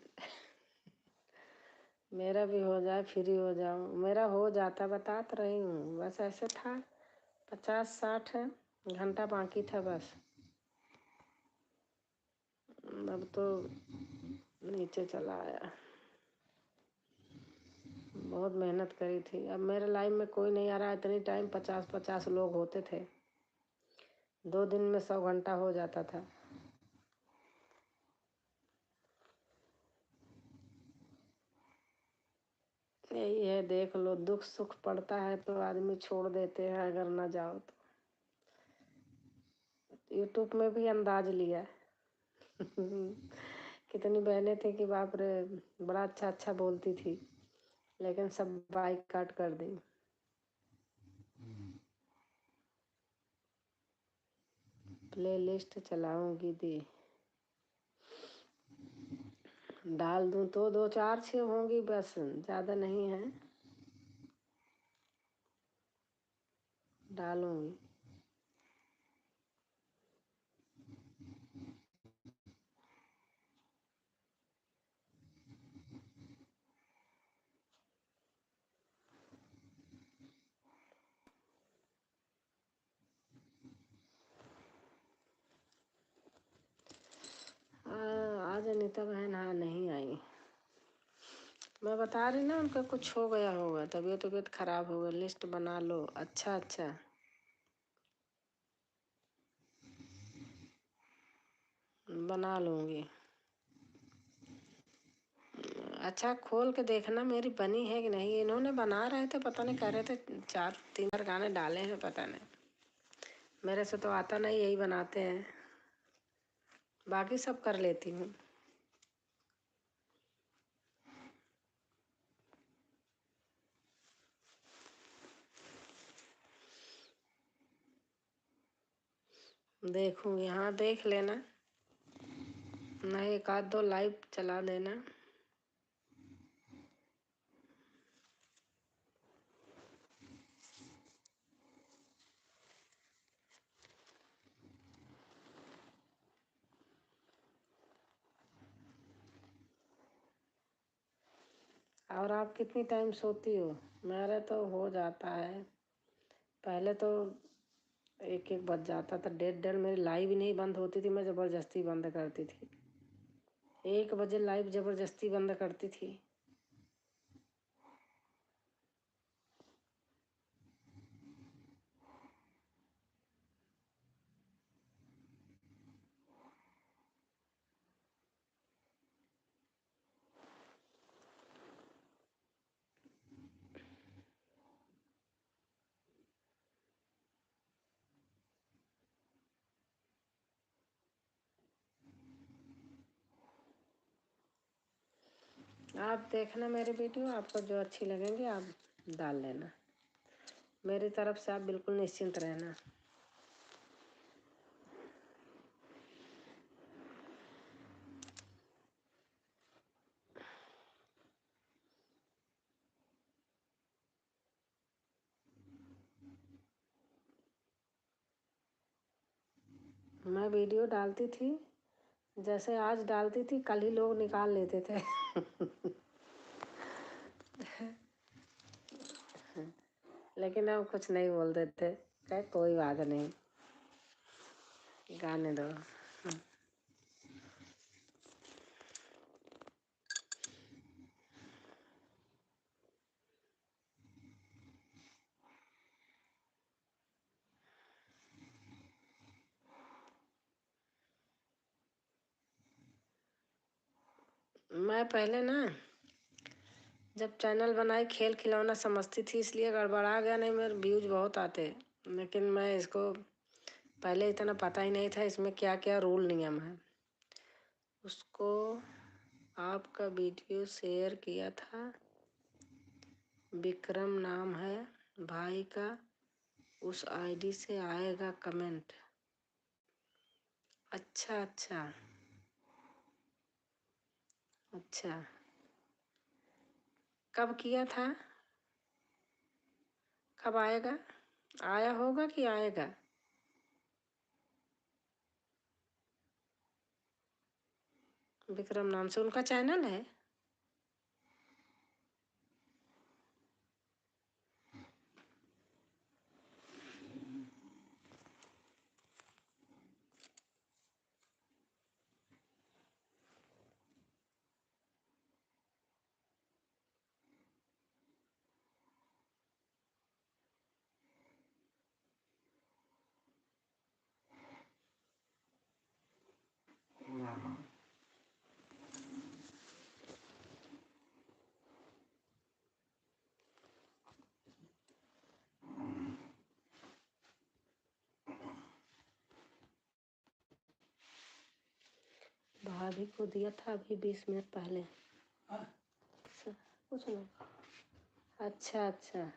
मेरा भी हो जाए, फ्री हो जाऊँ। मेरा हो जाता, बता तो रही हूँ, बस ऐसे था 50-60 घंटा बाकी था बस। अब तो नीचे चला आया। बहुत मेहनत करी थी। अब मेरे लाइफ में कोई नहीं आ रहा। इतनी टाइम 50-50 लोग होते थे, 2 दिन में 100 घंटा हो जाता था। यही है, देख लो, दुख सुख पड़ता है तो आदमी छोड़ देते हैं, अगर ना जाओ तो। यूट्यूब में भी अंदाज लिया कितनी बहनें थी कि बाप रे बड़ा अच्छा अच्छा बोलती थी, लेकिन सब बाइक काट कर दी। प्ले लिस्ट चलाऊंगी दी, डाल दूं तो 2-4-6 होंगी बस, ज़्यादा नहीं है, डालूंगी। सुनीता बहन हाँ नहीं आई। मैं बता रही ना उनका कुछ हो गया होगा, तबीयत खराब हो गई। लिस्ट बना लो। अच्छा अच्छा बना लूँगी। अच्छा खोल के देखना मेरी बनी है कि नहीं। इन्होंने बना रहे थे, पता नहीं, कह रहे थे 3-4 गाने डाले हैं, पता नहीं। मेरे से तो आता नहीं, यही बनाते हैं, बाकी सब कर लेती हूँ। देखूँगी, हाँ देख लेना, नहीं 1-2 लाइव चला देना। और आप कितनी टाइम सोती हो? मेरा तो हो जाता है, पहले तो 1-1 बज जाता था, 1:30 मेरी लाइव ही नहीं बंद होती थी, मैं ज़बरदस्ती बंद करती थी। 1 बजे लाइव ज़बरदस्ती बंद करती थी। आप देखना मेरी वीडियो, आपको जो अच्छी लगेंगी आप डाल लेना। मेरी तरफ से आप बिल्कुल निश्चिंत रहना। मैं वीडियो डालती थी, जैसे आज डालती थी कल ही लोग निकाल लेते थे। लेकिन अब कुछ नहीं बोलते थे, कहे कोई बात नहीं, गाने दो। मैं पहले ना जब चैनल बनाई खेल खिलौना समझती थी, इसलिए गड़बड़ा गया, नहीं मेरे व्यूज बहुत आते। लेकिन मैं इसको पहले इतना पता ही नहीं था इसमें क्या क्या रूल नियम है। उसको आपका वीडियो शेयर किया था, विक्रम नाम है भाई का, उस आईडी से आएगा कमेंट। अच्छा अच्छा अच्छा, कब किया था, कब आएगा? आया होगा कि आएगा? विक्रम नाम से उनका चैनल है। भाभी को दिया था अभी 20 मिनट पहले। हाँ? कुछ नहीं। अच्छा अच्छा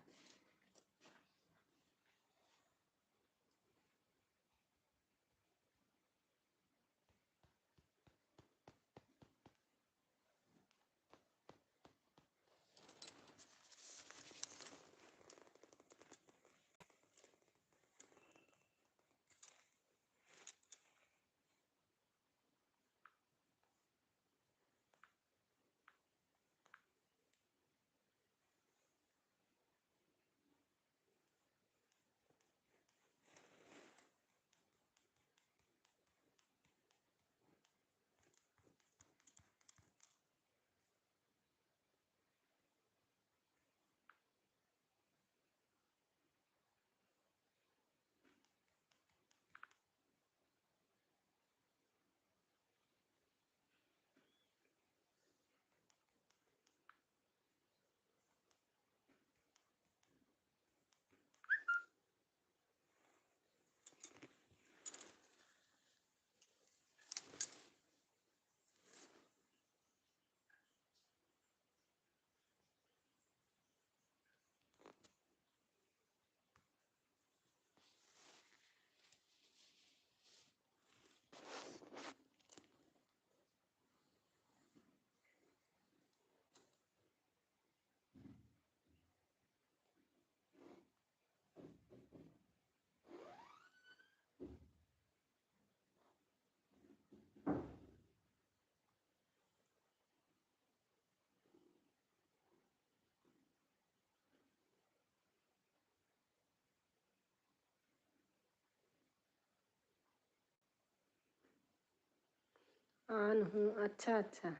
ऑन हूँ। अच्छा अच्छा।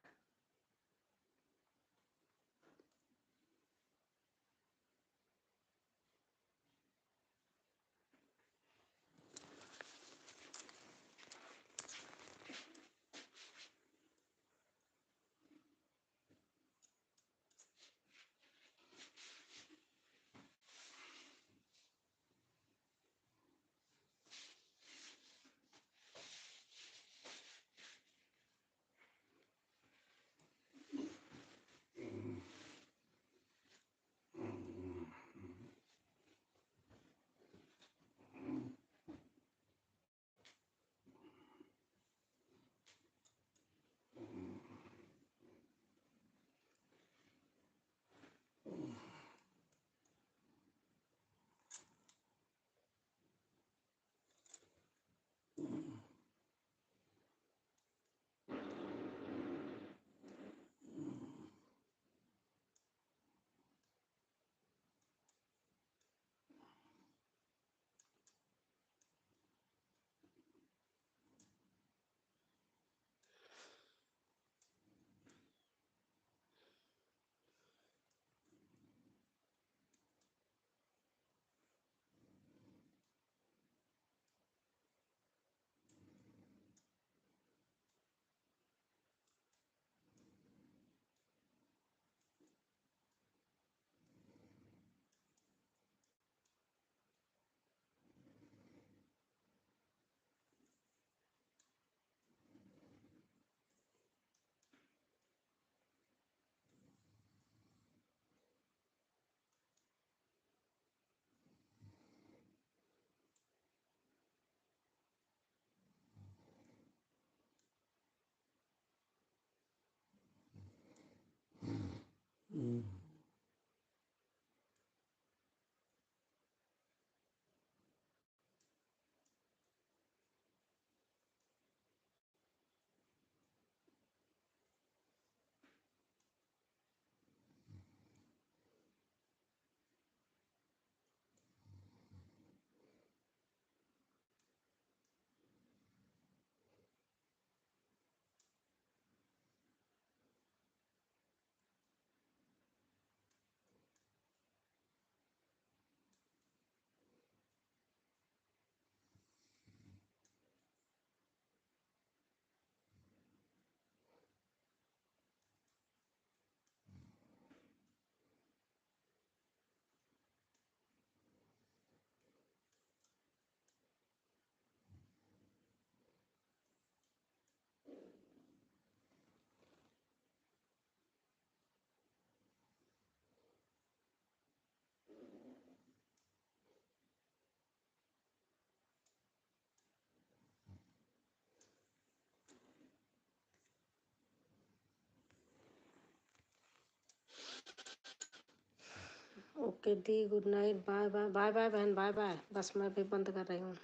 ओके दी, good night, bye bye bye bye बहन, बाय बाय। बस मैं भी बंद कर रही हूँ।